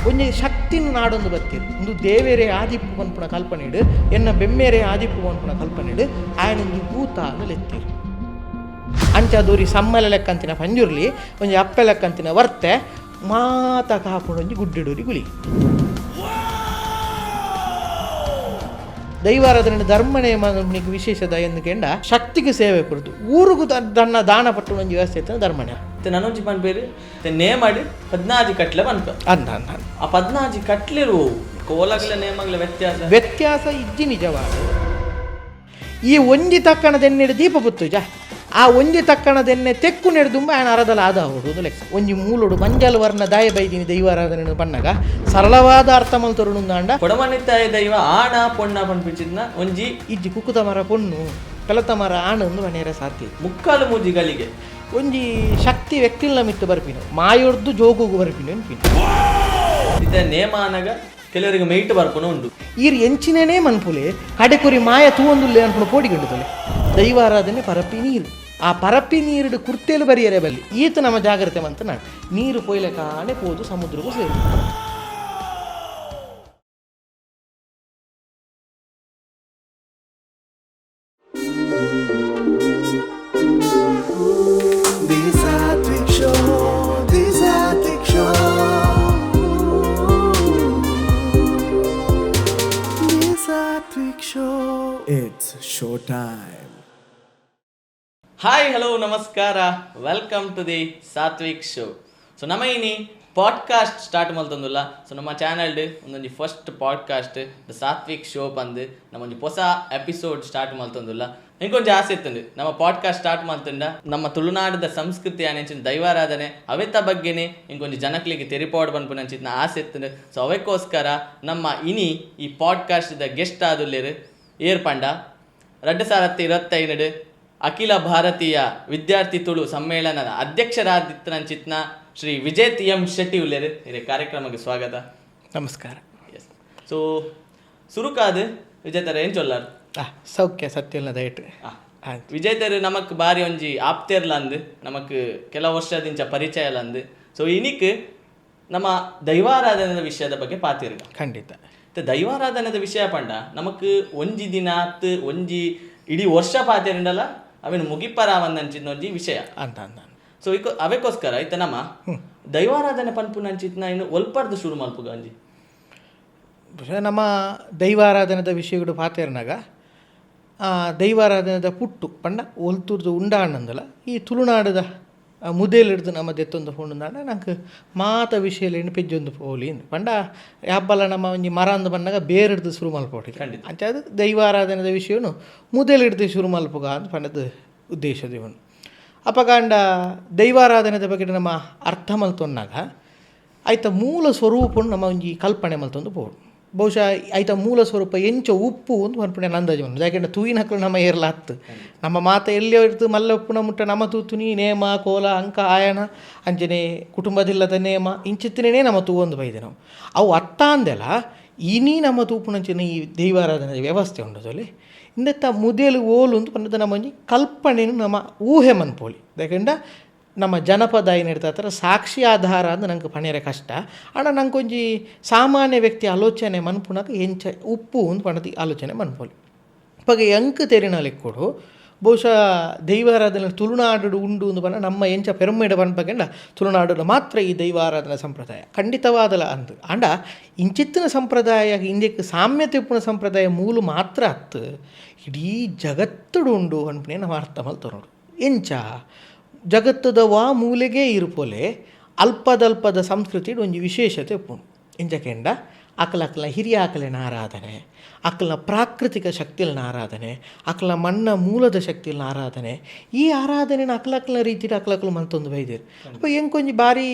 ಒಂಜಿ ಶಕ್ತಿನ ನಾಡೊಂದು ಬತ್ತಿರು ಒಂದು ದೇವೇರೆ ಆದಿಪ್ಪು ಪನ್ಪುನ ಕಲ್ಪನೆಡು ಎನ್ನ ಬೆಮ್ಮೇರೆ ಆದಿಪ್ಪು ಪನ್ಪುನ ಕಲ್ಪನೆಡು ಆಯನೊಂದು ಭೂತ ಲೆತ್ತಿರು. ಅಂಚದೂರಿ ಸಮ್ಮಲ ಲೆಕ್ಕಂತಿನ ಪಂಜುರ್ಲಿ ಒಂಜಿ ಅಪ್ಪೆ ಲೆಕ್ಕಂತಿನ ವರ್ತೆ ಮಾತ ಕಾಪುಣೊಂಜಿ ಗುಡ್ಡಿಡೂರಿ ಗುಳಿ. ದೈವಾರಾಧನೆ ಧರ್ಮನೇ ನಿಮಗೆ ವಿಶೇಷದ ಎಂದುಕೆಂಡ ಶಕ್ತಿಗೆ ಸೇವೆ ಕೊಡ್ತು ಊರಿಗೂ ತನ್ನ ದಾನ ಪಟ್ಟು ಒಂಜಿ ವ್ಯವಸ್ಥೆ ಇತ್ತು ಧರ್ಮನೇ. ನನೊಂಜಿ ಪನ್ಪೇರು ನೇಮಾಡಿ 14 ಕಟ್ಲೆ ಪನ್ಪ ಆ 14 ಕಟ್ಲೆರು ಕೋಲಗಲ ನೇಮಗಲ ವ್ಯತ್ಯಾಸ ಇಜ್ಜಿ ನಿಜವಾದ. ಈ ಒಂಜಿ ತಕ್ಕಣದೆನ್ನೆಡು ದೀಪ ಬುತ್ತುಜ ಆ ಒಂಜಿ ತಕ್ಕಣದೆನ್ನೆ ತೆಕ್ಕು ನೆಡ್ದುಂಬ ಆಯನ ಅರದಲ ಆದ ಹೊಡುದು ಲೆಕ್ಕ. ಒಂಜಿ ಮೂಲೋಡು ಮಂಜಲ್ ವರ್ಣ ದಾಯ ಬೈದಿನಿ ದೈವಾರಾಧನೆ ಪನ್ನಗ ಸರಳವಾದ ಅರ್ಥ ಮಲ್ತೊರುಂದಾಂಡ ಕೊಡಮನಿತಾಯ ದೈವ ಆಣ ಪೊಣ್ಣ ಪನ್ಪಿಚಿದ್ನ ಒಂಜಿ ಇಜ್ಜಿ ಕುಕ್ಕುತ ಮರ ಪೊಣ್ಣು ಕಲತ ಮರ ಆಣಂದು ಮನೆಯರ ಸಾಧ್ಯ ಮುಕ್ಕಾಲು ಮೂಜಿಗಳಿಗೆ ಒಂಜಿ ಶಕ್ತಿ ವ್ಯಕ್ತಿಲ್ನ ಮಿತ್ತು ಬರ್ಪಿನ ಮಾಯೊರ್ದು ಜೋಗುಗು ಬರ್ಪಿನ ಅನ್ಪಿನ ಇದ ನೇಮಾನಗ ಕೆಲವರಿಗೆ ಮೈಟ್ ಬರ್ಪುನ ಉಂಡು ಈರ್ ಎಂಚಿನೇ ಮನ್ಪುಲೆ ಕಡೆಕುರಿ ಮಾಯ ತೂವೊಂದುಲ್ಲೆ ಅನ್ಪುಣ ಪೋಡಿಗಂಡುತ್ತಲೆ. ದೈವಾರಾಧನೆ ಪರಪ್ಪಿ ನೀರು ಆ ಪರಪ್ಪಿ ನೀರು ಕುರ್ತೇಲು ಬರಿಯರೆ ಬಲ್ಲಿ ಈತ ನಮ್ಮ ಜಾಗ್ರತೆ ಮಂತ ನಾಡು ನೀರು ಪೊಯ್ಲೆ ಕಾಣೆ ಪೋದು ಸಮುದ್ರಗೂ ಸೇರು. It's showtime. ಹಾಯ್ ಹಲೋ ನಮಸ್ಕಾರ, welcome to the Satvik show. So ನಮ್ಮ ಇನಿ ಪಾಡ್ಕಾಸ್ಟ್ ಸ್ಟಾರ್ಟ್ ಮಲ್ತಂದುಲ್ಲ. ಸೊ ನಮ್ಮ ಚಾನಲ್ಡ್ ಒಂದೊಂದು first podcast the Satvik show ಬಂದು ನಮ್ಮೊಂದು ಹೊಸ ಎಪಿಸೋಡ್ ಸ್ಟಾರ್ಟ್ ಮಲ್ತಂದುಲ್ಲ. ಇಂಕೊಂಚ ಆಸೆ ಇತ್ತಂದು ನಮ್ಮ ಪಾಡ್ಕಾಸ್ಟ್ ಸ್ಟಾರ್ಟ್ ಮಾಡ್ತಂಡ ನಮ್ಮ ತುಳುನಾಡದ ಸಂಸ್ಕೃತಿ ಆನೆಂಚಿನ ದೈವಾರಾಧನೆ ಅವೆತ್ತ ಬಗ್ಗೆನೇ ಇಂಕೊಂಚ ಜನಕ್ಲಿಗೆ ತೆರಿಪಾಡು ಬಂದ್ಪು ನಂಚಿನ ಆಸೆ ಇತ್ತಂದು. ಸೊ ಅವಕ್ಕೋಸ್ಕರ ನಮ್ಮ ಇನಿ ಈ ಪಾಡ್ಕಾಸ್ಟ್ದ ಗೆಸ್ಟ್ ಆದುಲ್ಲೇರು ಏರ್ಪಂಡ 2025 ಅಖಿಲ ಭಾರತೀಯ ವಿದ್ಯಾರ್ಥಿ ತುಳು ಸಮ್ಮೇಳನದ ಅಧ್ಯಕ್ಷರಾದಿತ್ತನಂಚಿತ್ನ ಶ್ರೀ ವಿಜಯ್ ಎಂ ಶೆಟ್ಟಿ ಉಲ್ಲೇರು ಇದೇ ಕಾರ್ಯಕ್ರಮಕ್ಕೆ ಸ್ವಾಗತ. ನಮಸ್ಕಾರ. ಎಸ್. ಸೊ ಸುರುಕಾದು ವಿಜಯ್ ತರ ಏನು ಚೊಲ್ಲಾರು ಸೌಖ್ಯ ಸತ್ಯಲ್ಲ ದಯಟ್ ವಿಜಯ್ ತರ ನಮಕ್ ಬಾರಿ ಒಂಜಿ ಆಪ್ತೇರ್ಲ ಅಂದು ನಮಕ್ ಕೆಲವು ವರ್ಷದಿಂಚ ಪರಿಚಯ ಅಂದು. ಸೊ ಇನಿಕ್ ನಮ್ಮ ದೈವಾರಾಧನೆಯ ವಿಷಯದ ಬಗ್ಗೆ ಪಾತಿರ್ಗ ಖಂಡಿತ. ದೈವಾರಾಧನೆದ ವಿಷಯ ಪಂಡ ನಮಕ್ ಒಂಜಿ ದಿನ ಆತ್ ಒಂಜಿ ಇಡೀ ವರ್ಷ ಪಾತಿರಿಂಡಲ್ಲ ಅವೇನು ಮುಗಿಪರ ಒಂದಂಚಿನ ಒಂಜಿ ವಿಷಯ ಅಂತ ಅಂದ. ಸೊ ಈಗ ಅವಕ್ಕೋಸ್ಕರ ಇತ್ತ ನಮ್ಮ ದೈವಾರಾಧನೆ ಪನ್ಪುನ ಅಂಚಿತ್ನ ಇನ್ನು ಒಲ್ಪರ್ದು ಶುರು ಮಲ್ಪುಗ ಅಂಜಿ ನಮ್ಮ ದೈವಾರಾಧನೆದ ವಿಷಯಗಳು ಪಾತೇರ್ನಾಗ ದೈವಾರಾಧನೆದ ಪುಟ್ಟು ಪಂಡ ಒಲ್ತುರ್ದು ಉಂಡಾಣ್ಣಂದಲ್ಲ ಈ ತುಳುನಾಡದ ಮುದೇಲಿಡ್ದು ನಮ್ಮ ದೆತ್ತೊಂದು ಪೋಂಡುಂದಾಂಡ ನಂಗೆ ಮಾತ ವಿಷಯಲೇನು ಪೆಜ್ಜೊಂದು ಪೋಲಿ ಪಂಡ ಯಾಬ್ಬಲ್ಲ ನಮ್ಮ ಒಂಜಿ ಮರ ಅಂದು ಬಂದಾಗ ಬೇರೆಡ್ದು ಶುರು ಮಲ್ಪೋಟಿ ಅಂಚ ಅದು ದೈವಾರಾಧನೆದ ವಿಷಯನು ಮುದೇಲಿಡ್ದು ಶುರು ಮಲ್ಪುಗ ಅಂತ ಪಂಡದ ಉದ್ದೇಶದ ಇವನು ಅಪಗಾಂಡ ದೈವಾರಾಧನೆದ ಬಗ್ಗೆ ನಮ್ಮ ಅರ್ಥ ಮಲ್ತೊನ್ನಾಗ ಆಯ್ತ ಮೂಲ ಸ್ವರೂಪನು ನಮ್ಮ ಒಂಜಿ ಕಲ್ಪನೆ ಮಲ್ತೊಂದು ಪೋಡು. ಬಹುಶಃ ಆಯ್ತ ಮೂಲ ಸ್ವರೂಪ ಎಂಚ ಉಪ್ಪು ಒಂದು ಪನ್ಪುಣೆ ಅಂದಾಜು ಉಂಟು. ಯಾಕೆಂದ್ರೆ ತೂಯಿನ ಹಕ್ಕಲು ನಮ್ಮ ಏರ್ಲ ಹತ್ತು ನಮ್ಮ ಮಾತ ಎಲ್ಲಿಯೋ ಇರ್ತು ಮಲ್ಲ ಉಪ್ಪುನ ಮುಟ್ಟ ನಮ್ಮ ತೂತುನಿ ನೇಮ ಕೋಲ ಅಂಕ ಆಯನ ಅಂಚನೆ ಕುಟುಂಬದಿಲ್ಲದ ನೇಮ ಇಂಚಿತ್ತನೇ ನಮ್ಮ ತೂವೊಂದು ಬೈದೆ ನಾವು ಅವು ಅತ್ತ ಅಂದೆಲ್ಲ ಇನಿ ನಮ್ಮ ತೂಪುನಂಚಿನ ಈ ದೈವಾರಾಧನೆ ವ್ಯವಸ್ಥೆ ಉಂಡದಲ್ಲಿ ಇಂದತ್ತ ಮುದೇಲು ಓಲು ಅಂತ ಪನ್ನದ ನಮ್ಮ ಒಂಜಿ ಕಲ್ಪನೆನು ನಮ್ಮ ಊಹೆ ಮನ್ಪೋಲಿ. ಯಾಕೆಂದ್ರೆ ನಮ್ಮ ಜನಪದ ಏನು ಇರ್ತಾರೆ ಸಾಕ್ಷಿ ಆಧಾರ ಅಂದ್ರೆ ನಂಗೆ ಪಣಿಯರೆ ಕಷ್ಟ ಅಣ್ಣ ನಂಗೆ ಒಂಜಿ ಸಾಮಾನ್ಯ ವ್ಯಕ್ತಿ ಆಲೋಚನೆ ಮನ್ಪುನಾಗ ಎಂಚ ಉಪ್ಪು ಒಂದು ಪಣತಿ ಆಲೋಚನೆ ಮನ್ಪೋಲಿ ಇವಾಗ ಎಂಕ ತೆರಿನ ಲೆಕ್ಕೊಡು. ಬಹುಶಃ ದೈವಾರಾಧನೆ ತುಳುನಾಡು ಉಂಡು ಒಂದು ಬಣ್ಣ ನಮ್ಮ ಎಂಚ ಪೆರುಮೇಡ ಪನ್ಪಗಂಡ ತುಳುನಾಡು ಮಾತ್ರ ಈ ದೈವಾರಾಧನೆ ಸಂಪ್ರದಾಯ ಖಂಡಿತವಾದಲ್ಲ ಅಂದು ಅಂಡ ಇಂಚಿತ್ತಿನ ಸಂಪ್ರದಾಯ ಇಂದಕ್ಕೆ ಸಾಮ್ಯತೆ ಉಪ್ಪುನ ಸಂಪ್ರದಾಯ ಮೂಲ ಮಾತ್ರ ಹತ್ತು ಇಡೀ ಜಗತ್ತುಡು ಉಂಡು ಅನ್ಪಣೆ ನಾವು ಅರ್ಥ ಮಲ್ತೋಡು. ಎಂಚ ಜಗತ್ತದ ಮೂಲೆಗೆ ಇರುಪೋಲೆ ಅಲ್ಪದಲ್ಪದ ಸಂಸ್ಕೃತಿ ಒಂಜಿ ವಿಶೇಷತೆ ಉಪ್ಪುಂಡು. ಎಂಚಕೆಂಡ ಅಕ್ಕಲ ಹಿರಿಯ ಆಕಲಿನ ಆರಾಧನೆ, ಅಕ್ಕಲ ಪ್ರಾಕೃತಿಕ ಶಕ್ತಿಲಿನ ಆರಾಧನೆ, ಅಕ್ಕಲ ಮಣ್ಣ ಮೂಲದ ಶಕ್ತಿಲಿನ ಆರಾಧನೆ, ಈ ಆರಾಧನೆನ ಅಕ್ಕಲ ರೀತಿಯ ಅಕ್ಕಲು ಮಲ್ತೊಂದು ಬೈದಿರು ಅಪ್ಪ ಹೆಂಗೊಂಜಿ ಭಾರಿ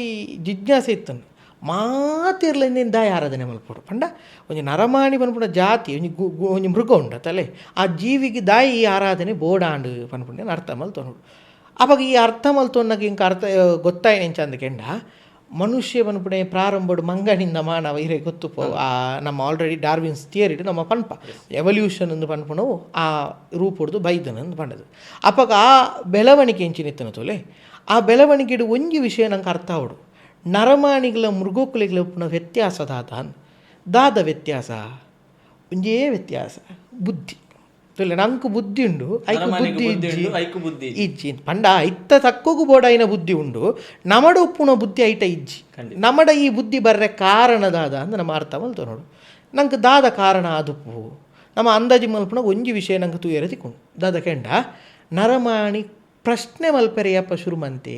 ಜಿಜ್ಞಾಸೆ ಇತ್ತನು ಮಾತಿರ್ಲಿಂದ ದಾಯ ಆರಾಧನೆ ಮಲ್ಪೋಡು ಪಂಡ ಒಂಜಿ ನರಮಾಣಿ ಪನ್ಪುಂಡ ಜಾತಿ ಒಂಜಿ ಮೃಗ ಉಂಡತಲೆ ಆ ಜೀವಿಗೆ ದಾಯಿ ಈ ಆರಾಧನೆ ಬೋಡಾಂಡು ಪನ್ಪುಂಡ ಅರ್ಥ ಮಲ್ತೊಂಡು. ಅವಾಗ ಈ ಅರ್ಥ ಮಲ್ತೊನ್ನಕ್ಕೆ ಇಂಕ ಅರ್ಥ ಗೊತ್ತಾಯ್ತು ಎಂಚ ಅಂದಕೆಂಡ ಮನುಷ್ಯ ಪನ್ಪುಣೆ ಪ್ರಾರಂಭಡು ಮಂಗನಿಂದ ಮಾನವ ಇರೇ ಗೊತ್ತು ನಮ್ಮ ಆಲ್ರೆಡಿ ಡಾರ್ವಿನ್ಸ್ ಥಿಯರಿಡು ನಮ್ಮ ಪನ್ಪ ಎವಲ್ಯೂಷನ್ ಎಂದು ಪನ್ಪುಣವು ಆ ರೂಪುಡ್ದು ಬೈದನಂದು ಪಂಡದು ಅವಾಗ ಆ ಬೆಳವಣಿಗೆ ಎಂಚಿನಿತ್ತನ ತೋಲೆ ಆ ಬೆಳವಣಿಗೆಡು ಒಂಜಿ ವಿಷಯ ನಂಗೆ ಅರ್ಥ ಆವಡು ನರಮಾಣಿಗಳ ಮೃಗೋಕುಲಿಗಳ ಉಪ್ಪುನ ವ್ಯತ್ಯಾಸ ದಾದ ವ್ಯತ್ಯಾಸ ಒಂಜೇ ವ್ಯತ್ಯಾಸ ಬುದ್ಧಿ ತುಲೆ ನಂಕು ಬುದ್ಧಿ ಉಂಡು ಐಕು ಬುದ್ಧಿ ಇಜ್ಜಿ ಪಂಡ ಐತ್ತ ತಕ್ಕೋಗು ಬೋಡಾಯಿನ ಬುದ್ಧಿ ಉಂಡು ನಮಡ ಉಪ್ಪುನ ಬುದ್ಧಿ ಐಟ ಇಜ್ಜಿ ನಮಡ ಈ ಬುದ್ಧಿ ಬರ್ರೆ ಕಾರಣ ದಾದ ಅಂದ್ರೆ ನಮ್ಮ ಅರ್ಥ ಮಲ್ತ ನೋಡು ನಂಗೆ ದಾದ ಕಾರಣ ಆದುಪ್ಪು ನಮ್ಮ ಅಂದಾಜಿ ಮಲ್ಪನ ಒಂಜಿ ವಿಷಯ ನಂಗೆ ತೂಯರ ತಿಕ್ಕೊಂಡು ದಾದ ಕೆಂಡ ನರಮಾಣಿ ಪ್ರಶ್ನೆ ಮಲ್ಪೆರೆಯಪ್ಪ ಶುರುಮಂತೆ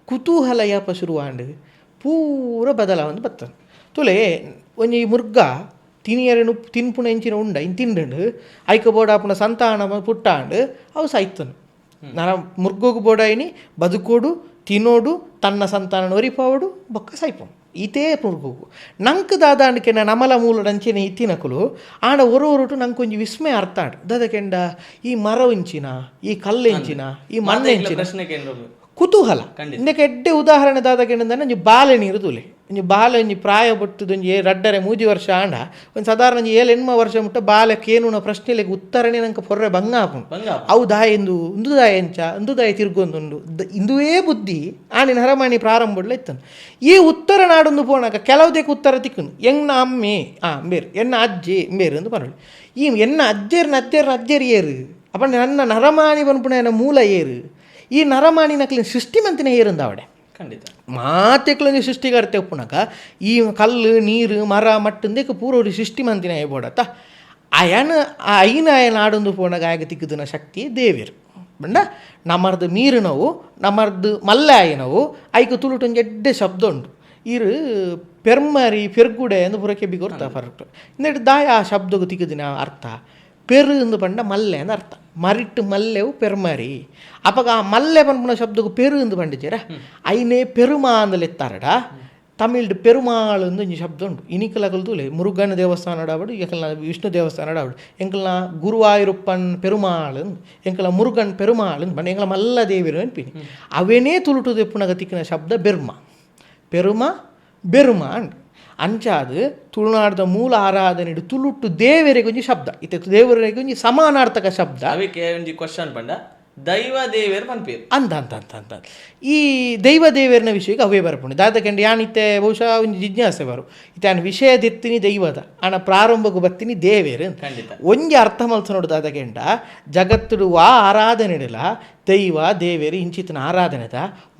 ಕುತೂಹಲ ಯಪ್ಪ ಶುರುವಾಂಡು ಪೂರ ಬದಲಾವಣೆ ಬರ್ತದೆ ತುಲೆ ಒಂಜಿ ಮುರ್ಗ ತಿನಿಯರನು ತಿನ್ಪುಣ ಎಂಚಿನ ಉಂಡ ಇನ್ನು ತಿಂಡು ಐಕ ಬೋಡಾಪುನ ಸಂತಾನ ಪುಟ್ಟಾಂಡು ಅವು ಸಾಯ್ತನು ನರ ಮುರ್ಗೋಗು ಬೋಡಾಯಿನಿ ಬದುಕೋಡು ತಿನ್ನೋಡು ತನ್ನ ಸಂತಾನ ಒರಿಪಾವಡು ಬೊಕ್ಕ ಸಾಯ್ಪನು ಇದೇ ಮುರ್ಗೋಗು ನಂಗೆ ದಾದಾಂಡಕ್ಕೆ ನಮಲ ಮೂಲಡಂಚಿನ ಇತ್ತಿನಕಲು ಆಂಡ ಹೊರಟು ನಂಗೆ ಕೊಂಚ ವಿಸ್ಮಯ ಅರ್ಥ ಆಡು ದಾದಕೆಂಡ ಈ ಮರ ಎಂಚಿನ ಈ ಕಲ್ಲೆಂಚಿನ ಈ ಮಣ್ಣು ಎಂಚಿನ ಕುತೂಹಲ ಇಂದಕ್ಕೆ ಎಡ್ಡೆ ಉದಾಹರಣೆ ದಾದಕೆಂಡ ಒಂಜಿ ಬಾಲೆ ನೀರು ತುಲೆ ಒಂಜಿ ಬಾಲೆ ಒಂಜಿ ಪ್ರಾಯ ಬುಟ್ಟದು ಒಂಜಿ ರಡ್ಡರೆ 3 ವರ್ಷ ಆಂಡ ಒಂದು ಸಾಧಾರಣ ಒಂಜಿ 7-8 ವರ್ಷ ಮುಟ್ಟ ಬಾಲೆ ಕೇನುನ ಪ್ರಶ್ನೆಲೆಗೆ ಉತ್ತರನೇ ನಂಗೆ ಪೊರ್ರೆ ಭಂಗ ಹಾಕೊಂಡು ಅವು ದಾಯಂದು ಒಂದು ದಾಯ ಎಂಚ ಒಂದು ದಾಯ ತಿರ್ಗೊಂದುಂಡು ಇಂದುವೇ ಬುದ್ಧಿ ಆನಿನ ಹರಮಾಣಿ ಪ್ರಾರಂಭಡ್ಲ ಇತ್ತನು ಈ ಉತ್ತರ ನಾಡೊಂದು ಪೋಣಾಗ ಕೆಲವುದಕ್ಕೆ ಉತ್ತರ ತಿಕ್ಕನು ಎನ್ನ ಅಮ್ಮೆ ಬೇರು ಎನ್ನ ಅಜ್ಜಿ ಬೇರು ಅಂತ ಬರೋಳು ಈ ಎನ್ನ ಅಜ್ಜೇರಿ ಏರು ಅಪ್ಪ ನನ್ನ ನರಮಾಣಿ ಬಂದ್ಪುಣ ಮೂಲ ಏರು ಈ ನರಮಾಣಿ ನಕ್ಲಿನ ಸೃಷ್ಟಿ ಮಂತಿನ ಏರುಂದ ಅವಡೆ ಖಂಡಿತ ಮಾತೆಕ್ಲೊಂದು ಸೃಷ್ಟಿಗಾರ್ತೆ ಉಪ್ಪುನಕ ಈ ಕಲ್ಲು ನೀರು ಮರ ಮಟ್ಟಂದೇಕ ಪೂರ ಒಂದು ಸೃಷ್ಟಿ ಮಂತಿನ ಏಬೋಡತ್ತ ಐನ ಆಯನ ಆಡೊಂದು ಪೋಣಗ ಆಗ ತಿಕ್ಕುದಿನ ಶಕ್ತಿ ದೇವಿರು ಬಂಡ ನಮ್ಮರ್ದು ಮೀರಿನವು ನಮ್ಮರ್ದು ಮಲ್ಲೆ ಆಯಿನವು ಐಕ ತುಳುಟೊಂದು ಎಡ್ಡೆ ಶಬ್ದ ಉಂಡು ಇರು ಪೆರ್ಮರಿ ಪೆರ್ಗುಡೆ ಎಂದು ಪುರಕ್ಕೆ ಬಿಗೊರ್ತ ಫರಕ್ಟು ಇಂದೆಟ್ಟು ದಾಯ ಆ ಶಬ್ದಗೂ ತಿಕ್ಕುದಿನ ಅರ್ಥ ಪೆರು ಎಂದು ಪಂಡ ಮಲ್ಲೆ ಅಂದ ಅರ್ಥ ಮರಿಟ್ಟು ಮಲ್ಲೆವು ಪೆರ್ಮರಿ ಅಪಗ ಆ ಮಲ್ಲೆ ಪನ್ಪುನ ಶಬ್ದಕ್ಕೂ ಪೆರು ಎಂದು ಪಂಡಿದ್ದೀರ ಐನೇ ಪೆರುಮಾ ಅಂದಲೆತ್ತಾರಡ ತಮಿಳ್ಡು ಪೆರುಮಾಳು ಎಂದು ಒಂಜಿ ಶಬ್ದ ಉಂಟು ಇನಿಕಲಗಲ್ದುಲೆ ಮುರುಗನ ದೇವಸ್ಥಾನ ಆಡಾವಡು ಎಂಕಲ್ನ ವಿಷ್ಣು ದೇವಸ್ಥಾನ ಆಡಾವಡು ಎಂಕಲ್ನ ಗುರುವಾಯೂರಪ್ಪನ್ ಪೆರುಮಾಳು ಎಂಕಲ ಮುರುಗನ್ ಪೆರುಮಾಳು ಬಣ್ಣ ಎಂಕಲ ಮಲ್ಲ ದೇವಿರು ಅನ್ಪಿನಿ ಅವೇನೇ ತುಳುಟು ದೆಪ್ಪುನಗ ತಿಕ್ಕಿನ ಶಬ್ದ ಬೆರುಮ ಅಂಡು ಅಂಚಾದು ತುಳುನಾಡದ ಮೂಲ ಆರಾಧನೆ ತುಳುಟು ದೇವರಿಗೆ ಒಂಜಿ ಶಬ್ದ ಇತ್ತೆ ದೇವರಿಗೆ ಒಂಜಿ ಸಮಾನಾರ್ಥಕ ಶಬ್ದ ಅವಕ್ಕೆ ಒಂಜಿ ಕ್ವಶನ್ ಪಂಡ ದೈವ ದೇವೇರು ಪನ್ಪೇರು ಅಂತ ಈ ದೈವ ದೇವೇರಿನ ವಿಷಯಕ್ಕೆ ಅವೇ ಬರ್ಪುಂಡು ದಾದಕೆಂಡು ಯಾನಿತ್ತೆ ಬಹುಶಃ ಒಂದು ಜಿಜ್ಞಾಸೆ ಬರು ಇತ್ತೆ ನಾನು ವಿಷಯದೆತ್ತೀನಿ ದೈವದ ಆನ ಪ್ರಾರಂಭಕ್ಕೂ ಬರ್ತೀನಿ ದೇವೇರು ಖಂಡಿತ ಒಂಜಿ ಅರ್ಥ ಮಲ್ಸ ನೋಡು ದಾದಕೆಂಡ ಜಗತ್ತುಡು ಆ ಆರಾಧನೆಡಿಲ ದೈವ ದೇವೇರು ಇಂಚಿತ್ತಿನ ಆರಾಧನೆದ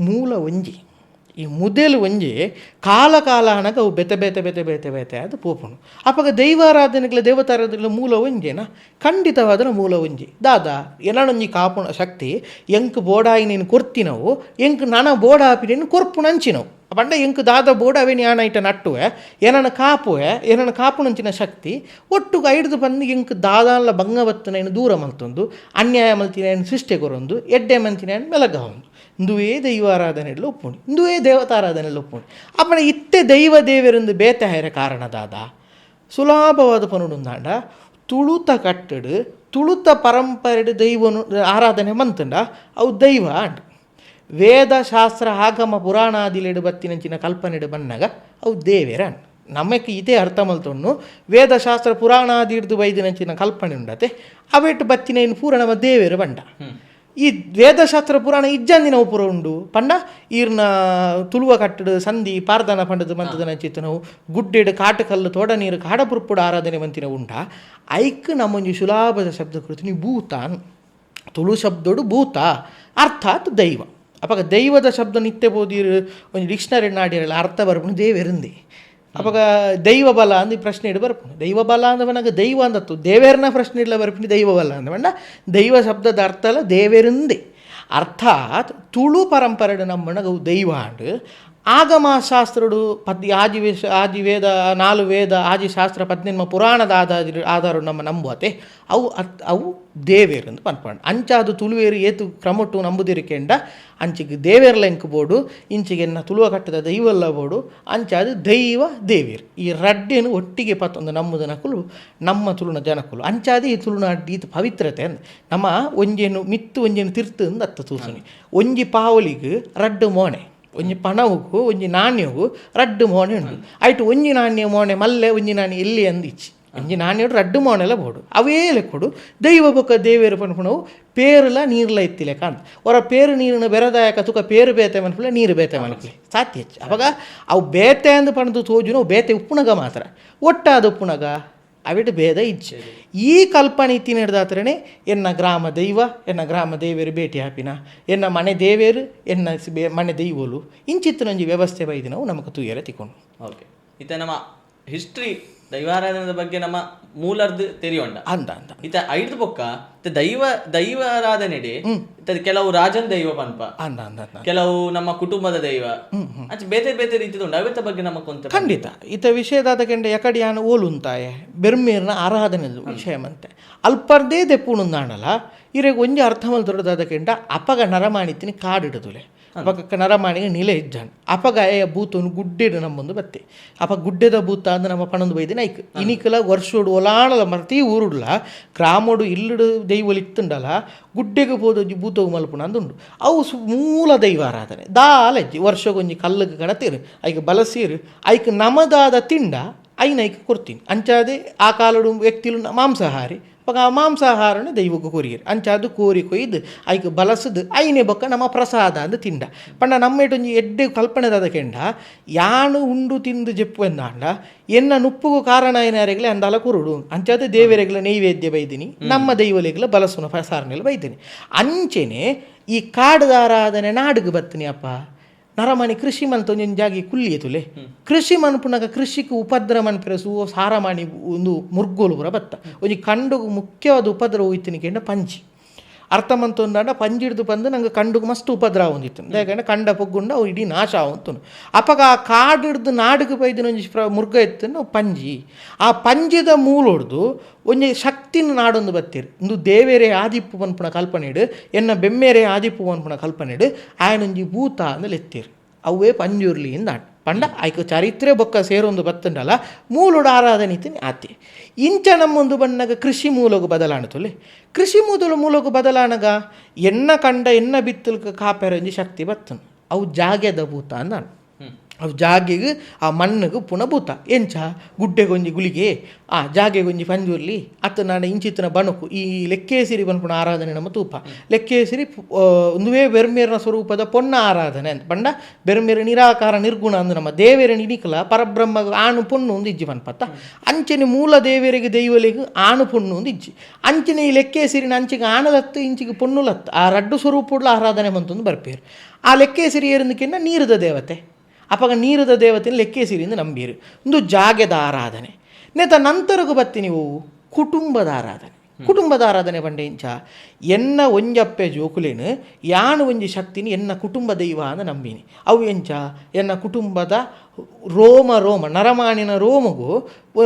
ಮೂಲ ಒಂಜಿ ಈ ಮುದೆಲು ಒಂಜಿ ಕಾಲ ಅನಗ ಅವು ಬೆತೆ ಅದು ಪೋಪುಣು ಅಪ್ಪಗ ದೈವಾರಾಧನೆಗಳ ದೇವತಾರಾಧನೆಗಳ ಮೂಲ ಒಂಜೇನ ಖಂಡಿತವಾದ ಮೂಲ ಒಂಜಿ ದಾದ ಏನೊಂಜಿ ಕಾಪುಣ ಶಕ್ತಿ ಎಂಕ್ ಬೋಡಾಯಿ ನೀನು ಕೊರ್ತಿನವು ಎಂಕ್ ನನ ಬೋಡ ಹಾಪಿ ನೀನು ಕೊರ್ಪುಣ ಅಂಚಿನವು ಪಂಡ ಎಂಕ್ ದಾದ ಬೋಡ ಅವೇ ಯಾನ ಇಟ ನಟ್ಟುವೆ ಏನನ ಕಾಪುಣಂಚಿನ ಶಕ್ತಿ ಒಟ್ಟುಗ ಹಿಡಿದು ಬಂದು ಎಂಕ್ ದಾದಾನ್ಲ ಭಂಗವತ್ತನೇನು ದೂರ ಮಲ್ತೊಂದು ಅನ್ಯಾಯ ಮಲ್ತಿನೇನು ಸೃಷ್ಟಿ ಕೊರೊಂದು ಎಡ್ಡೆ ಮಂತಿನೇನು ಮೆಲಗ ಹೊಂದು ಇಂದುವೇ ದೈವಾರಾಧನೆಲ್ಲ ಒಪ್ಪುಂಡು ಇಂದುವೇ ದೇವತಾರಾಧನೆಲ್ಲ ಒಪ್ಪುಂಡು ಅಪ್ಪನ ಇತ್ತೆ ದೈವ ದೇವರೆಂದು ಬೇತೆ ಹಾಯ್ರೆ ಕಾರಣದಾದ ಸುಲಭವಾದ ಪನುಡುಂದಾಂಡ ತುಳುತ ಕಟ್ಟಡು ತುಳುತ ಪರಂಪರೆಡು ದೈವನು ಆರಾಧನೆ ಮಂತಂಡ ಅವು ದೈವ ಅಂಡು ವೇದ ಶಾಸ್ತ್ರ ಆಗಮ ಪುರಾಣಾದಿಲೆಡು ಬತ್ತಿನಂಚಿನ ಕಲ್ಪನೆಡು ಬನ್ನಾಗ ಅವು ದೇವೇರ ಅಂಡು ನಮಗೆ ಇದೇ ಅರ್ಥ ಮಲ್ತೊನ್ನು ವೇದಶಾಸ್ತ್ರ ಪುರಾಣಾದಿ ಹಿಡಿದು ಬೈದಿನಂಚಿನ ಕಲ್ಪನೆ ಉಂಡತೆ ಅವೆಟ್ಟು ಬತ್ತಿನ ಇನ್ನು ಪೂರ ನಮ್ಮ ದೇವೇರು ಬಂಡ ಈ ವೇದಶಾಸ್ತ್ರ ಪುರಾಣ ಇಜ್ಜಂದಿನ ಪುರ ಉಂಡು ಪಂಡ ಈರ್ನ ತುಳುವ ಕಟ್ಟಡು ಸಂಧಿ ಪಾರ್ದಾನ ಪಂಡದು ಮಂತದ ನಂಚಿತ್ತು ನಾವು ಗುಡ್ಡೆಡು ಕಾಟಕಲ್ಲು ತೋಡ ನೀರು ಕಾಡಪುರ್ಪುಡು ಆರಾಧನೆ ಮಂತಿನ ಉಂಟ ಐಕ್ ನಮ್ಮೊಂಜಿ ಸುಲಭದ ಶಬ್ದ ಕುರಿತು ನೀವು ಭೂತಾನ್ ತುಳು ಶಬ್ದೋಡು ಭೂತ ಅರ್ಥಾತ್ ದೈವ ಅವಾಗ ದೈವದ ಶಬ್ದ ನಿತ್ಯ ಬೋದಿರು ಒಂದು ಡಿಕ್ಷನರಿ ನಾಡಿರಲ್ಲ ಅರ್ಥ ಬರ್ಪುಣು ದೇವೆರಿಂದೆ ಅವಾಗ ದೈವ ಬಲ ಅಂದು ಪ್ರಶ್ನೆ ಇಡು ಬರ್ಪುಣು ದೈವ ಬಲ ಅಂದವನಾಗ ದೈವ ಅಂದತ್ತು ದೇವೇರನ ಪ್ರಶ್ನೆ ಇಲ್ಲ ಬರ್ಪುಣಿ ದೈವ ಬಲ ಅಂದವಣ್ಣ ದೈವ ಶಬ್ದದ ಅರ್ಥ ಅಲ್ಲ ದೇವೇರಿಂದೆ ಅರ್ಥಾತ್ ತುಳು ಪರಂಪರೆಡು ನಮ್ಮನಗ ದೈವ ಅಂಡು ಆಗಮಶಾಸ್ತ್ರಡು ಆದಿ ವೇದ 4 ವೇದ ಆದಿ ಶಾಸ್ತ್ರ 18 ಪುರಾಣದ ಆಧಾರ ನಮ್ಮ ನಂಬುವತೆ ಅವು ದೇವೇರು ಅಂತ ಪನ್ಪಂಡು ಅಂಚಾದು ತುಳುವೇರು ಏತು ಕ್ರಮಟ್ಟು ನಂಬುದಿರಿಕೆಂಡ ಅಂಚಿಗೆ ದೇವೇರ್ಲ ಎಂಕ್ ಬೋಡು ಇಂಚಿಗೆನ್ನ ತುಳುವ ಕಟ್ಟದ ದೈವಲ್ಲ ಬೋಡು ಅಂಚಾದು ದೈವ ದೇವೇರು ಈ ರಡ್ಡೇನು ಒಟ್ಟಿಗೆ ಪತ್ತೊಂದು ನಂಬುದ ನಕಲು ನಮ್ಮ ತುಳುನ ಜನಕುಲು ಅಂಚಾದು ಈ ತುಳುನಾಡು ಇದು ಪವಿತ್ರತೆ ಅಂದ ನಮ್ಮ ಒಂಜೇನು ಮಿತ್ತು ಒಂಜೇನು ತಿರ್ತು ಅಂದ ಅತ್ತ ತೂಸುನಿ ಒಂಜಿ ಪಾವಲಿಗೆ ರಡ್ಡು ಮೋಣೆ ಒಂಜಿ ಪಣವುಗೂ ಒಂಜಿ ನಾಣ್ಯಗೂ ರಡ್ಡು ಮೋಣೆ ಉಂಡು ಆಯ್ತು ಒಂಜಿ ನಾಣ್ಯ ಮೋಣೆ ಮಲ್ಲೆ ಒಂಜಿ ನಾಣ್ಯ ಎಲ್ಲಿ ಅಂದಿಚ್ಚಿ ಅಂಜಿ ನಾನು ಹೇಳಿ ರಡ್ಡು ಮೋನೆಲ್ಲ ಬೋಡು ಅವೇ ಲೆಕ್ಕೊಡು ದೈವ ಬೊಕ್ಕ ದೇವೇರು ಪನ್ಪುಣವು ಪೇರುಲ ನೀರ್ಲ ಎತ್ತಿ ಲೆಕ್ಕ ಅಂತ ಅವರ ಪೇರು ನೀರಿನ ಬೆರದಾಯಕ ತುಕ ಪೇರು ಬೇತೆ ಮನ್ಪುಲೆ ನೀರು ಬೇತೆ ಮನ್ಪುಲೆ ಸಾತಿ ಹೆಚ್ಚು ಅವಾಗ ಅವು ಬೇತೆ ಅಂದು ಪಣದು ತೋಜುನು ಬೇತೆ ಉಪ್ಪುನಗ ಮಾತ್ರ ಒಟ್ಟಾದ ಉಪ್ಪುನಗ ಅವಿಟ್ಟು ಭೇದ ಇಚ್ಛೆ ಈ ಕಲ್ಪನೆ ಇತ್ತಿನ ಹಿಡ್ದಾತ್ರೇ ಎನ್ನ ಗ್ರಾಮ ದೈವ ಎನ್ನ ಗ್ರಾಮ ದೇವೇರು ಭೇಟಿ ಹಾಪಿನ ಎನ್ನ ಮನೆ ದೇವೇರು ಎನ್ನ ಮನೆ ದೈವಲು ಇಂಚಿತ್ತಿನೊಂಜಿ ವ್ಯವಸ್ಥೆ ಬೈದು ನಾವು ನಮಗೆ ತೂಯರ ತಿಕ್ಕೊಂಡು ಓಕೆ ಇತ್ತ ನಮ್ಮ ಹಿಸ್ಟ್ರಿ ದೈವಾರಾಧನದ ಬಗ್ಗೆ ನಮ್ಮ ಮೂಲರ್ದು ತೆರಿಯೋಂಡ ಅಂದ ಅಂತ ಇತ್ತ ಐದು ಬೊಕ್ಕ ದೈವಾರಾಧನೆಡೆ ಕೆಲವು ರಾಜನ್ ದೈವ ಪನ್ಪ ಅಂದ ಅಂದ ಕೆಲವು ನಮ್ಮ ಕುಟುಂಬದ ದೈವ ಅಂಚ ಬೇತೆ ಬೇತೆ ರೀತಿದ ಉಂಟು ಅವತ್ತ ಬಗ್ಗೆ ನಮ್ಮ ಕೊಂತ ಖಂಡಿತ ಇತ ವಿಷಯದಾದ ಕೆಂಡ ಎಕಡಿಯಾನ ಓಲುಂತಾಯೆ ಬೆರ್ಮೇರ್ನ ಆರಾಧನೆ ವಿಷಯ ಮಂತೆ ಅಲ್ಪರ್ದೇ ದೆಪ್ಪುಣುಂದಾಣಲ್ಲ ಇರೆಗೆ ಒಂಜಿ ಅರ್ಥ ಮಲ್ತೊಡದಾದ ಕೆಂಡ ಅಪಗ ನರಮಾಣಿತಿನಿ ಕಾಡಿಡುದುಲೆ ಅಪಕ್ಕ ನರಮಾಣಿಗೆ ನಿಲೆ ಇಜ್ಜಾನ್ ಅಪಗ ಬೂತನು ಗುಡ್ಡೆಡು ನಮ್ಮೊಂದು ಬತ್ತೆ ಅಪ ಗುಡ್ಡೆದ ಬೂತ ಅಂದು ನಮ್ಮ ಪಣೊಂದು ಬೈದಿನ ಐಕ್ ಇನಿಕಲ ವರ್ಷೋಡು ಒಲಾಣಲ ಮರ್ತಿ ಊರುಡ್ಲ ಗ್ರಾಮೋಡು ಇಲ್ಲಡು ದೈವಲು ಇತ್ತುಂಡಲ ಗುಡ್ಡೆಗೆ ಹೋದೊಂಜಿ ಬೂತವು ಮಲ್ಪುಣ ಅಂದುಂಡು ಅವು ಮೂಲ ದೈವಾರಾಧನೆ ದಾಲಜ್ಜಿ ವರ್ಷಗೊಂಜಿ ಕಲ್ಲಿಗೆ ಕಣತೀರು ಐಕ್ ಬಲಸೀರು ಐಕ್ ನಮದಾದ ತಿಂಡ ಐನೈಕ್ ಕೊಡ್ತೀನಿ ಅಂಚಾದೆ ಆ ಕಾಲಡು ವ್ಯಕ್ತಿಲು ಮಾಂಸಾಹಾರಿ ಅವಾಗ ಆ ಮಾಂಸಾಹಾರನ ದೈವಕ್ಕೆ ಕೊರಿಯರು ಅಂಚಾದು ಕೋರಿ ಕೊಯ್ದು ಐಕ್ ಬಲಸದು ಐನೇ ಬೊಕ್ಕ ನಮ್ಮ ಪ್ರಸಾದ ಅಂದು ತಿಂಡ ಪಂಡ ನಮ್ಮೇಟೊಂಜಿ ಎಡ್ಡೆ ಕಲ್ಪನೆದಾದ ಕೆಂಡ ಯಾನು ಉಂಡು ತಿಂದು ಜೆಪ್ಪು ಎಂದಾಂಡ ಎನ್ನ ನುಪ್ಪುಗೂ ಕಾರಣ ಏನಾರೆಗ್ಲೆ ಅಂದಾಲ ಕುರುಡು ಅಂಚಾದ ದೇವರೆಗ್ಲ ನೈವೇದ್ಯ ಬೈದಿನಿ ನಮ್ಮ ದೈವಲೆಗ್ಲ ಬಲಸುನ ಪ್ರಸಾರನೆಲ್ಲ ಬೈದಿನಿ ಅಂಚೆನೆ ಈ ಕಾಡದ ಆರಾಧನೆ ನಾಡಿಗೆ ಬತ್ತೀನಿ ಅಪ್ಪ ನರಮಣಿ ಕೃಷಿ ಮಲ್ತೊಂದು ಜಾಗಿ ಕುಲ್ಲಿಯತುಲೆ ಕೃಷಿ ಮನ್ಪುನಗ ಕೃಷಿಗೆ ಉಪದ್ರ ಮನ್ಪಿರಸು ಸಾರಮಾಣಿ ಒಂದು ಮುರ್ಗೋಲು ಪುರ ಬತ್ತ ಒಂಜಿ ಕಂಡುಗು ಮುಖ್ಯವಾದ ಉಪದ್ರ ಹೋಯ್ತಿನಿ ಕೆಂಡ ಪಂಜಿ ಅರ್ಥ ಮಂತೊಂದಾಂಡ ಪಂಜಿ ಹಿಡ್ದು ಬಂದು ನಂಗೆ ಕಂಡುಗು ಮಸ್ತ್ ಉಪದ್ರ ಹೊಂದಿತ್ತು ಯಾಕಂದ್ರೆ ಕಂಡ ಪೊಗ್ಗುಂಡ ಅವು ಇಡೀ ನಾಶ ಆವಂತನು ಅಪಗ ಆ ಕಾಡು ಹಿಡ್ದು ನಾಡಿಗೆ ಬೈದಿನ ಒಂಜಿ ಮುರ್ಗ ಎತ್ತನ್ನು ಪಂಜಿ ಆ ಪಂಜಿದ ಮೂಲ ಹೊಡ್ದು ಒಂಜಿ ಶಕ್ತಿನ ನಾಡೊಂದು ಬತ್ತೀರು ಇಂದು ದೇವೇರೆ ಆದಿಪ್ಪು ಪನ್ಪುಣ ಕಲ್ಪನೆಡು ಎನ್ನ ಬೆಮ್ಮೇರೆ ಆದಿಪ್ಪು ಪನ್ಪುಣ ಕಲ್ಪನೆಡು ಆಯನೊಂಜಿ ಭೂತ ಅಂದಲ್ಲಿ ಎತ್ತೀರು ಅವೇ ಪಂಜುರ್ಲಿ ಇಂದ ಪಂಡ ಆಯ್ಕೆ ಚರಿತ್ರೆ ಬೊಕ್ಕ ಸೇರೊಂದು ಬತ್ತುಂಡಲ್ಲ ಮೂಲೋಡು ಆರಾಧನೆ ಇತ್ತೀನಿ ಆತಿ ಇಂಚ ನಮ್ಮೊಂದು ಬಣ್ಣಗ ಕೃಷಿ ಮೂಲಗು ಬದಲಾಣತುಲೆ ಕೃಷಿ ಮೂಲಗು ಬದಲಾಣಗ ಎನ್ನ ಕಂಡ ಎನ್ನ ಬಿತ್ತಲ್ಕ ಕಾಪೆರಂಜಿ ಶಕ್ತಿ ಬತ್ತನು ಅವು ಜಾಗ್ಯದ ಭೂತ ಅಂದಾನು ಅವು ಜಾಗೆಗೆ ಆ ಮಣ್ಣಿಗೆ ಪುನಃ ಭೂತ ಎಂಚ ಗುಡ್ಡೆಗೊಂಜಿ ಗುಳಿಗೆ ಆ ಜಾಗೆಗೊಂಜಿ ಪಂಜುರ್ಲಿ ಅತ್ತ ನಾನು ಇಂಚಿತ್ತಿನ ಬಣಕು ಈ ಲೆಕ್ಕೇಸಿರಿ ಬನ್ಪುಣ ಆರಾಧನೆ ನಮ್ಮ ತೂಪ ಲೆಕ್ಕೇಸಿರಿ ಒಂದುವೇ ಬೆರ್ಮೇರಿನ ಸ್ವರೂಪದ ಪೊನ್ನ ಆರಾಧನೆ ಅಂತ ಪಂಡ ಬೆರ್ಮೇರ ನಿರಾಕಾರ ನಿರ್ಗುಣ ಅಂದು ನಮ್ಮ ದೇವೇರ ನಿನಿಕಲ ಪರಬ್ರಹ್ಮ ಆಣು ಪೊಣ್ಣು ಒಂದು ಇಜ್ಜಿ ಪನ್ಪತ್ತ ಅಂಚನೆ ಮೂಲ ದೇವರಿಗೆ ದೈವಲಿಗೆ ಆಣು ಪೊಣ್ಣು ಒಂದು ಇಜ್ಜಿ ಅಂಚನೆ ಈ ಲೆಕ್ಕೇಸಿರಿನ ಅಂಚಿಗೆ ಆಣಲತ್ತು ಇಂಚಿಗೆ ಪೊಣ್ಣುಲತ್ತು ಆ ರಡ್ಡು ಸ್ವರೂಪುಡ್ಲ ಆರಾಧನೆ ಬಂತೊಂದು ಬರ್ಪೇರು ಆ ಲೆಕ್ಕೇಸಿರಿ ಏರಿಂದಕ್ಕಿನ್ನ ನೀರದ ದೇವತೆ ಅಪಗ ನೀರದ ದೇವತೆಯನ್ನು ಲೆಕ್ಕೇಸಿರಿಂದ ನಂಬೀರು ಒಂದು ಜಾಗೆದ ಆರಾಧನೆ ನೇತ ನಂತರಗೂ ಬತ್ತಿ ನೀವು ಕುಟುಂಬದ ಆರಾಧನೆ ಬಂಡೆ ಇಂಚ ಎನ್ನ ಒಂಜಪ್ಪೆ ಜೋಕುಲೇನು ಯಾನು ಒಂಜಿ ಶಕ್ತಿನಿ ಎನ್ನ ಕುಟುಂಬ ದೈವ ಅಂದ ನಂಬಿನಿ ಅವು ಎಂಚ ಎನ್ನ ಕುಟುಂಬದ ರೋಮ ನರಮಾಣಿನ ರೋಮಗೂ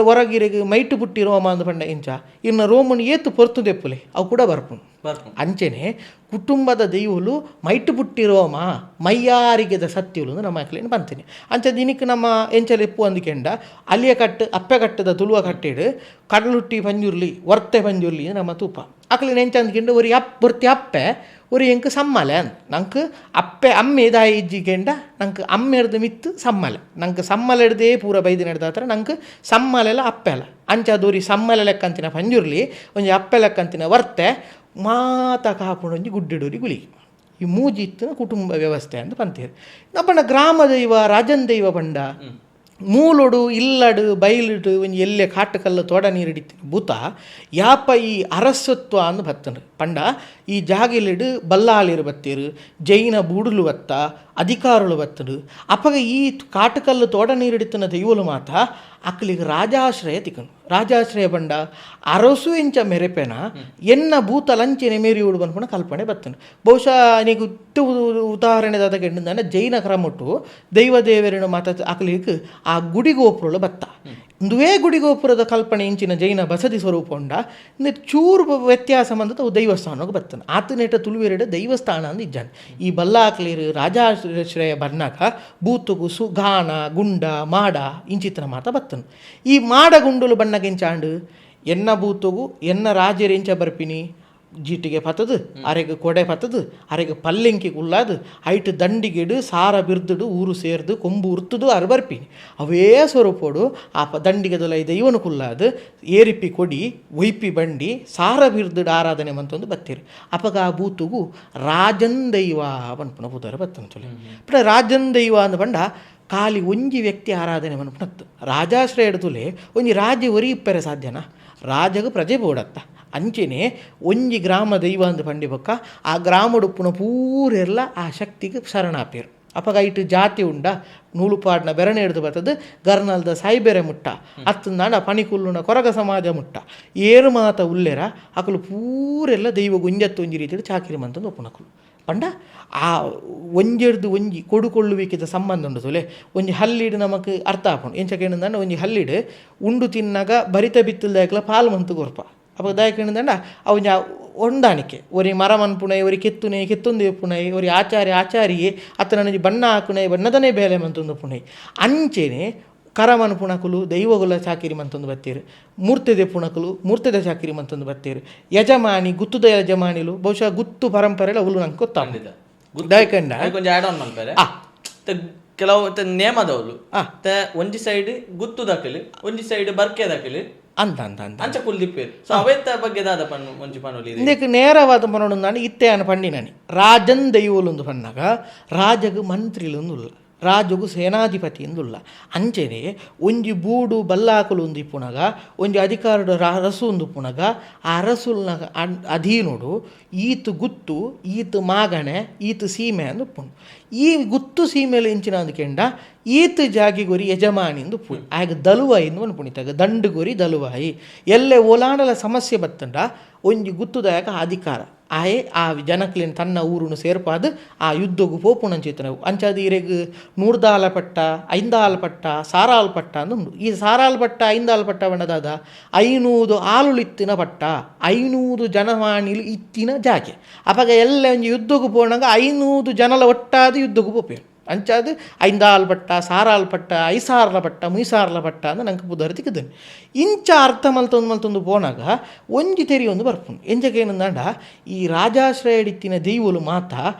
ಹೊರಗಿರಿಗೆ ಮೈಟು ಪುಟ್ಟಿ ರೋಮ ಅಂದ ಪಂಡ ಇಂಚ ಇನ್ನು ರೋಮನು ಏತು ಪೊರ್ತು ದೆಪ್ಪುಲೆ ಅವು ಕೂಡ ಬರ್ಪುನು ಅಂಚೆನೆ ಕುಟುಂಬದ ದೈವಲು ಮೈಟು ಪುಟ್ಟಿ ರೋಮ ಮೈಯಾರಿಗೆದ ಸತ್ಯಲು ನಮ್ಮ ಮಕ್ಕಳೇನು ಬಂತೇನೆ ಅಂಚ ದಿನಕ್ಕೆ ನಮ್ಮ ಎಂಚಲು ಎಪ್ಪು ಅಂದ್ಕೆಂಡ ಅಲ್ಲಿಯ ಅಪ್ಪೆ ಕಟ್ಟದ ತುಳುವ ಕಟ್ಟಿಡು ಕಡಲುಟ್ಟಿ ಪಂಜುರ್ಲಿ ವರ್ತೆ ಪಂಜುರ್ಲಿ ನಮ್ಮ ತೂಪ ಅಕ್ಲಿನ ಎಂಚ ಅಂದ್ಕೆಂಡು ಒರಿ ಬರ್ತಿ ಅಪ್ಪೆ ஒரு எனக்கு சம்மலை ನಂಗೆ ಅಪ್ಪೆ ಅಮ್ಮೆ ಇದಾಯಿ ಇಜ್ಜಿಗೆಂಡ ನಂಗೆ ಅಮ್ಮ ಹಿಡ್ದು ಮಿತ್ತು ಸಮ್ಮಲೆ ನಂಗೆ ಸಮ್ಮಲೆ ಹಿಡ್ದೇ ಪೂರ ಬೈದು ನಡೆದಾತ್ರ ನಂಗೆ ಸಮ್ಮಲೆಲ್ಲ ಅಪ್ಪೆಲ್ಲ ಅಂಚದೂರಿ ಸಮ್ಮಲೆ ಲೆಕ್ಕಂತಿನ ಪಂಜುರ್ಲಿ ಒಂಜಿ ಅಪ್ಪೆ ಲೆಕ್ಕಂತಿನ ವರ್ತೆ ಮಾತ ಕಾಪುಣೊಂಜಿ ಗುಡ್ಡಿಡೂರಿ ಗುಳಿ ಈ ಮೂಜಿತ್ತಿನ ಕುಟುಂಬ ವ್ಯವಸ್ಥೆ ಅಂತ ಬಂತೀರಿ ನಪ್ಪಣ್ಣ ಗ್ರಾಮ ದೈವ ರಾಜನ್ ದೈವ ಬಂಡ ಮೂಲೊಡು ಇಲ್ಲಡು ಬೈಲಿಡು ಒಂಜಿ ಎಲ್ಲೆ ಕಾಟಕಲ್ಲು ತೋಡ ನೀರು ಹಿಡಿತೀನಿ ಭೂತ ಯಾಪ ಈ ಅರಸತ್ವ ಅಂದು ಬತ್ತನು ಪಂಡ ಈ ಜಾಗಿಲಿಡು ಬಲ್ಲಾಳಿರು ಬತ್ತೀರು ಜೈನ ಬೂಡುಲು ಬತ್ತ ಅಧಿಕಾರುలు ಬತ್ತಡು ಅಪ್ಪಗ ಈ ಕಾಟಕಲ್ಲು ತೋಡ ನೀರು ಹಿಡಿತನ ದೈವಲು ಮಾತ ಅಕ್ಕಲಿಗೆ ರಾಜಾಶ್ರಯ ತಿಕ್ಕನು ರಾಜಾಶ್ರಯ ಬಂಡ ಅರಸು ಎಂಚ ಮೆರೆಪೆನ ಎನ್ನ ಭೂತ ಲಂಚನೆ ಮೇರಿ ಉಡು ಬನ್ಪುಣ ಕಲ್ಪನೆ ಬತ್ತನು ಬಹುಶಃ ನೀನು ಉದಾಹರಣೆದಾದ ಗೆಂಡ ಜೈನ ಕ್ರಮಟ್ಟು ದೈವದೇವರಿನ ಮಾತ ಅಕ್ಕಲಿಗೆ ಆ ಗುಡಿಗೋಪುರಳು ಬತ್ತ ಒಂದುವೇ ಗುಡಿಗೋಪುರದ ಕಲ್ಪನೆ ಇಂಚಿನ ಜೈನ ಬಸದಿ ಸ್ವರೂಪ ಉಂಡ ಚೂರು ವ್ಯತ್ಯಾಸ ಬಂದದ್ದು ಅವು ದೈವಸ್ಥಾನಕ್ಕೆ ಬರ್ತಾನೆ ಆತನೇಟ ತುಳುವೆರಡೆ ದೈವಸ್ಥಾನ ಅಂದು ಇಜ್ಜಾನೆ ಈ ಬಲ್ಲಾಕ್ಲಿರು ರಾಜಾಶ್ರಯ ಬರ್ನಾಕ ಬೂತುಗು ಸುಗಾನ ಗುಂಡ ಮಾಡ ಇಂಚಿತನ ಮಾತ ಬತ್ತನು ಈ ಮಾಡ ಗುಂಡುಲು ಬಣ್ಣಗೆಂಚಾಂಡು ಎನ್ನ ಬೂತುಗು ಎನ್ನ ರಾಜರೆಂಚ ಬರ್ಪಿನಿ ಜೀಟಿಗೆ ಪತ್ತದು ಅರೆಗೆ ಕೊಡೆ ಪತ್ತದು ಅರೆಗೆ ಪಲ್ಲೆಂಕಿ ಕುಲ್ಲಾದು ಐಟ್ ದಂಡಿಗೆಡು ಸಾರ ಬಿರ್ದುಡು ಊರು ಸೇರ್ದು ಕೊಂಬು ಉರ್ತುದು ಅರು ಬರ್ಪೀನಿ ಅವೇ ಸ್ವರೂಪೋಡು ಆ ದಂಡಿಗೆದಲ್ಲ ದೈವನು ಕುಲ್ಲಾದು ಏರಿಪ್ಪಿ ಕೊಡಿ ಒಯ್ಪಿ ಬಂಡಿ ಸಾರ ಬಿರ್ದುಡು ಆರಾಧನೆ ಮಂತೊಂದು ಬತ್ತೀರಿ ಅಪಗ ಆ ಬೂತುಗು ರಾಜನ್ ದೈವ ಪನ್ಪುನ ಬೂತಾರ ಬತ್ತಂಚೊಲೆ ಪುಟ ರಾಜನ್ ದೈವ ಅಂದ ಪಂಡ ಖಾಲಿ ಒಂಜಿ ವ್ಯಕ್ತಿ ಆರಾಧನೆ ಮನ್ಪುನತ್ತು ರಾಜಾಶ್ರಯ ಎಡ್ದುಲೆ ಒಂಜಿ ರಾಜ್ಯ ಒರಿ ಇಪ್ಪರೆ ಸಾಧ್ಯನಾ ರಾಜಗ ಪ್ರಜೆ ಬೋಡತ್ತ ಅಂಚೆನೆ ಒಂಜಿ ಗ್ರಾಮ ದೈವ ಅಂದು ಪಂಡಿ ಬೊಕ್ಕ ಆ ಗ್ರಾಮಡುಪ್ಪುನ ಪೂರೆಲ್ಲ ಆ ಶಕ್ತಿಗೆ ಶರಣಾಪೇರು ಅಪಗ ಇಟ್ಟು ಜಾತಿ ಉಂಡ ನೂಲುಪಾಡ್ನ ಬೆರಣೆ ಹಿಡಿದು ಬರ್ತದೆ ಗರ್ನಲ್ದ ಸಾಯ್ಬೆರೆ ಮುಟ್ಟ ಅತ್ತಂದಾಂಡ ಪಣಿಕುಲ್ಲುನ ಕೊರಗ ಸಮಾಜ ಮುಟ್ಟ ಏರು ಮಾತ ಉಲ್ಲೆರ ಅಕಲು ಪೂರೆಲ್ಲ ದೈವ ಗುಂಜತ್ತು ಒಂಜಿ ರೀತಿಯಲ್ಲಿ ಚಾಕಿರಿ ಮಂತಂದು ಒಪ್ಪುನಕಲು ಪಂಡ ಆ ಒಂಜೆಡ್ದು ಒಂಜಿ ಕೊಡುಕೊಳ್ಳುವಿಕೆದ ಸಂಬಂಧ ಉಂಡು ಸೊಲೆ ಒಂಜಿ ಹಲ್ಲಿಡು ನಮಕ್ ಅರ್ಥ ಆಪುಂಡು ಎಂಚಕೇನಂದ ಒಂಜಿ ಹಲ್ಲಿಡು ಉಂಡು ತಿನ್ನಾಗ ಭರಿತ ಬಿತ್ತಲ್ದಾಯಕಲ ಪಾಲು ಮಂತು ಗೊರ್ಪ ಅಪ್ಪ ದಾಯಕೇನಂದ ಅವಂಜ ಹೊಂದಾಣಿಕೆ ಒರಿ ಮರ ಮನ್ಪುಣೆ ಒರಿ ಕೆತ್ತುನೆ ಕೆತ್ತೊಂದು ಪುಣೈ ಒರಿ ಆಚಾರಿಯೇ ಅತ್ತ ನನಗೆ ಬಣ್ಣ ಹಾಕುಣೆ ಬಣ್ಣದನೇ ಬೇಲೆ ಮಂತೊಂದು ಪುಣೈ ಅಂಚೆನೆ ಕರಮನ ಪುಣಕಲು ದೈವಗುಲ ಚಾಕಿರಿ ಮಂತೊಂದು ಬತ್ತೀರು ಮೂರ್ತೆದೆ ಪುಣಕಲು ಮೂರ್ತೆದ ಚಾಕಿರಿ ಮಂತೊಂದು ಬತ್ತೀರು ಯಜಮಾನಿ ಗುತ್ತುದ ಯಜಮಾನಿಲು ಬಹುಶಃ ಗುತ್ತು ಪರಂಪರೆಲ್ಲ ಅವಳು ನಂಗೆ ಗೊತ್ತಾಗಿದ್ದ ದಾಯಕಂಡ ಕೊಂಚ ಆಡ್ ಆನ್ ಮಲ್ಪರೆ ಕೆಲವು ನೇಮದವಳು ಒಂಜಿ ಸೈಡ್ ಗುತ್ತು ದಕ್ಕಲು ಒಂಜಿ ಸೈಡ್ ಬರ್ಕೆ ದಕ್ಕಲು ಅಂತ ಅಂತ ಅಂತ ಅಂಚ ಕುಲ್ದಿಪ್ಪೇರು ಸೊ ಅವೆತ್ತ ಬಗ್ಗೆ ದಾದ ಪಣ್ಣು ಒಂಜಿ ಪಣ್ಣುಲಿ ಇಂದಕ್ಕೆ ನೇರವಾದ ಪನ್ನೋಡು ನಾನು ಇತ್ತೆ ಅನ್ನ ಪಂಡಿನನಿ ರಾಜನ್ ದೈವಲೊಂದು ಪನ್ನಾಗ ರಾಜಗ ಮಂತ್ರಿಲೊಂದು ಉಲ್ಲ ರಾಜಗು ಸೇನಾಧಿಪತಿ ಎಂದುಲ್ಲ ಅಂಚೆನೆ ಒಂಜಿ ಬೂಡು ಬಲ್ಲಾಕಲು ಒಂದು ಪುನಗ ಒಂಜಿ ಅಧಿಕಾರದ ಅರಸು ಒಂದು ಪುನಗ ಆ ಅರಸುಲ್ನ ಅಧೀನುಡು ಈತು ಗುತ್ತು ಈತು ಮಾಗಣೆ ಈತು ಸೀಮೆ ಅಂದು ಪುಣ್ ಈ ಗುತ್ತು ಸೀಮೆಲು ಇಂಚಿನ ಅಂದ್ಕೆಂಡ ಈತು ಜಾಗಿಗೊರಿ ಯಜಮಾನಿ ಎಂದು ಪುಣ್ ಆಗ ದಲುವಾಯಿ ಎಂದು ಒಂದು ಪುಣಿತಾಗ ದಂಡುಗೊರಿ ದಲುವಾಯಿ ಎಲ್ಲೇ ಓಲಾಡಲ ಸಮಸ್ಯೆ ಬತ್ತಂಡ ಒಂಜಿ ಗುತ್ತುದಾಯಕ ಅಧಿಕಾರ ಆಯೆ ಆ ಜನಕ್ಲೇನು ತನ್ನ ಊರುನು ಸೇರ್ಪಾದು ಆ ಯುದ್ಧಗೂ ಪೋಪುಣಂಚಿತ್ತು ನಾವು ಅಂಚಾದ ಇರೆಗ್ 100 ಪಟ್ಟ 5 ಪಟ್ಟ ಸಾರಾಲ್ ಪಟ್ಟ ಅಂದು ಉಂಡು ಈ ಸಾರಾಲ್ ಪಟ್ಟ 5 ಪಟ್ಟ ಬಣ್ಣದಾದ 500 ಆಲುಳಿತ್ತಿನ ಪಟ್ಟ 500 ಜನವಾಣಿಲು ಇತ್ತಿನ ಜಾಗೆ ಅವಾಗ ಎಲ್ಲ ಒಂಜಿ ಯುದ್ಧಗೂ ಪೋಣಾಗ 500 ಜನಲ ಒಟ್ಟಾದ ಯುದ್ಧಗೂ ಪೋಪೇರು ಅಂಚಾದ 5 ಪಟ್ಟ ಸಾರಾಲ್ ಪಟ್ಟ 5 ಪಟ್ಟ 3 ಪಟ್ಟ ಅಂತ ನಂಗೆ ಬುದ್ಧರು ತಿಕ್ಕದನು ಇಂಚ ಅರ್ಥ ಮಲ್ತೊಂದು ಪೋನಾಗ ಒಂಜಿ ತೆರಿ ಒಂದು ಬರ್ಪುಂಡು ಎಂಚಕೇನಂದಾಂಡ ಈ ರಾಜಾಶ್ರಯ ಇಡಿತ್ತಿನ ದೈವಲು ಮಾತ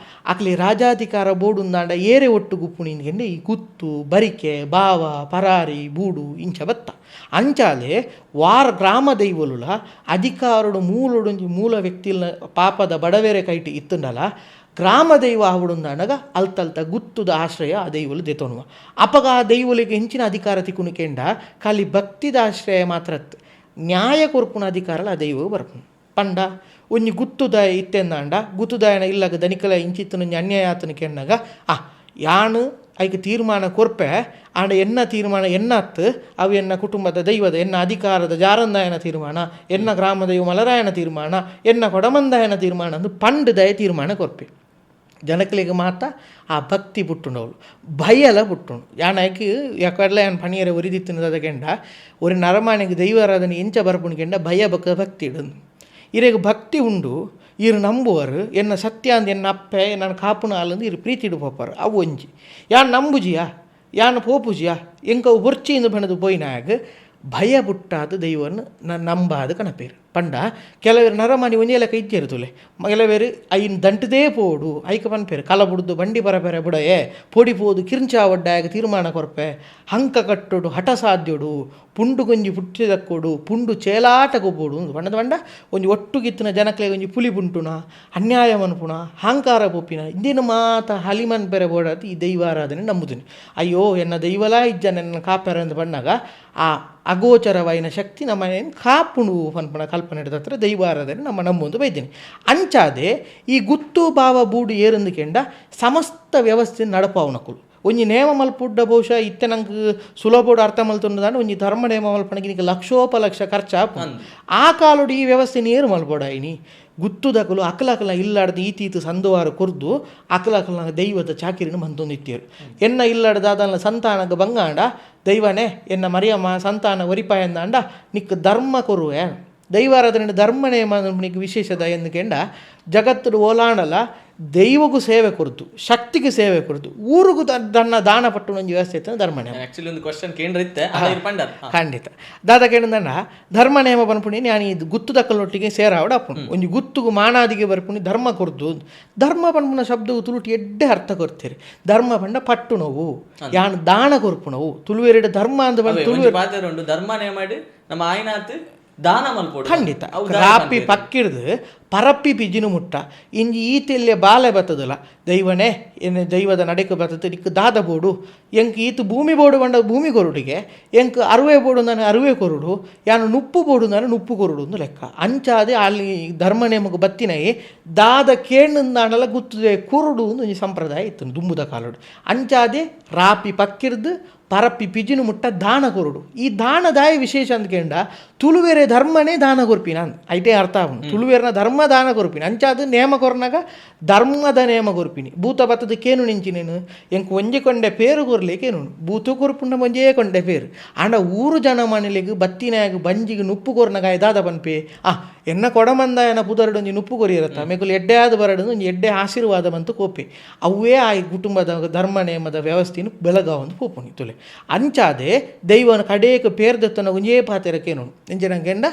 ಅಕ್ಲಿ ರಾಜಾಧಿಕಾರ ಬೋಡುಂದಾಂಡ ಏರೆ ಒಟ್ಟು ಗುಪ್ಪುಣಿಂದ್ಕೆಂಡೆ ಈ ಗುತ್ತು ಬರಿಕೆ ಬಾವ ಪರಾರಿ ಬೂಡು ಇಂಚ ಬತ್ತ ಅಂಚಾಲೆ ಗ್ರಾಮ ದೈವಲುಲ ಅಧಿಕಾರಡು ಮೂಲೊಡೊಂಜಿ ಮೂಲ ವ್ಯಕ್ತಿಲ ಪಾಪದ ಬಡವೇರೆ ಕೈಟಿ ಇತ್ತುಂಡಲ ಗ್ರಾಮ ದೈವ ಆವಡುಂದಾಂಡಗ ಅಲ್ತಲ್ತ ಗುತ್ತುದ ಆಶ್ರಯ ಆ ದೈವಲು ದೆತೊನುವ ಅಪಗ ಆ ದೈವಲಿಗೆ ಹೆಂಚಿನ ಅಧಿಕಾರ ತಿಕ್ಕುಣಿಕೆಂಡ ಖಾಲಿ ಭಕ್ತಿದ ಆಶ್ರಯ ಮಾತ್ರ ನ್ಯಾಯ ಕೊರ್ಪುನ ಅಧಿಕಾರಲ ಆ ದೈವ ಬರ್ಪುಂಡು ಪಂಡ ಒಂಜಿ ಗುತ್ತುದ ಇತ್ತೆಂದಾಂಡ ಗುತ್ತುದಾಯನ ಇಲ್ಲಾಗ ದನಿಕಲ ಇಂಚಿತ್ತನೊಂಜಿ ಅನ್ಯಾಯ ಆತನ ಕೆಣ್ಣಾಗ ಯಾನು ಐಕೆ ತೀರ್ಮಾನ ಕೊರ್ಪೆ ಆಂಡ ಎನ್ನ ತೀರ್ಮಾನ ಎನ್ನತ್ತು ಅವು ಎನ್ನ ಕುಟುಂಬದ ದೈವದ ಎನ್ನ ಅಧಿಕಾರದ ಜಾರಂದಾಯನ ತೀರ್ಮಾನ ಎನ್ನ ಗ್ರಾಮ ದೈವ ಮಲರಾಯನ ತೀರ್ಮಾನ ಎನ್ನ ಕೊಡಮಂದಾಯನ ತೀರ್ಮಾನ ಅಂದು ಪಂಡ್ ದಯ ತೀರ್ಮಾನ ಕೊರ್ಪೆ ಜನಕ್ಲಿಗೆ ಮಾತ ಆ ಭಕ್ತಿ ಪುಟ್ಟುಂಡವಳು ಭಯಲ ಪುಟ್ಟುಂಡು ಯಾನಕ್ಕೆ ಯಾಕಡ್ಲ ಏನು ಪಣಿಯರ ಒರಿದಿತ್ತಿನದ ಕೆಂಡ ஒரு ನರಮಾಣಿಗೆ ದೈವಾರಾಧನೆ ಎಂಚ ಬರ್ಪುಣ್ಕೆಂಡ ಭಯ ಭಕ್ತಿ ಇಡಂದು ಇರೆಗ್ ಭಕ್ತಿ ಉಂಡು ಇರು ನಂಬುವರು ಎನ್ನ ಸತ್ಯ ಅಂದ ಎನ್ನ ಅಪ್ಪೆ ನಾನು ಕಾಪುನ ಹಾಲಂದು ಇರು ಪ್ರೀತಿ ಇಡುಪರು ಅವು ಒಂಜಿ ಯಾನ್ ನಂಬುಜಿಯಾ ಯಾನ್ ಪೋಪುಜಿಯಾ ಎಂಕವು ಬೊರ್ಚಿಯಿಂದ ಬಣದು ಪೋಯಿನಾಗ ಭಯ ಬುಟ್ಟಾದ ದೈವವನ್ನು ನಂಬಾದ ಕಣಪೇರು ಪಂಡ ಕೆಲವೇರು ನರಮಣಿ ಒಂಜೇಲಕ ಇಜ್ಜೆರುತುಲೆ ಕೆಲವೇರು ಐನ್ ದಂಟದೇ ಪೋಡು ಐಕ ಪನ್ಪೇರು ಕಲ ಬುಡ್ದು ಬಂಡಿ ಬರಪೆರೆ ಬುಡಯೇ ಪೊಡಿ ಪೋದು ಕಿರ್ಚಾ ಒಡ್ಡಾಗ ತೀರ್ಮಾನ ಕೊರ್ಪೆ ಹಂಕ ಕಟ್ಟೋಡು ಹಠ ಸಾಧ್ಯೋಡು ಪುಂಡು ಗೊಂಜಿ ಪುಟ್ಟಿದಕ್ಕೋಡು ಪುಂಡು ಚೇಲಾಟಗೂ ಬೋಡು ಬಣ್ಣದ ಬಂಡ ಒಂಜಿ ಒಟ್ಟುಗಿತ್ತಿನ ಜನಕ್ಲೆ ಒಂಜಿ ಪುಲಿ ಪುಂಟುನ ಅನ್ಯಾಯ ಮನ್ಪುಣ ಅಹಂಕಾರ ಪೊಪ್ಪಿನ ಇಂದಿನ ಮಾತ ಹಲಿಮನ್ ಬೆರೆ ಬೋಡಾತಿ ಈ ದೈವಾರಾಧನೆ ನಂಬುದಿನಿ ಅಯ್ಯೋ ಎನ್ನ ದೈವಲ ಇಜ್ಜ ನನ್ನ ಕಾಪೆರ ಅಂತ ಬಂದಾಗ ಆ ಅಗೋಚರವಾಯಿನ ಶಕ್ತಿ ನಮ್ಮ ಕಾಪುಣು ಪನ್ಪಣ ಕಲ್ಪನೆ ಹತ್ರ ದೈವಾರಾಧನೆ ನಮ್ಮ ನಂಬೊಂದು ಬೈತೀನಿ ಅಂಚಾದೆ ಈ ಗುತ್ತು ಭಾವ ಬೂಡು ಏರಂದು ಕೆಂಡ ಸಮಸ್ತ ವ್ಯವಸ್ಥೆ ನಡಪಾವನಕುಲು ಒಂಜಿ ನೇಮ ಮಲ್ಪುಡ್ಡ ಬಹುಶಃ ಇತ್ತೆ ನಂಗೆ ಸುಲಭೋಡು ಅರ್ಥ ಮಲ್ತುಂಡದಾಂಡ ಒಂಜಿ ಧರ್ಮ ನೇಮ ಮಲ್ಪಣಗೆ ನಿಮಗೆ ಲಕ್ಷೋಪಲಕ್ಷ ಖರ್ಚಾಪು ಆ ಕಾಲೋಡು ಈ ವ್ಯವಸ್ಥೆ ನೇರು ಮಲ್ಪೋಡಾಯಿನಿ ಗುತ್ತುದಕಲು ಅಕಲಕಲ ಇಲ್ಲಾಡ್ದು ಈತೀತು ಸಂದುವಾರ ಕೊರ್ದು ಅಕಲಕಲ ದೈವದ ಚಾಕಿರಿನ ಮಂತೊಂದಿತ್ತೇರು ಎನ್ನ ಇಲ್ಲಾಡ್ದು ಅದನ್ನ ಸಂತಾನಗ ಬಂಗಾಂಡ ದೈವನೇ ಎನ್ನ ಮರಿಯಮ್ಮ ಸಂತಾನ ಒರಿಪಾಯ ಅಂದಾಂಡ ನಿಕ್ ಧರ್ಮ ಕೊರುವೆ ದೈವಾರಾಧನೆ ಧರ್ಮ ನೇಮ ನಿಕ್ಕೆ ವಿಶೇಷದ ಎಂದುಕೆಂಡ ಜಗತ್ತು ಓಲಾಂಡಲ ದೈವಗೂ ಸೇವೆ ಕೊರತು ಶಕ್ತಿಗೆ ಸೇವೆ ಕೊರತು ಊರಿಗೂ ತನ್ನ ದಾನ ಪಟ್ಟು ಒಂದು ವ್ಯವಸ್ಥೆ ಇತ್ತು ಧರ್ಮನೇಮ. ಆಕ್ಚುಲಿ ಒಂದು ಕ್ವಶನ್ ಕೇಂದ್ರಿತ್ತೆ ಖಂಡಿತ ದಾದ ಕೇಳಿದಂಡ ಧರ್ಮನೇಮ ಬನ್ಪುಣಿ ನಾನು ಇದು ಗುತ್ತು ದಕ್ಕಲೊಟ್ಟಿಗೆ ಸೇರಾವಡ ಅಪ್ಪುಣಿ ಒಂದು ಗುತ್ತುಗೂ ಮಾನಾದಿಗೆ ಬರ್ಪುಣಿ ಧರ್ಮ ಕೊರ್ದು ಧರ್ಮ ಪನ್ಪುನ ಶಬ್ದವು ತುಳುಟಿ ಎಡ್ಡೆ ಅರ್ಥ ಕೊಡ್ತೀರಿ. ಧರ್ಮ ಪಂಡ ಪಟ್ಟು ನೋವು ಯಾನ್ ದಾನ ಕೊರ್ಪು ನೋವು ತುಳುವೆರಡು ಧರ್ಮ ಅಂದ ಬಂದು ತುಳುವೆರಡು ಧರ್ಮನೇ ಮಾಡಿ ನಮ್ಮ ಆಯ್ನಾತ್ ದಾನ ಮಲ್ಪೋಡು. ಖಂಡಿತ ರಾಪಿ ಪಕ್ಕಿಡ್ದು ಪರಪ್ಪಿ ಪಿಜಿನು ಮುಟ್ಟ ಇಂಜಿ ಈತೆಲ್ಲೇ ಬಾಲೆ ಬತ್ತದಲ್ಲ ದೈವನೇ ಏನು ದೈವದ ನಡೆಕು ಬರ್ತದೆ ಇಕ್ಕೆ ದಾದ ಬೋಡು ಎಂಕ್ ಈತು ಭೂಮಿ ಬೋಡು ಬಂಡ ಭೂಮಿ ಕೊರುಡಿಗೆ ಎಂಕ್ ಅರುವೆ ಬೋಡು ನಾನು ಅರುವೆ ಕೊರುಡು ಯಾನು ನುಪ್ಪು ಬೋಡು ನಾನು ನುಪ್ಪು ಕೊರುಡು ಒಂದು ಲೆಕ್ಕ ಅಂಚಾದೆ ಅಲ್ಲಿ ಧರ್ಮನೇಮకు ಬತ್ತಿನೈ ದಾದ ಕೇಣಿಂದಾಣಲ ಗುತ್ತದೆ ಕುರುಡು ಒಂದು ಸಂಪ್ರದಾಯ ಇತ್ತು ದುಂಬುದ ಕಾಲೋಡು ಅಂಚಾದೆ ರಾಪಿ ಪಕ್ಕಿರ್ದು ಪರಪ್ಪಿ ಪಿಜಿನು ಮುಟ್ಟ ದಾನ ಕೊರುಡು. ಈ ದಾನದಾಯ ವಿಶೇಷ ಅಂದ್ಕೊಂಡ ತುಳುವೆರೆ ಧರ್ಮನೇ ದಾನ ಕೊರ್ಪಿನ ಅಂದ್ ಐಟೇ ಅರ್ಥ ಆಗುಂಡು ತುಳುವೆರನ ಧರ್ಮ ದಾನ ಕೊರ್ಪಿನಿ ಅಂಚಾದ ನೇಮ ಕೊರ್ನಾಗ ಧರ್ಮದ ನೇಮ ಕೊರ್ಪಿನಿ ಭೂತ ಬತ್ತದ ಕೇನು ನಿಂಚಿನೇನು ಎಂಕ್ ಒಂಜೆ ಕೊಂಡೆ ಪೇರು ಕೊರ್ಲಿಕ್ಕೇನು ಭೂತು ಕೊರ್ಪುಂಡ ಒಂಜೇ ಕೊಂಡೆ ಪೇರು ಆಂಡ ಊರು ಜನ ಮನೆಲಿಗೆ ಬತ್ತಿನಾಗ ಬಂಜಿಗೆ ನುಪ್ಪು ಕೊರ್ನಾಗ ದಾದ ಪನ್ಪೆ ಎನ್ನ ಕೊಡಮಂದಾಯನ ಪುದರಡು ಒಂಜಿ ನುಪ್ಪು ಕೊರಿಯರತ್ತ ಮೇಕುಲು ಎಡ್ಡೆ ಆದ ಬರಡು ಒಂಜಿ ಎಡ್ಡೆ ಆಶೀರ್ವಾದ ಬಂತು ಕೋಪೆ ಅವೇ ಆ ಕುಟುಂಬದ ಧರ್ಮ ನೇಮದ ವ್ಯವಸ್ಥೆಯನ್ನು ಬೆಳಗಾವಂದು ಪೋಪುನಿ ತುಲೆ ಅಂಚಾದೆ ದೈವನ ಕಡೇಕ ಪೇರ್ದತ್ತನ ಒಂಜೇ ಪಾತೆರಕ್ಕೇನು ಎಂಜನಂಗೆಂಡ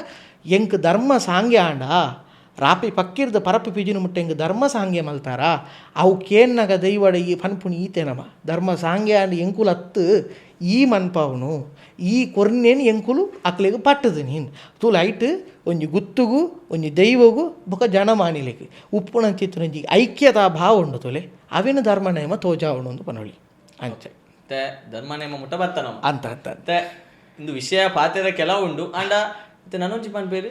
ಎಂಕ್ ಧರ್ಮ ಸಾಂಗ್ಯ ಆಂಡ ರಾಪಿ ಪಕ್ಕಿರ್ದ ಪರಪಿ ಪಿಜಿನು ಮುಟ್ಟ ಎಂಕ್ ಧರ್ಮ ಸಾಂಗ್ಯ ಮಲ್ತಾರ ಅವು ಕೇನ್ನಗ ದೈವಡ ಈ ಪನ್ಪುಣಿ ಈತೆನಮ ಧರ್ಮ ಸಾಂಗ್ಯ ಆಂಡ ಎಂಕುಲು ಹತ್ತು ಈ ಮನ್ಪವನು ಈ ಕೊರ್ನೇನು ಎಂಕುಲು ಅಕ್ಲೆಗೆ ಪಟ್ಟದು ನೀನು ತೂಲು ಐಟ್ ಒಂಜಿ ಗುತ್ತುಗು ಒಂಜಿ ದೈವಗೂ ಬೊಕ ಜನ ಮಾನಿಲೆಗೆ ಉಪ್ಪುಣ ಚಿತ್ತನೊಂಜಿ ಐಕ್ಯತಾ ಭಾವ ಉಂಡು ತೋಲೆ ಅವೇನು ಧರ್ಮನೇಮ ತೋಜಾವಣು ಒಂದು ಪನೊಳಿ ಅಂಚೆ ಧರ್ಮನೇಮ ಮುಟ್ಟ ಬರ್ತನ ಅಂತ ಇಂದು ವಿಷಯ ಪಾತೆರ ಕೆಲವು ಉಂಡು ಅಂಡ ನನೊಂಜಿ ಪನ್ಪೇರು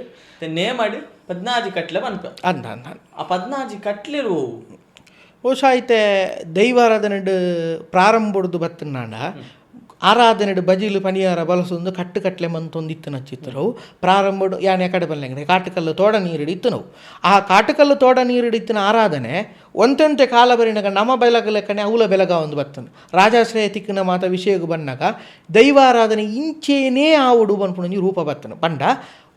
ನೇಮಾಡಿ 14 ಕಟ್ಲೆ ಪನ್ಪ ಅಂದ ಆ 14 ಕಟ್ಲೆರು ಬಹುಶಃ ಐತೆ ದೈವಾರಾಧನೆಡು ಪ್ರಾರಂಭಡ್ದು ಬತ್ತನಾಂಡ ಆರಾಧನೆಡು ಬಜಿಲು ಪನಿಯಾರ ಬಲಸೊಂದು ಕಟ್ಟು ಕಟ್ಲೆ ಮಂತೊಂದು ಇತ್ತು ನಚ್ಚಿತ್ತು ನಾವು ಪ್ರಾರಂಭಡು ಯಾನೆ ಕಡೆ ಬಲ್ಲಂಗಡೆ ಕಾಟಕಲ್ಲು ತೋಡ ನೀರಿಡು ಇತ್ತು ನಾವು ಆ ಕಾಟಕಲ್ಲು ತೋಡ ನೀರಿಡು ಇತ್ತಿನ ಆರಾಧನೆ ಒಂತೆಂತೆ ಕಾಲ ಬರಿನಾಗ ನಮ್ಮ ಬೆಲಗ ಲೆಕ್ಕನೆ ಅವಲ ಬೆಲಗ ಒಂದು ಬರ್ತನು ರಾಜಾಶ್ರಯ ತಿಕ್ಕಿನ ಮಾತ ವಿಷಯಕ್ಕೆ ಬಂದಾಗ ದೈವಾರಾಧನೆ ಇಂಚೇನೇ ಆವುಡು ಬನ್ಪುಣಂಜಿ ರೂಪ ಬರ್ತನು ಪಂಡ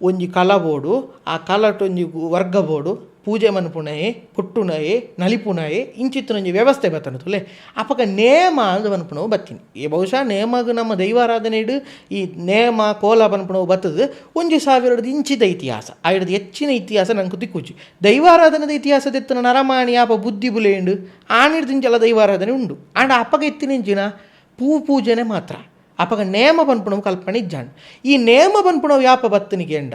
ಒಂಜಿ ಕಲ ಬೋಡು ಆ ಕಲಟೊಂಜಿ ವರ್ಗ ಬೋಡು ಪೂಜೆ ಮನ್ಪುಣಯೇ ಪುಟ್ಟುನಯೇ ನಲಿಪುನಯೇ ಇಂಚಿತ್ತನೊಂಜಿ ವ್ಯವಸ್ಥೆ ಬರ್ತನು ತುಲೆ ಅಪಗ ನೇಮ ಅಂದು ಬನ್ಪುಣವು ಬತ್ತೀನಿ ಈ ಬಹುಶಃ ನೇಮಗ ನಮ್ಮ ದೈವಾರಾಧನೆ ಇಡು ಈ ನೇಮ ಕೋಲ ಬನ್ಪುಣವು ಬತ್ತದು 1000 ಇಂಚಿದ ಇತಿಹಾಸ ಆ ಹಿಡಿದು ಹೆಚ್ಚಿನ ಇತಿಹಾಸ ನಂಗೆ ದಿಕ್ಕುಚ್ಚಿ ದೈವಾರಾಧನೆದ ಇತಿಹಾಸದ ಎತ್ತಿನ ನರಮಾಣಿ ಆಪ ಬುದ್ಧಿ ಬುಲೆಂಡು ಆಣಿಡ್ದಿಂಚಲ ದೈವಾರಾಧನೆ ಉಂಡು ಆಂಡ ಅಪಗ ಎತ್ತಿನಿಂಚಿನ ಪೂಜನೆ ಮಾತ್ರ ಅಪಗ ನೇಮ ಬನ್ಪುಣವು ಕಲ್ಪನೆ ಇಜ್ಜಾಂಡು ಈ ನೇಮ ಬನ್ಪುಣವು ಯಾಪ ಬತ್ತನಿಗೆ ಎಂಡ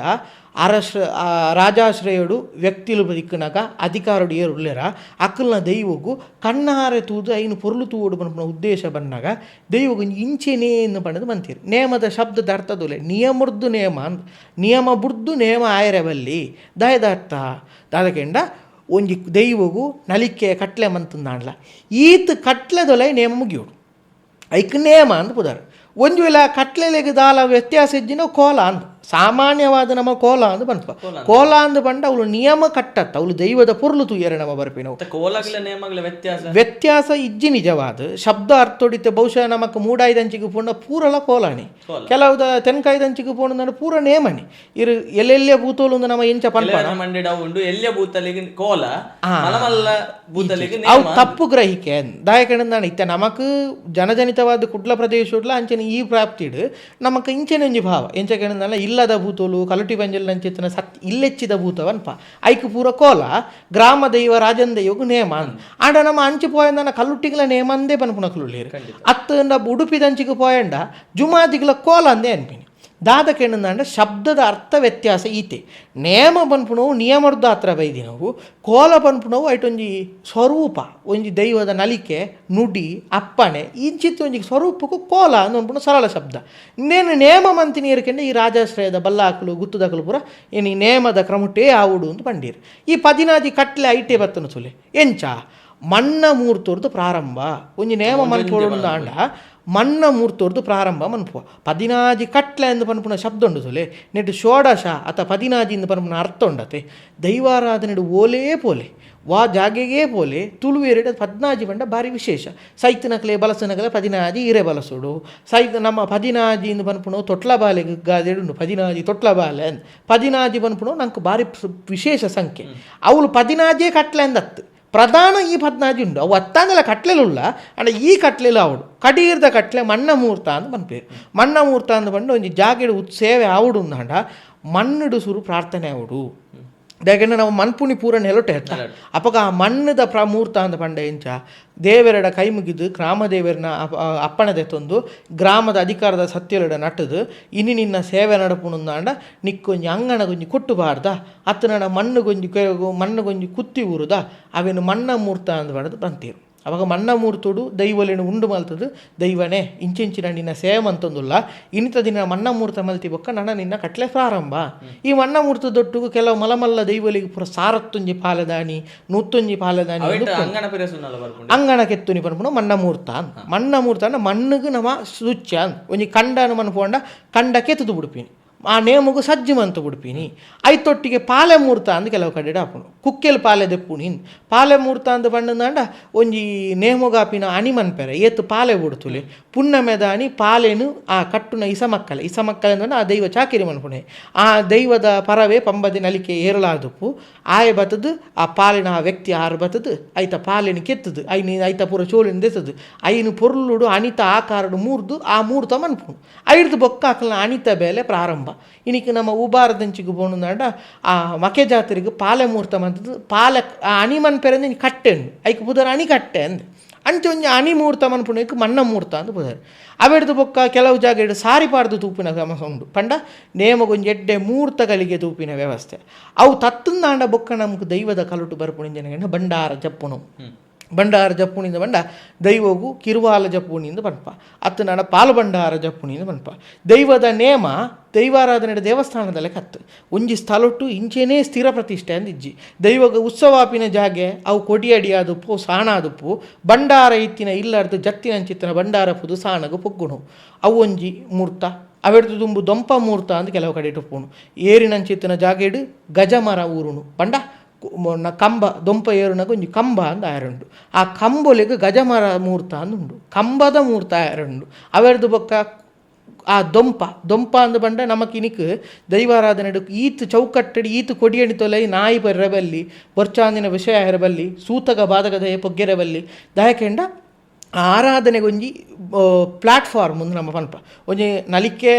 ರಾಜಾಶ್ರಯಡು ವ್ಯಕ್ತಿಲು ದಿಕ್ಕನಾಗ ಅಧಿಕಾರಡು ಏರು ಉಳ್ಳೇರ ಅಕ್ಕಲ್ನ ದೈವಗೂ ಕಣ್ಣಾರೆ ತೂದು ಐನು ಪೊರ್ಲು ತೂಡು ಬನ್ಪುಣ ಉದ್ದೇಶ ಬಂದಾಗ ದೈವಗೂ ಇಂಚೆನೇ ಎಂದು ಪಣ್ಣದು ಬಂತೀರಿ ನೇಮದ ಶಬ್ದದ ಅರ್ಥದೊಲೆ ನಿಯಮರ್ದು ನೇಮ ಅಂದ್ ನಿಯಮ ಬುರ್ದು ನೇಮ ಆಯರಬಲ್ಲಿ ದಯದ ಅರ್ಥ ದಾದಕೆಂಡ ಒಂಜಿ ದೈವಗೂ ನಲಿಕೆ ಕಟ್ಲೆ ಮಂತಂದಾಂಡ್ಲ ಈತ್ ಕಟ್ಲೆದೊಲೆ ನೇಮ ಮುಗಿಯೋಡು ಐಕ್ ನೇಮ ಅಂದ್ ಪುದಾರ ಒಂದು ವೇಳೆ ಕಟ್ಲೆಲೆಗೆ ದಾಲ ವ್ಯತ್ಯಾಸ ಇದ್ದಿನ ಕೋಲ ಅಂದ್ ಸಾಮಾನ್ಯವಾದ ನಮ್ಮ ಕೋಲ ಅಂದ್ ಬನ್ಪ ಕೋಲ ಅಂದ್ ಬಂಡ ಅವಳು ನಿಯಮ ಕಟ್ಟತ್ತ ಅವಳು ದೈವದ ಪೊರ್ಲು ತೂಯರೆ ನಮ್ಮ ಬರ್ಪಿನವು ವ್ಯತ್ಯಾಸ ಇಜ್ಜಿ ನಿಜವಾದ ಶಬ್ದ ಅರ್ಥೊಡಿತೆ ಬಹುಶಃ ನಮಕ್ ಮೂಡಾಯ್ದಂಚಿಗೆ ಪೂರ್ಣ ಪೂರಲ ಕೋಲಾಣಿ ಕೆಲವುದ ತೆನ್ಕಾಯ್ದಂಚಿಗೆ ಪೂರ್ಣ ಪೂರ ನೇಮಣಿ ಇರು ಎಲ್ಲೆಲ್ಲೇ ಭೂತೋಲು ನಮ್ಮ ಎಂಚ ಪನ್ಪ ಅವು ತಪ್ಪು ಗ್ರಹಿಕೆ ದಾಯಕಂಡ ಇತ್ತ ನಮಕ್ ಜನಜನಿತವಾದ ಕುಡ್ಲ ಪ್ರದೇಶ ಅಂಚನೆ ಈ ಪ್ರಾಪ್ತಿಡು ನಮಕ್ ಇಂಚೆನಂಜಿ ಭಾವ ಎಂಚಕೆಂಡಲ್ಲ ಇಲ್ಲದ ಭೂತೋಲು ಕಲಟಿ ಬಂಜಲ್ ನಂಚಿತ್ತನ ಇಲ್ಲೆಚ್ಚಿದ ಭೂತವನ್ಪ ಐಕ್ ಪೂರ ಕೋಲ ಗ್ರಾಮ ದೈವ ರಾಜನ್ ದೈವಗೂ ನೇಮ ಆಂಡ ನಮ್ಮ ಅಂಚಿ ಪೋಯಂದ ಕಲ್ಲುಟ್ಟಿಗಳ ನೇಮ ಅಂದೇ ಪನ್ಪುಣಕುಳ್ಳೇರು ಅತ್ತ ಉಡುಪಿದಂಚಿಗೆ ಪೋಯಂಡ ಜುಮಾದಿಗಳ ಕೋಲ ಅಂದೇ ಅನ್ಪಿನಿ ದಾದ ಕೆಂಡ ಶಬ್ದದ ಅರ್ಥ ವ್ಯತ್ಯಾಸ ಈತೆ ನೇಮ ಪನ್ಪುಣವು ನಿಯಮರ್ದು ಹತ್ರ ಬೈದಿ ನಾವು ಕೋಲ ಪನ್ಪುಣವು ಐಟೊಂಜಿ ಸ್ವರೂಪ ಒಂಜಿ ದೈವದ ನಲಿಕೆ ನುಡಿ ಅಪ್ಪಣೆ ಇಂಚಿತ್ತು ಒಂಜಿ ಸ್ವರೂಪಕ್ಕೂ ಕೋಲ ಅಂದ್ಪುಣ ಸರಳ ಶಬ್ದ ಇನ್ನೇನು ನೇಮ ಮಂತಿನಿ ಇರ್ಕೆಂಡ ಈ ರಾಜಾಶ್ರಯದ ಬಲ್ಲಾಕಲು ಗುತ್ತುದಕಲು ಪೂರ ಏನು ಈ ನೇಮದ ಕ್ರಮಟೇ ಆವುಡು ಅಂತ ಪಂಡೀರು ಈ 14 ಕಟ್ಲೆ ಐಟೆ ಬತ್ತನು ಸುಲೆ ಎಂಚ ಮಣ್ಣ ಮೂರ್ತೋರ್ದು ಪ್ರಾರಂಭ ಒಂಜಿ ನೇಮ ಮನ್ಪೋಡು ಆಂಡ ಮಣ್ಣ ಮೂರ್ತೋರ್ದು ಪ್ರಾರಂಭ ಮನ್ಪುವ 14 ಕಟ್ಲೆ ಎಂದು ಪನ್ಪುನ ಶಬ್ದ ಉಂಡು ಸುಲೆ ನೆಟ್ಟು ಷೋಡಶ ಅಥವಾ 14 ಇಂದು ಪನ್ಪುನ ಅರ್ಥ ಉಂಡತೆ ದೈವಾರಾಧನೆಡು ಓಲೇ ಪೋಲೆ ವಾ ಜಾಗೆಗೇ ಪೋಲೆ ತುಳುವೇರೆಡು 14 ಬಂಡ ಭಾರಿ ವಿಶೇಷ ಸೈತನಕಲೆ ಬಲಸನಕಲೆ 14 ಈರೆ ಬಲಸುಡು ಸೈತ ನಮ್ಮ 14 ಇಂದು ಪನ್ಪುಣ ತೊಟ್ಲ ಬಾಲೆಗೆ ಗಾದೆಡು 14 ತೊಟ್ಲ ಬಾಲೆ ಅಂದ್ 14 ಪನ್ಪುಣ ನಂಗೆ ಭಾರಿ ವಿಶೇಷ ಸಂಖ್ಯೆ ಅವಳು 14 ಕಟ್ಲೆ ಅಂದತ್ತು ಪ್ರಧಾನ ಈ 14 ಉಂಡು ಅವು ಅತ್ತಾಂದಲ ಕಟ್ಲೆಲುಲ್ಲ ಅಂಡ ಈ ಕಟ್ಲೆಲು ಆವಡು ಕಡೀರ್ದ ಕಟ್ಲೆ ಮಣ್ಣ ಮುಹೂರ್ತ ಅಂತ ಪನ್ಪೇರು. ಮಣ್ಣ ಮುಹೂರ್ತ ಅಂತ ಪಂಡ ಒಂಜಿ ಜಾಗೆಡು ಸೇವೆ ಆವಡು ಅಂಡ ಮಣ್ಣುಡು ಸುರು ಪ್ರಾರ್ಥನೆ ಆವಡು. ಯಾಕೆಂದ್ರೆ ನಾವು ಮನ್ಪುಣಿ ಪೂರ ನೆಲೊಟ್ಟೆ ಇರ್ತ ಅಪ್ಪಗ ಆ ಮಣ್ಣದ ಮುಹೂರ್ತ ಅಂತ ಪಂಡ ಎಂಚ ದೇವರೆಡ ಕೈ ಮುಗಿದು ಗ್ರಾಮ ದೇವರನ್ನ ಅಪ್ಪಣದೆ ತಂದು ಗ್ರಾಮದ ಅಧಿಕಾರದ ಸತ್ಯಲೆಡ ನಟ್ಟದು ಇನ್ನು ನಿನ್ನ ಸೇವೆ ನಡಪುಣಂದಾಂಡ ನಿಕ್ಕೊಂಜಿ ಅಂಗನಗೊಂಜಿ ಕೊಟ್ಟುಬಾರ್ದ ಅತ್ತನ ಮಣ್ಣುಗೊಂಜಿ ಕುತ್ತಿ ಊರುದ ಅವೇನು ಮಣ್ಣ ಮುಹೂರ್ತ ಅಂತ ಪಡೆದು ಬಂತೀರು. ಅವಾಗ ಮಣ್ಣ ಮೂರ್ತುಡು ದೈವಲೇನು ಉಂಡು ಮಲ್ತದು ದೈವನೇ ಇಂಚಿನ ನಿನ್ನ ಸೇವೆ ಅಂತಂದುಲ್ಲ ಇನ್ನಿತ ದಿನ ಮಣ್ಣ ಮೂರ್ತ ಮಲ್ತಿ ಬೊಕ್ಕ ನನ್ನ ನಿನ್ನ ಕಟ್ಲೆ ಪ್ರಾರಂಭ. ಈ ಮಣ್ಣ ಮೂರ್ತದೊಟ್ಟಿಗೂ ಕೆಲವು ಮಲಮಲ್ಲ ದೈವಲಿಗೆ ಪುರ ಸಾರತ್ತೊಂಜಿ ಪಾಲದಾನಿ ನೂತ್ತೊಂಜಿ ಪಾಲದಾನಿ ಅಂಗಣ ಕೆತ್ತುನಿ ಪನ್ಪುಣ ಮಣ್ಣ ಮೂರ್ತ ಅಂತ. ಮಣ್ಣ ಮೂರ್ತ ಅಂದ್ರೆ ಮಣ್ಣಿಗೆ ನಮ್ಮ ಸುಚ್ಚ ಒಂಜಿ ಕಂಡನ ಮನ್ಪೋಂಡ ಕಂಡ ಕೆತ್ತದು ಬಿಡ್ಪೀನಿ ಆ ನೇಮಗು ಸಜ್ಜು ಮಂತು ಬಿಡ್ಪೀನಿ. ಐತೊಟ್ಟಿಗೆ ಪಾಲೆ ಮೂರ್ತ ಅಂದು ಕೆಲವು ಕಡೆ ಆಪುಣು ಕುಕ್ಕೆಲ್ ಪಾಲೆ ದೆಪ್ಪುಣಿನ್ ಪಾಲೆ ಮೂರ್ತ ಅಂತ ಬಂಡಂದಾಂಡ ಒಂಜಿ ನೇಮಗಾಪಿನ ಅಣಿ ಮನ್ಪೆರೆ ಏತು ಪಾಲೆ ಬಿಡ್ತುಲೆ ಪುಣ್ಣಮೆದಾನಿ ಪಾಲೆನು ಆ ಕಟ್ಟುನ ಇಸಮಕ್ಕಲೆ ಅಂದ್ರೆ ಆ ದೈವ ಚಾಕಿರಿ ಮನ್ಪುಣೆ ಆ ದೈವದ ಪರವೇ ಪಂಬದಿ ನಲಿಕೆ ಏರಲಾದಪ್ಪು ಆಯ ಬತ್ತದು ಆ ಪಾಲಿನ ಆ ವ್ಯಕ್ತಿ ಆರು ಬತ್ತದು ಐತ ಪಾಲೆನು ಕೆತ್ತದು ಐತ ಪೂರ ಚೋಳಿನ ದೆಸದು ಐನು ಪೊರ್ಲುಡು ಅಣಿತ ಆಕಾರಡು ಮೂರ್ದು ಆ ಮೂರ್ತ ಮನ್ಪುಣು ಐಡ್ದು ಬೊಕ್ಕ ಹಾಕಲ್ನ ಅಣಿತ ಬೇಲೆ ಪ್ರಾರಂಭ. ಇನಿಕ್ಕೆ ನಮ್ಮ ಉಬಾರದಂಚಿಗೆ ಬೋಣಂದಾಂಡ ಆ ಮಕೆ ಜಾತ್ರೆಗೆ ಪಾಲೆ ಮೂರ್ತ ಮಂತದ್ದು ಪಾಲೆ ಆ ಅಣಿ ಮನ್ಪೆರೆ ಕಟ್ಟೆಂಡು ಐಕ್ ಬುಧರ ಅಣಿ ಕಟ್ಟೆ ಅಂದು ಅಂಚೆ ಒಂಜಿ ಅಣಿ ಮುಹೂರ್ತ ಮನ್ಪುಣಕ್ಕೆ ಮಣ್ಣ ಮುಹೂರ್ತ ಅಂತ ಬುಧರು ಅವೆಡ್ದು ಬೊಕ್ಕ ಕೆಲವು ಜಾಗ ಇಡು ಸಾರಿ ಪಾರ್ದು ತೂಪಿನ ಕ್ರಮ ಉಂಡು ಪಂಡ ನೇಮಗೊಂಜಿ ಎಡ್ಡೆ ಮುಹೂರ್ತಗಳಿಗೆ ತೂಪಿನ ವ್ಯವಸ್ಥೆ ಅವು ತತ್ತಂದಾಂಡ ಬೊಕ್ಕ ನಮ್ಗೆ ದೈವದ ಕಲುಟು ಬರ್ಪುಣಿಂಜನ ಭಂಡಾರ ಜಪ್ಪುಣು ಭಂಡಾರ ಜಪ್ಪುಣಿಂದ ಬಂಡ ದೈವಗೂ ಕಿರುವಾಲ ಜಪ್ಪುಣಿಂದ ಪನ್ಪ ಅತ್ತು ನಡ ಪಾಲು ಭಂಡಾರ ಜಪ್ಪುಣಿಂದ ಪನ್ಪ ದೈವದ ನೇಮ ದೈವಾರಾಧನೆ ದೇವಸ್ಥಾನದಲ್ಲೇ ಕತ್ತು ಒಂಜಿ ಸ್ಥಳೊಟ್ಟು ಇಂಚೆನೇ ಸ್ಥಿರ ಪ್ರತಿಷ್ಠೆ ಅಂದಿಜ್ಜಿ ದೈವಗ ಉತ್ಸವಾಪಿನ ಜಾಗೆ ಅವು ಕೊಡಿಯಡಿಯಾದುಪ್ಪು ಸಾಣಾದುಪ್ಪು ಭಂಡಾರ ಇತ್ತಿನ ಇಲ್ಲಾರ್ದು ಜತ್ತಿನಂಚಿತ್ತಿನ ಭಂಡಾರ ಪುದು ಸಾಣಗು ಪೊಗ್ಗುಣು ಅವು ಒಂಜಿ ಮೂರ್ತ ಅವೆಡ್ದು ತುಂಬು ದೊಂಪ ಮೂರ್ತ ಅಂತ ಕೆಲವು ಕಡೆ ಇಟ್ಟುಪ್ಪುಣು ಏರಿನಂಚಿತ್ತಿನ ಜಾಗೆಡು ಗಜಮರ ಊರುಣು ಪಂಡ ಕಂಬ ದೊಂಪ ಏರುನಾಗ ಒಂಜಿ ಕಂಬ ಅಂತ ಆಯರುಂಡು ಆ ಕಂಬೊಲೆಗೆ ಗಜಮರ ಮೂರ್ತ ಅಂದುಂಡು ಕಂಬದ ಮೂರ್ತ ಆಯರುಂಡು ಅವೆರ್ದು ಬೊಕ್ಕ ಆ ದೊಂಪ ಅಂದು ಬಂಡ ನಮಕಿನಿಕ್ ದೈವಾರಾಧನೆ ಈತು ಚೌಕಟ್ಟಡಿ ಈತು ಕೊಡಿಯಣಿ ತೊಲೈ ನಾಯಿ ಬರಬಲ್ಲಿ ಬರ್ಚಾಂದಿನ ವಿಷಯ ಹೆರಬಲ್ಲಿ ಸೂತಗ ಬಾಧಕ ದಯ ಪೊಗ್ಗೆರಬಲ್ಲಿ ದಯಕೆಂಡ ಆರಾಧನೆಗೊಂಜಿ ಪ್ಲಾಟ್ಫಾರ್ಮ್ ಒಂದು ನಮ್ಮ ಪನ್ಪ ಒಂಜಿ ನಲಿಕೆ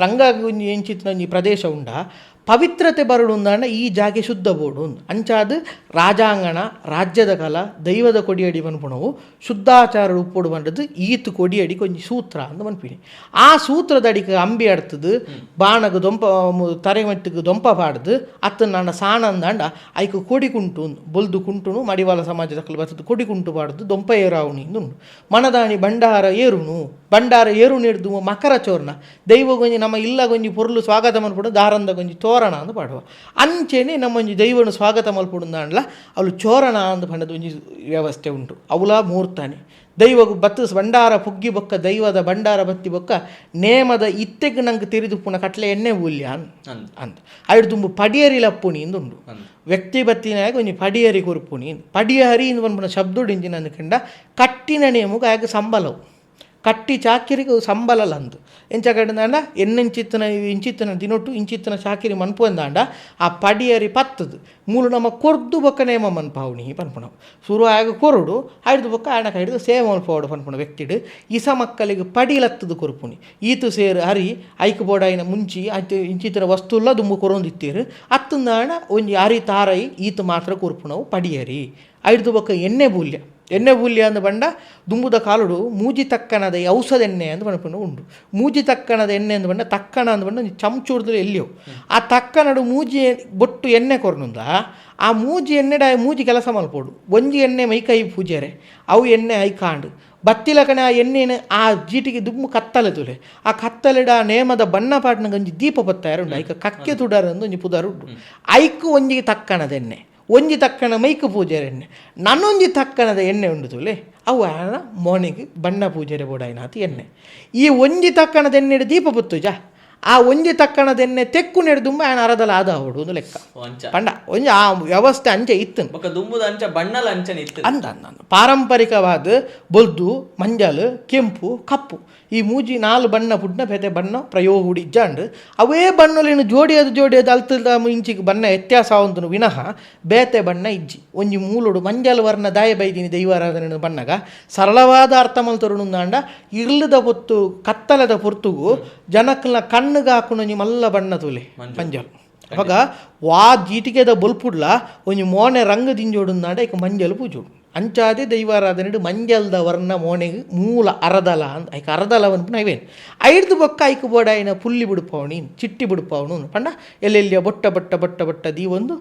ರಂಗ ಒಂಜಿ ಎಂಚಿತ್ತಿನ ಒಂಜಿ ಪ್ರದೇಶ ಉಂಡ ಪವಿತ್ರತೆ ಬರಡು ಅಂದಾಂಡ ಈ ಜಾಗೆ ಶುದ್ಧ ಬೋಡು ಅಂಚಾದು ರಾಜಾಂಗಣ ರಾಜ್ಯದ ಕಲ ದೈವದ ಕೊಡಿಯಡಿ ಮನ್ಪುಣವು ಶುದ್ಧಾಚಾರ ಉಪ್ಪೊಡು ಬಂಡದು ಈತು ಕೊಡಿಯಡಿ ಕೊಂಚ ಸೂತ್ರ ಅಂತ ಮನ್ಪಿನಿ ಆ ಸೂತ್ರದ ಅಡಿಗೆ ಅಂಬಿ ಆಡ್ತದು ಬಾಣಗ ದೊಂಪ ತರೆಮಟ್ಟಿಗೆ ದೊಂಪ ಪಾಡ್ದು ಅತ್ತ ನನ್ನ ಸಾಣ ಅಂದಾಂಡ ಐಕು ಕೊಡಿ ಕುಂಟು ಬೊಲ್ದು ಕುಂಟುನು ಮಡಿವಾಳ ಸಮಾಜದ ಕಲ ಬರ್ತದೆ ಕೊಡಿ ಕುಂಟು ಪಾಡ್ದು ದೊಂಪ ಏರಾವಣಿ ಉಂಡು ಮನದಾಣಿ ಭಂಡಾರ ಏರು ಹಿಡ್ದು ಮಕರ ಚೋರ್ನ ದೈವಗೊಂಜಿ ನಮ್ಮ ಇಲ್ಲಗೊಂಜಿ ಪೊರ್ಲು ಸ್ವಾಗತ ಮಲ್ಪಡು ದಾರಂದ ಗೊಂಜಿ ಚೋರಣ ಅಂತ ಪಾಡುವ ಅಂಚೆನೆ ನಮ್ಮೊಂಜಿ ದೈವನು ಸ್ವಾಗತ ಮಲ್ಪಡುಂದಾಂಡ್ಲ ಅವಳು ಚೋರಣ ಅಂತ ಪಂಡದ ಒಂಜಿ ವ್ಯವಸ್ಥೆ ಉಂಟು ಅವಳ ಮೂರ್ತಾನೆ ದೈವಗು ಬತ್ತು ಭಂಡಾರ ಪುಗ್ಗಿ ಬೊಕ್ಕ ದೈವದ ಭಂಡಾರ ಬತ್ತಿ ಬೊಕ್ಕ ನೇಮದ ಇತ್ತೆಗೆ ನಂಗೆ ತಿರಿದು ಪುಣ ಕಟ್ಲೆ ಎಣ್ಣೆ ಊಲ್ಯ ಅಂತ ಅಯ್ಡು ತುಂಬ ಪಡಿಯರಿ ಲಪ್ಪುಣಿ ಇಂದುಂಡು ವ್ಯಕ್ತಿ ಬತ್ತಿನಾಗ ಒಂಜಿ ಪಡಿಯರಿ ಕೊರ್ಪುಣಿ ಪಡಿಯರಿ ಇಂದು ಬಂದ್ಬಿಡ ಶಬ್ದುಡಿಂಜಿನ ಅಂದ್ಕಂಡ ಕಟ್ಟಿನ ನೇಮುಗ ಆಗ ಸಂಬಲವು ಕಟ್ಟಿ ಚಾಕಿರಿಗೆ ಸಂಬಲಲ್ಲ ಅಂದು ಎಂಚ ಕಡೆದಾಂಡ ಇಂಚಿತ್ತನ ದಿನೊಟ್ಟು ಇಂಚಿತ್ತನ ಚಾಕಿರಿ ಮನ್ಪು ಅಂದಾಂಡ ಆ ಪಡಿಯರಿ ಪತ್ತದು ಮೂಲು ನಮ್ಮ ಕೊರ್ದು ಬೊಕ್ಕ ನೇಮ ಮನ್ಪಾವಣಿ ಪನ್ಪುಣವು ಶುರು ಆಗ ಕೊರಡು ಹಿಡ್ದು ಬೊಕ್ಕ ಆಣಕ ಹಿಡಿದು ಸೇವೆ ಮಲ್ಪೋಡು ಪನ್ಪುಣ ವ್ಯಕ್ತಿಡು ಇಸ ಮಕ್ಕಳಿಗೆ ಪಡಿಲತ್ತದು ಕೊರ್ಪುಣಿ ಈತು ಸೇರು ಹರಿ ಐಕು ಬೋಡಾಯಿನ ಮುಂಚಿ ಆಯ್ತು ಇಂಚಿತ್ತಿನ ವಸ್ತುಲ್ಲ ದುಂಬು ಕೊರೊಂದಿತ್ತೀರು ಅತ್ತಂದಾಣ ಒಂಜಿ ಹರಿ ತಾರೈ ಈತು ಮಾತ್ರ ಕೊರ್ಪುಣವು ಪಡಿಯರಿ ಹಿಡ್ದು ಬೊಕ್ಕ ಎಣ್ಣೆ ಬೂಲ್ಯ ಅಂದು ಬಂಡ ದುಂಬುದ ಕಾಲುಡು ಮೂಜಿ ತಕ್ಕಣದ ಔಷಧ ಎಣ್ಣೆ ಅಂತ ಪನ್ಪುಣ ಉಂಡು ಮೂಜಿ ತಕ್ಕಣದ ಎಣ್ಣೆ ಅಂದು ಬಂಡ ತಕ್ಕಣ ಅಂದು ಬಂಡ ಚಮಚೂಡ್ದು ಎಲ್ಲಿಯೋ ಆ ತಕ್ಕನಡು ಮೂಜಿ ಬೊಟ್ಟು ಎಣ್ಣೆ ಕೊರ್ನುಂದ ಆ ಮೂಜಿ ಎಣ್ಣೆಡ ಮೂಜಿ ಕೆಲಸ ಮಲ್ಪೋಡು ಒಂಜಿ ಎಣ್ಣೆ ಮೈಕೈ ಪೂಜೆರೆ ಅವು ಎಣ್ಣೆ ಐಕಾಂಡು ಬತ್ತಿಲ ಕಣೆ ಆ ಎಣ್ಣೆನ ಆ ಜೀಟಿಗೆ ದುಮ್ಮು ಕತ್ತಲೆ ತುಲೆ ಆ ಕತ್ತಲೆಡ ನೇಮದ ಬಣ್ಣ ಪಾಟ್ನಾಗ ಒಂಜಿ ದೀಪ ಬತ್ತಾರುಂಡು ಐಕ ಕಕ್ಕೆ ತುಡಾರ ಅಂದು ಒಂಜಿ ಪುದಾರು ಉಂಡು ಐಕು ಒಂಜಿಗೆ ತಕ್ಕಣದ ಎಣ್ಣೆ ಒಂಜಿ ತಕ್ಕಣ ಮೈಕು ಪೂಜೆರೆ ಎಣ್ಣೆ ನನ್ನೊಂಜಿ ತಕ್ಕಣದ ಎಣ್ಣೆ ಉಂಡು ತುಲೆ ಅವು ಆನ ಮೋನಿಗೆ ಬಣ್ಣ ಪೂಜೆರೆ ಬೋಡಾಯಿನಾತಿ ಎಣ್ಣೆ ಈ ಒಂಜಿ ತಕ್ಕಣದ ಎಣ್ಣೆ ದೀಪ ಬತ್ತುಜ ಆ ಒಂಜಿ ತಕ್ಕಣದೆನ್ನೆ ತೆಕ್ಕು ನೆಡ್ದುಂಬ ಆಯನ ಅರದಲ ಆದ ಅವಡು ಒಂದು ಲೆಕ್ಕ ಅಂಚ ಪಂಡ ಒಂಜಿ ಆ ವ್ಯವಸ್ಥೆ ಅಂಚೆ ಇತ್ತು ಬೊಕ ದುಂಬುದ ಅಂಚ ಬಣ್ಣಲ ಅಂಚನೆ ಇತ್ತು ಅಂದ ಪಾರಂಪರಿಕವಾದ ಬೊಲ್ದು ಮಂಜಲ್ ಕೆಂಪು ಕಪ್ಪು ಈ ಮೂಜಿ 4 ಬಣ್ಣ ಪುಡ್ನ ಬೇತೆ ಬಣ್ಣ ಪ್ರಯೋಗ ಹುಡಿಜ್ಜಾಂಡ್ ಅವೇ ಬಣ್ಣಲೇನು ಜೋಡಿಯದು ಅಲ್ತದ ಇಂಚಿಗೆ ಬಣ್ಣ ವ್ಯತ್ಯಾಸ ಆವಂತನು ವಿನಃ ಬೇತೆ ಬಣ್ಣ ಇಜ್ಜಿ ಒಂಜಿ ಮೂಲುಡು ಮಂಜಲ್ ವರ್ಣ ದಾಯ ಬೈದಿನಿ ದೈವಾರಾಧನೆ ಬಣ್ಣಗ ಸರಳವಾದ ಅರ್ಥ ಮಲ್ತರುಣಂದಾಂಡ ಇರ್ಲದ ಪೊತ್ತು ಕತ್ತಲದ ಪೊರ್ತುಗು ಜನಕ್ಕಲ ಕಣ್ಣುಗ ಹಾಕೊಂಡು ಮಲ್ಲ ಬಣ್ಣ ತುಲೆ ಮಂಜಲ್ ಅವಾಗ ವಾ ಜೀಟಿಗೆದ ಬೊಲ್ಪುಡ್ಲ ಒಂಜಿ ಮೋನೆ ರಂಗ ದಿಂಜೋಡುಂದಾಂಡ ಈಗ ಮಂಜಲ್ ಪೂಜೋಡು ಅಂಚಾದೆ ದೈವಾರಾಧನೆ ಮಂಜಲ್ದ ವರ್ಣ ಮೋನೆಗೆ ಮೂಲ ಅರದಲ ಅಂತ ಐಕ ಅರದಲವನ್ ನೈವೇನು ಐದು ಬೊಕ್ಕ ಐಕ ಬೋಡಾಯಿನ ಪುಲ್ಲಿ ಬಿಡುಪವಣಿ ಚಿಟ್ಟಿ ಬಿಡುಪವನು ಪಂಡ ಎಲ್ಲೆಲ್ಲಿಯ ಬೊಟ್ಟ ದೀವೊಂದು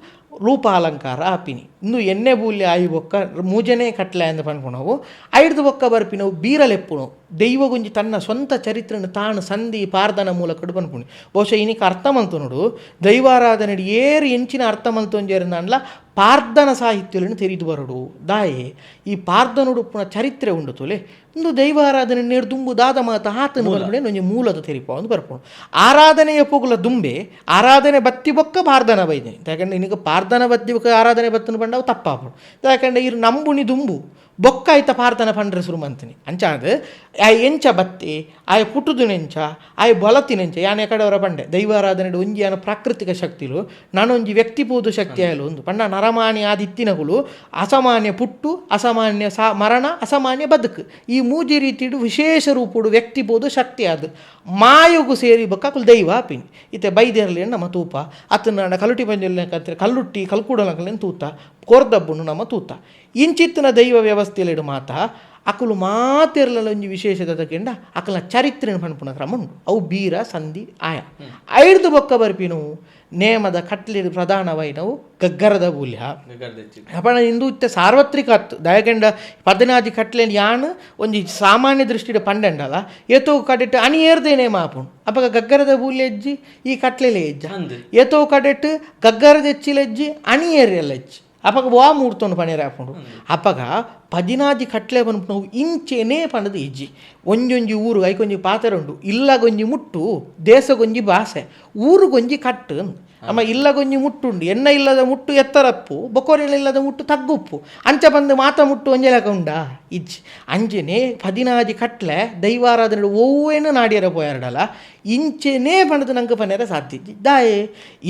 ರೂಪ ಅಲಂಕಾರ ಆಪಿನಿ ಇನ್ನು ಎಣ್ಣೆ ಬೂಲ್ಯ ಆಯಿ ಬೊಕ್ಕ ಮೂಜನೆ ಕಟ್ಲೆ ಅಂತ ಪನ್ಪುಣವು ಐದು ಬೊಕ್ಕ ಬರ್ಪಿನವು ಬೀರಲೆಪ್ಪುಣವು ದೈವಗುಂಜಿ ತನ್ನ ಸ್ವಂತ ಚರಿತ್ರೆನ ತಾನು ಸಂಧಿ ಪಾರ್ದನ ಮೂಲಕ ಪನ್ಪುಣಿ ಬಹುಶಃ ಇನಿಕ ಅರ್ಥ ಮಂತು ನೋಡು ದೈವಾರಾಧನೆ ಏರು ಎಂಚಿನ ಅರ್ಥ ಮಂತು ಅಂಜೇರಿಂದಲ್ಲ ಪಾರ್ದನ ಸಾಹಿತ್ಯಗಳನ್ನು ತೆರೆದು ಬರಡು ದಾಯೆ ಈ ಪಾರ್ದನುಡು ಪುನಃ ಚರಿತ್ರೆ ಉಂಡು ತೋಲೆ ಒಂದು ದೈವಾರಾಧನೆ ನೇರು ದುಂಬು ದಾದ ಮಾತ ಹಾತನು ಬಂದ್ಬಿಡೆ ಒಂಜಿ ಮೂಲದ ತೆರಿಪ ಒಂದು ಬರ್ಪುಣು ಆರಾಧನೆಯ ಪೋಗುಲ ದುಂಬೆ ಆರಾಧನೆ ಬತ್ತಿ ಬೊಕ್ಕ ಪಾರ್ದನ ಬೈದೆ ಯಾಕಂದ್ರೆ ನಿನಗೆ ಪಾರ್ದನ ಬತ್ತಿ ಬೊಕ್ಕ ಆರಾಧನೆ ಬತ್ತನು ಬಂಡವು ತಪ್ಪಾಪಡು ಯಾಕಂದ್ರೆ ಇರು ನಂಬುನಿ ದುಂಬು ಬೊಕ್ಕ ಆಯ್ತ ಪಾರ್ದನ ಪಂಡ್ರೆ ಸುರುಮಂತೀನಿ ಅಂಚಾದ ಆಯ್ ಎಂಚ ಬತ್ತಿ ಆಯ್ ಪುಟುದು ನೆಂಚ ಆಯ್ ಬಲತಿನೆಂಚ ಯಾನೆ ಕಡೆಯವರ ಪಂಡೆ ದೈವಾರಾಧನೆ ಒಂಜಿ ಯಾನ ಪ್ರಾಕೃತಿಕ ಶಕ್ತಿಲು ನಾನೊಂಜಿ ವ್ಯಕ್ತಿಪೂದು ಶಕ್ತಿ ಆಯಲು ಒಂದು ಪಂಡ ನರಮಾನ್ಯ ಆದಿತ್ತಿನಗಳು ಅಸಾಮಾನ್ಯ ಪುಟ್ಟು ಅಸಾಮಾನ್ಯ ಮರಣ ಅಸಾಮಾನ್ಯ ಬದುಕು ಈ ಮೂಜಿ ರೀತಿಡು ವಿಶೇಷ ರೂಪುಡು ವ್ಯಕ್ತಿಪೂದು ಶಕ್ತಿ ಅದು ಮಾಯುಗು ಸೇರಿ ಬೊಕ್ಕ ದೈವ ಪಿನಿ ಇತ್ತೆ ಬೈದೇರ್ಲಿ ನಮ್ಮ ತೂಪ ಅತ್ತನ ಕಲ್ಲುಟಿ ಪಂಜಲ್ ಕಲ್ಲುಟ್ಟಿ ಕಲ್ಕೂಡಲಕಲೇನು ತೂತ ಕೋರ್ದಬ್ಬನು ನಮ್ಮ ತೂತ ಇಂಚಿತ್ತಿನ ದೈವ ವ್ಯವಸ್ಥೆಯಲ್ಲಿಡು ಮಾತ ಅಕಲು ಮಾತೆರ್ಲ ಒಂಜಿ ವಿಶೇಷತೆ ಕೆಂಡ ಅಕಲ್ನ ಚರಿತ್ರೆನ ಪನ್ಪುನ ಕ್ರಮ ಉಂಟು ಅವು ಬೀರ ಸಂಧಿ ಆಯ ಐದು ಬೊಕ್ಕ ಬರ್ಪಿನು ನೇಮದ ಕಟ್ಲಿಡು ಪ್ರಧಾನವೈನವು ಗಗ್ಗರದ ಬೂಲ್ಯ ಅಪಣ ಇಂದು ಇತ್ತೆ ಸಾರ್ವತ್ರಿಕ ಹತ್ತು ದಯಗಂಡ 14 ಕಟ್ಲೆನ್ ಯಾನ್ ಒಂಜಿ ಸಾಮಾನ್ಯ ದೃಷ್ಟಿಡು ಪಂಡೆಂಡಲ್ಲ ಏತೋ ಕಡೆಟ್ ಅಣಿ ಏರ್ದೇನೆ ಮಾಪುಣು ಅಪಗ ಗಗ್ಗರದ ಬೂಲ್ಯ ಎಜ್ಜಿ ಈ ಕಟ್ಲೆಲೆ ಎಜ್ಜ ಏತೋ ಕಡೆಟ್ ಗಗ್ಗರದ ಎಚ್ಚಿಲೆಜ್ಜಿ ಅಣಿ ಏರಿಯಲ್ಲ ಎಜ್ಜಿ ಅಪಗ ವಾ ಮೂಡ್ತೊಂಡು ಪಣೇರ ಹಾಕೊಂಡು ಅಪಗ 14 ಕಟ್ಲೆ ಬಂದು ಇಂಚೆನೇ ಪಣದು ಇಜ್ಜಿ ಒಂಜೊಂಜಿ ಊರು ಐಕೊಂಜಿ ಪಾತ್ರೆ ಉಂಡು ಇಲ್ಲಗೊಂಜಿ ಮುಟ್ಟು ದೇಶಗೊಂಜಿ ಭಾಷೆ ಊರುಗೊಂಜಿ ಕಟ್ಟು ಅಮ್ಮ ಇಲ್ಲಗೊಂಜಿ ಮುಟ್ಟುಂಡು ಎನ್ನ ಇಲ್ಲದ ಮುಟ್ಟು ಎತ್ತರಪ್ಪು ಬೊಕೋರೆಲ್ಲ ಇಲ್ಲದ ಮುಟ್ಟು ತಗ್ಗುಪ್ಪು ಅಂಚ ಬಂದು ಮಾತ ಮುಟ್ಟು ಒಂಜೆಲಕ ಉಂಡಾ ಇಜ್ಜಿ ಅಂಜನೆ 14 ಕಟ್ಲೆ ದೈವಾರಾಧನೆ ಓವೇನು ನಾಡಿಯರ ಪೋಯಾರಡಲ್ಲ ಇಂಚೆನೇ ಪಣದು ನಂಗೆ ಪನೇರ ಸಾಧ್ಯ ಇಜ್ಜಿ ದಾಯೆ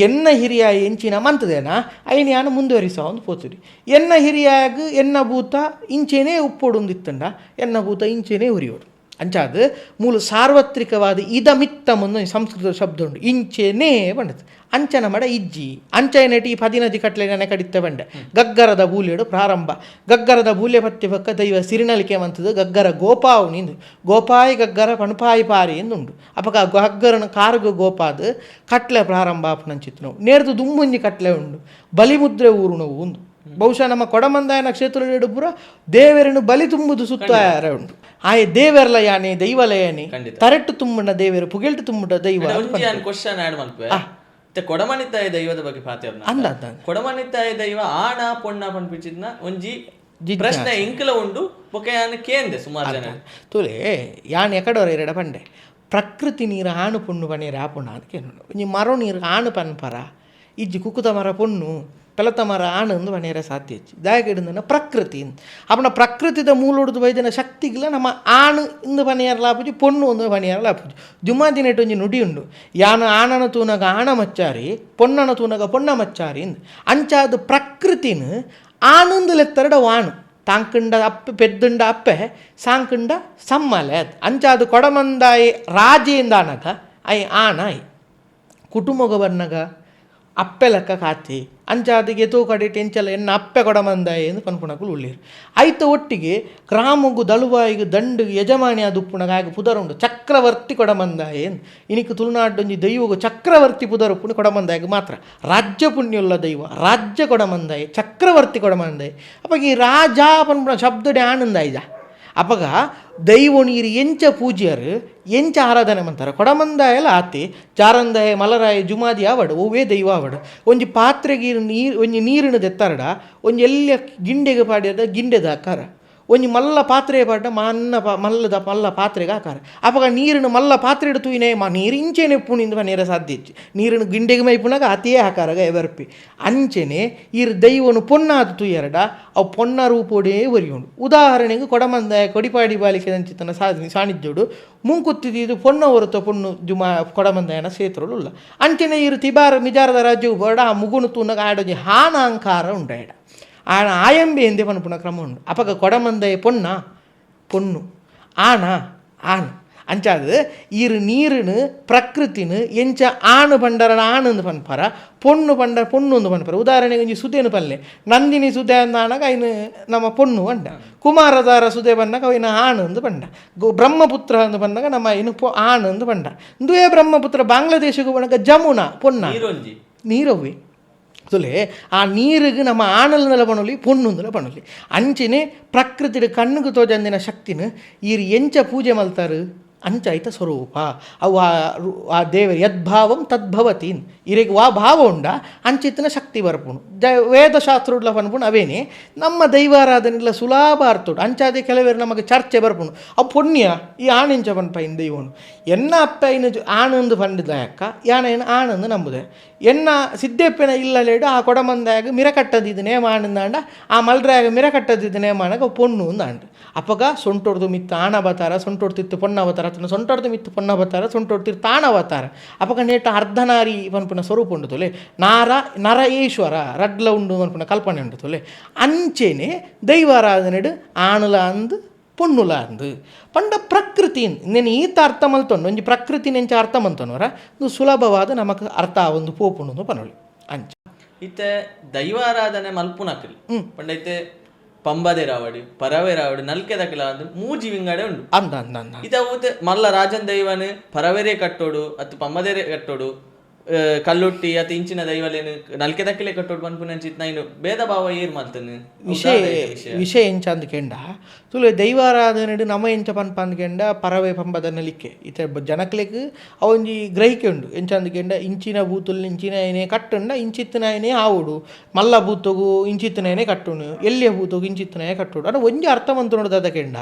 ಎನ್ನ ಹಿರಿಯ ಎಂಚಿನ ಮಂತದೇನ ಐನು ಯಾನು ಮುಂದುವರಿಸ ಒಂದು ಪೋತುರಿ ಎನ್ನ ಹಿರಿಯಾಗ ಎನ್ನ ಭೂತ ಇಂಚೆನೇ ಉಪ್ಪೊಡುಂದಿತ್ತಂಡ ಎನ್ನ ಭೂತ ಇಂಚೆನೇ ಉರಿಯೋಡು ಅಂಚಾದ ಮೂಲ ಸಾರ್ವತ್ರಿಕವಾದ ಇದಮಿತ್ತ ಮುಂದೆ ಸಂಸ್ಕೃತ ಶಬ್ದ ಉಂಟು ಇಂಚೆನೇ ಬಂಡದು ಅಂಚನ ಮಡ ಇಜ್ಜಿ ಅಂಚೆನೆಟಿ 14 ಕಟ್ಲೆ ನೆನೆ ಕಡಿತ ಬಂಡೆ ಗಗ್ಗರದ ಬೂಲೆಡು ಪ್ರಾರಂಭ ಗಗ್ಗರದ ಬೂಲೆ ಪತ್ತಿ ಪಕ್ಕ ದೈವ ಸಿರಿನಲಿಕೆ ಮಂತದ್ದು ಗಗ್ಗರ ಗೋಪಾವು ನಿಂದು ಗೋಪಾಯಿ ಗಗ್ಗರ ಪಣಪಾಯಿ ಪಾರಿ ಎಂದುಂಡು ಅಪಕ ಗಗ್ಗರನ ಕಾರ್ಗ ಗೋಪಾದ ಕಟ್ಲೆ ಪ್ರಾರಂಭ ಆಪುನಂಚಿತ್ತು ನಾವು ನೇರ್ದು ದುಮ್ಮುಂಜಿ ಕಟ್ಲೆ ಉಂಡು ಬಲಿಮುದ್ರೆ ಊರು ನಾವು ಉಂದು ಬಹುಶಃ ನಮ್ಮ ಕೊಡಮಂದಾಯ ನಕ್ಷತ್ರ ಪುರ ದೇವರನ್ನು ಬಲಿ ತುಂಬುದು ಸುತ್ತಾರ ಉಂಟು ಆಯೆ ದೇವರ್ಲ ಯಾನೆ ದೈವಲಯಾನೆ ತರೆಟ್ಟು ತುಂಬುಂಡ ದೇವರು ಪುಗೆಲ್ಟು ತುಂಬುಂಡ ದೈವ ಕ್ವಶನ್ ಆಡ್ ಮಲ್ಪೆ ಕೊಡಮನಿತಾಯ ದೈವದ ಬಗ್ಗೆ ಪಾತ್ಯರ್ನ ಅಂದ ಕೊಡಮನಿತಾಯ ದೈವ ಆಣ ಪೊಣ್ಣ ಪನ್ಪಿಚಿದ್ನ ಒಂಜಿ ಪ್ರಶ್ನೆ ಇಂಕಲ ಉಂಡು ಬೊಕೆ ಯಾನ ಕೇಂದೆ ಸುಮಾರು ಜನ ತೋಲೆ ಯಾನ್ ಎಕಡೋರ ಎರಡ ಪಂಡೆ ಪ್ರಕೃತಿ ನೀರು ಆಣು ಪೊಣ್ಣು ಪಣೇರ ಆಪುಣ ಅದಕ್ಕೆ ಒಂಜಿ ಮರ ನೀರು ಆಣು ಪನ್ಪರ ಇಜ್ಜಿ ಕುಕ್ಕುತ ಮರ ಪೊಣ್ಣು ಪೆಲತ ಮರ ಆನಂದು ಮನೆಯರ ಸಾಧ್ಯ ದಾಯಗಿಡ ಪ್ರಕೃತಿ ಅಪ್ಪನ ಪ್ರಕೃತಿದ ಮೂಲೋಡ್ದು ಬೈದಿನ ಶಕ್ತಿಗಳ ನಮ್ಮ ಆಣು ಇಂದು ಪನೆಯರ ಲಾಪುಜಿ ಪೊಣ್ಣು ಒಂದು ಪನೆಯರ ಲಾಪುಜಿ ಜುಮಾದಿನೆಟ್ ಒಂಜಿ ನುಡಿ ಉಂಡು ಯಾನ ಆಣನ ತೂನಗ ಆಣ ಮಚ್ಚಾರಿ ಪೊಣ್ಣನ ತೂನಗ ಪೊಣ್ಣ ಮಚ್ಚಾರಿ ಅಂಚಾದ ಪ್ರಕೃತಿನ ಆನಂದು ಲೆತ್ತರಡ ವಾಣು ತಾಂಕಂಡ ಅಪ್ಪೆ ಪೆದ್ದುಂಡ ಅಪ್ಪೆ ಸಾಂಕಂಡ ಸಮ್ಮಲೆ ಅದು ಅಂಚಾದ ಕೊಡಮಂದಾಯಿ ರಾಜೆಯಿಂದ ಆನಗ ಐ ಆಣ ಐ ಕುಟುಂಬಗ ಬರ್ನಗ ಅಪ್ಪೆ ಲೆಕ್ಕ ಕಾತಿ ಅಂಚಾದಿಗೆ ತೋ ಕಡೆ ಟೆಂಚಲ ಎನ್ನ ಅಪ್ಪೆ ಕೊಡಮಂದಾಯ ಎಂದು ಪನ್ಪುಣಕುಲು ಉಳ್ಳೀರು ಐತ ಒಟ್ಟಿಗೆ ಗ್ರಾಮಗು ದಳುವಾಯಿಗು ದಂಡು ಯಜಮಾನಿ ಅದು ಉಪ್ಪುಣಗ ಆಗ ಪುದರುಂಡು ಚಕ್ರವರ್ತಿ ಕೊಡಮಂದಾಯ ಎಂದು ಇನಿಕ್ ತುಳುನಾಡೊಂಜಿ ದೈವಗು ಚಕ್ರವರ್ತಿ ಪುದರ್ ಉಪ್ಪುಣಿ ಕೊಡಮಂದಾಯಗ ಮಾತ್ರ ರಾಜ್ಯ ಪುಣ್ಯುಲ್ಲ ದೈವ ರಾಜ್ಯ ಕೊಡಮಂದಾಯ ಚಕ್ರವರ್ತಿ ಕೊಡಮಂದಾಯ ಅಪ್ಪಗೆ ಈ ರಾಜ ಪನ್ಪುಣ ಶಬ್ದಡೆ ಆನಂದಾಯ್ಜ ಅಪಗ ದೈವ ನೀರು ಎಂಚ ಪೂಜ್ಯರು ಎಂಚ ಆರಾಧನೆ ಮಾಡ್ತಾರೆ ಕೊಡಮಂದಾಯಲ್ಲ ಆತಿ ಚಾರಂದಾಯ ಮಲರಾಯ ಜುಮಾದಿ ಆವಡು ಓವೇ ದೈವ ಆವಡು ಒಂಜಿ ಪಾತ್ರೆಗೆ ನೀರು ಒಂಜಿ ನೀರಿನ ದೆತ್ತರಡ ಒಂಜಿ ಎಲ್ಲ ಗಿಂಡೆಗೆ ಪಾಡ್ಯದ ಗಿಂಡೆದ ಆಕಾರ ಒಂಜಿ ಮಲ್ಲ ಪಾತ್ರೆ ಪಡ್ಡ ಮಲ್ಲ ಪಾತ್ರೆಗೆ ಹಾಕಾರ ಅವಾಗ ನೀರಿನ ಮಲ್ಲ ಪಾತ್ರೆ ಇಡ್ತು ಇನೇ ನೀರು ಇಂಚೆನೆ ಪುಣಿಂದ ಮನೆಯರ ಸಾಧ್ಯ ಇಚ್ಚಿ ನೀರಿನ ಗಿಂಡೆಗೆ ಮೈಪುನಾಗ ಅತಿಯೇ ಹಾಕಾರಾಗ ಎವರ್ಪಿ ಅಂಚೆನೆ ಇರು ದೈವನು ಪೊನ್ನಾದ ತುಯ್ಯರಡ ಅವು ಪೊನ್ನ ರೂಪೋಡೇ ಒರಿಯುಂಡು. ಉದಾಹರಣೆಗೆ ಕೊಡಮಂದಾಯ ಕೊಡಿಪಾಡಿ ಬಾಲಿಕೆ ಅಂಚಿತನ ಸಾನ್ನಿಧ್ಯೋಡು ಮುಂಕುತ್ತಿದ್ದು ಪೊನ್ನ ಹೊರತ ಪೊಣ್ಣು ಜುಮಾ ಕೊಡಮಂದಾಯನ ಸೇತರೋಳು ಉಲ್ಲ ಅಂಚೆನೆ ಇರು ತಿಬಾರ ಮಿಜಾರದ ರಾಜ್ಯವು ಬಡ ಆ ಮುಗುನು ತೂನಗ ಆಡೋಜಿ ಹಾನಾಂಕಾರ ಉಂಡಾಡ ಆಣ ಆಯಂಬೆ ಎಂದೇ ಪನ್ಪುನ ಕ್ರಮ ಉಂಡು. ಅಪಗ ಕೊಡಮಂದಾಯ ಪೊಣ್ಣು ಆಣ ಅಂಚಾದ ಇರು ನೀರಿನ ಪ್ರಕೃತಿನ ಎಂಚ ಆಣು ಪಂಡರ ಆಣಂದು ಪನ್ಪರ ಪೊಣ್ಣು ಪಂಡ ಪೊಣ್ಣೊಂದು ಪನ್ಪರ. ಉದಾಹರಣೆಗೆ ಒಂಜಿ ಸುದೇನು ಪಲ್ಲೆ ನಂದಿನಿ ಸುದೆ ಅಂದಾನಾಗ ಐನು ನಮ್ಮ ಪೊಣ್ಣು ಪಂಡ, ಕುಮಾರಧಾರ ಸುದೆ ಬಂದಾಗ ಅವಿನ ಆಣಂದು ಪಂಡ, ಬ್ರಹ್ಮಪುತ್ರ ಅಂದು ಬಂದಾಗ ನಮ್ಮ ಐನು ಆಣಂದು ಪಂಡ. ದುವೇ ಬ್ರಹ್ಮಪುತ್ರ ಬಾಂಗ್ಲಾದೇಶಗೂ ಬಂದಾಗ ಜಮುನಾ ಪೊನ್ನ ನೀರವ್ವೆ ತುಲೆ ಆ ನೀರಿಗೆ ನಮ್ಮ ಆಣಲ್ನೆಲ್ಲ ಪಣಲಿ ಪೊಣ್ಣುಂದಲ ಪಣಲಿ ಅಂಚಿನೇ ಪ್ರಕೃತಿಯ ಕಣ್ಣಿಗೆ ತೋಜಂದಿನ ಶಕ್ತಿನ ಈರು ಎಂಚ ಪೂಜೆ ಮಲ್ತಾರು ಅಂಚಾಯ್ತ ಸ್ವರೂಪ ಅವು ಆ ದೇವರು ಯದ್ಭಾವಂ ತದ್ಭವತಿ ಇರಿಗೆ ವಾ ಭಾವ ಉಂಡ ಅಂಚಿತ್ತಿನ ಶಕ್ತಿ ಬರ್ಪುಣು ವೇದಶಾಸ್ತ್ರ ಉಡ್ಲ ಪನ್ಪುಣು ಅವೇನೇ ನಮ್ಮ ದೈವಾರಾಧನೆಲ್ಲ ಸುಲಭ ಅರ್ಥೋಡು ಅಂಚಾದೆ ಕೆಲವೇರು ನಮಗೆ ಚರ್ಚೆ ಬರ್ಪುಣು ಅವು ಪುಣ್ಯ ಈ ಆಣಿಂಚ ಪನ್ಪೈನ್ ದೈವನು ಎನ್ನ ಅಪ್ಪ ಇನ್ನು ಆನಂದು ಪಂಡಿದಾಯಕ್ಕ ಯಾನೇನು ಆನಂದು ನಂಬುದೆ ಎನ್ನ ಸಿದ್ದೆಪ್ಪನ ಇಲ್ಲಲೇಡು ಆ ಕೊಡಮಂದಾಯಾಗ ಮಿರಕಟ್ಟದಿದ್ದು ನೇಮ ಆನಂದಾಂಡ ಆ ಮಲ್ರಾಯಾಗ ಮಿರಕಟ್ಟದಿದ್ದು ನೇಮ ಆನಾಗ ಪೊಣ್ಣು ಅಂದಾಂಡ ಅಪ್ಪಗ ಸೊಂಟೊಡ್ದು ಮಿತ್ತು ಆಣ ಬತಾರ ಸೊಂಟೊಡ್ತಿತ್ತು ಪೊನ್ನ ಅವತಾರ ಸೊಂಟೊಡ್ದು ಮಿತ್ತು ಪೊನ್ನ ಅವತಾರ ಸೊಂಟೊಡ್ತಿತ್ತು ತಾಣ ಅವತಾರ ಅಪ್ಪಗ ನೇಟ ಅರ್ಧನಾರಿ ಪನ್ಪುನ ಸ್ವರೂಪ ಉಂಡು ತೊಲೆ ನರ ಈಶ್ವರ ರಡ್ಲ ಉಂಡು ಪನ್ಪುನ ಕಲ್ಪನೆ ಉಂಡು ತೊಲೆ ಅಂಚೆನೆ ದೈವಾರಾಧನೆಡು ಆಣಲ ಅಂದು ಪೊಣ್ಣುಲ ಅಂದು ಪಂಡ ಪ್ರಕೃತಿ నేను ಈತ ಅರ್ಥ ಮಲ್ತೊಂಡು ಒಂಜಿ ಪ್ರಕೃತಿ ನೆಂಚ ಅರ್ಥ ಮಂತನವರ ಇದು ಸುಲಭವಾದ ನಮಕ್ ಅರ್ಥ ಒಂದು ಪೋಪುಂಡು ಪನೊಳಿ ಅಂಚ ಇತ್ತೆ ದೈವಾರಾಧನೆ ಮಲ್ಪುನಕಲ್ ಪಂಡೈತೆ ಪಂಬದೆ ರಾವಡಿ ಪರವೆ ರಾವಡಿ ನಲ್ಕೆ ದಕಲ ಅಂದ್ ಮೂಜಿ ವಿಂಗಡೆ ಉಂಡು ಅಂದ ಇತ ಮಲ್ಲ ರಾಜನ್ ದೈವನ್ ಪರವೆರೆ ಕಟ್ಟೋಡು ಅತ್ತು ಪಂಬದೆರೆ ಕಟ್ಟೋಡು ಕಲ್ಲುಟ್ಟಿ ಅತಿ ಇಂಚಿನ ದೈವಲೇನು ನಲ್ಕೆ ದಕ್ಕಲೆ ಕಟ್ಟೋಡು ಪನ್ಪುನಂಚಿತ್ ನೈನು ಭೇದ ಭಾವ ಏರ್ ಮಾಡ್ತಾನೆ ವಿಷಯ ಎಂಚ ಅಂದ್ಕೆಂಡ ತುಲೆ ದೈವಾರಾಧನೆಡು ನಮ ಎಂಚ ಪನ್ಪ ಅಂದ್ಕೆಂಡ ಪರವೆ ಪಂಬದ ನಲಿಕೆ ಇತ ಜನಕ್ಲೆಗ್ ಅವೊಂಜಿ ಗ್ರಹಿಕೆ ಉಂಡು ಎಂಚ ಅಂದ್ಕೆಂಡ ಇಂಚಿನ ಬೂತುಲ್ ಇಂಚಿನ ಏನೇ ಕಟ್ಟುಂಡ ಇಂಚಿತ್ತಿನ ಏನೇ ಆವುಡು ಮಲ್ಲ ಬೂತಗು ಇಂಚಿತ್ತಿನ ಏನೇ ಕಟ್ಟುಂಡು ಎಲ್ಲಿಯ ಬೂತಗು ಇಂಚಿತ್ತಿನ ಕಟ್ಟೋಡು ಅಂದ್ರೆ ಒಂಜಿ ಅರ್ಥ ಮಂತು ನೋಡು ಅದಕ್ಕೆಂಡ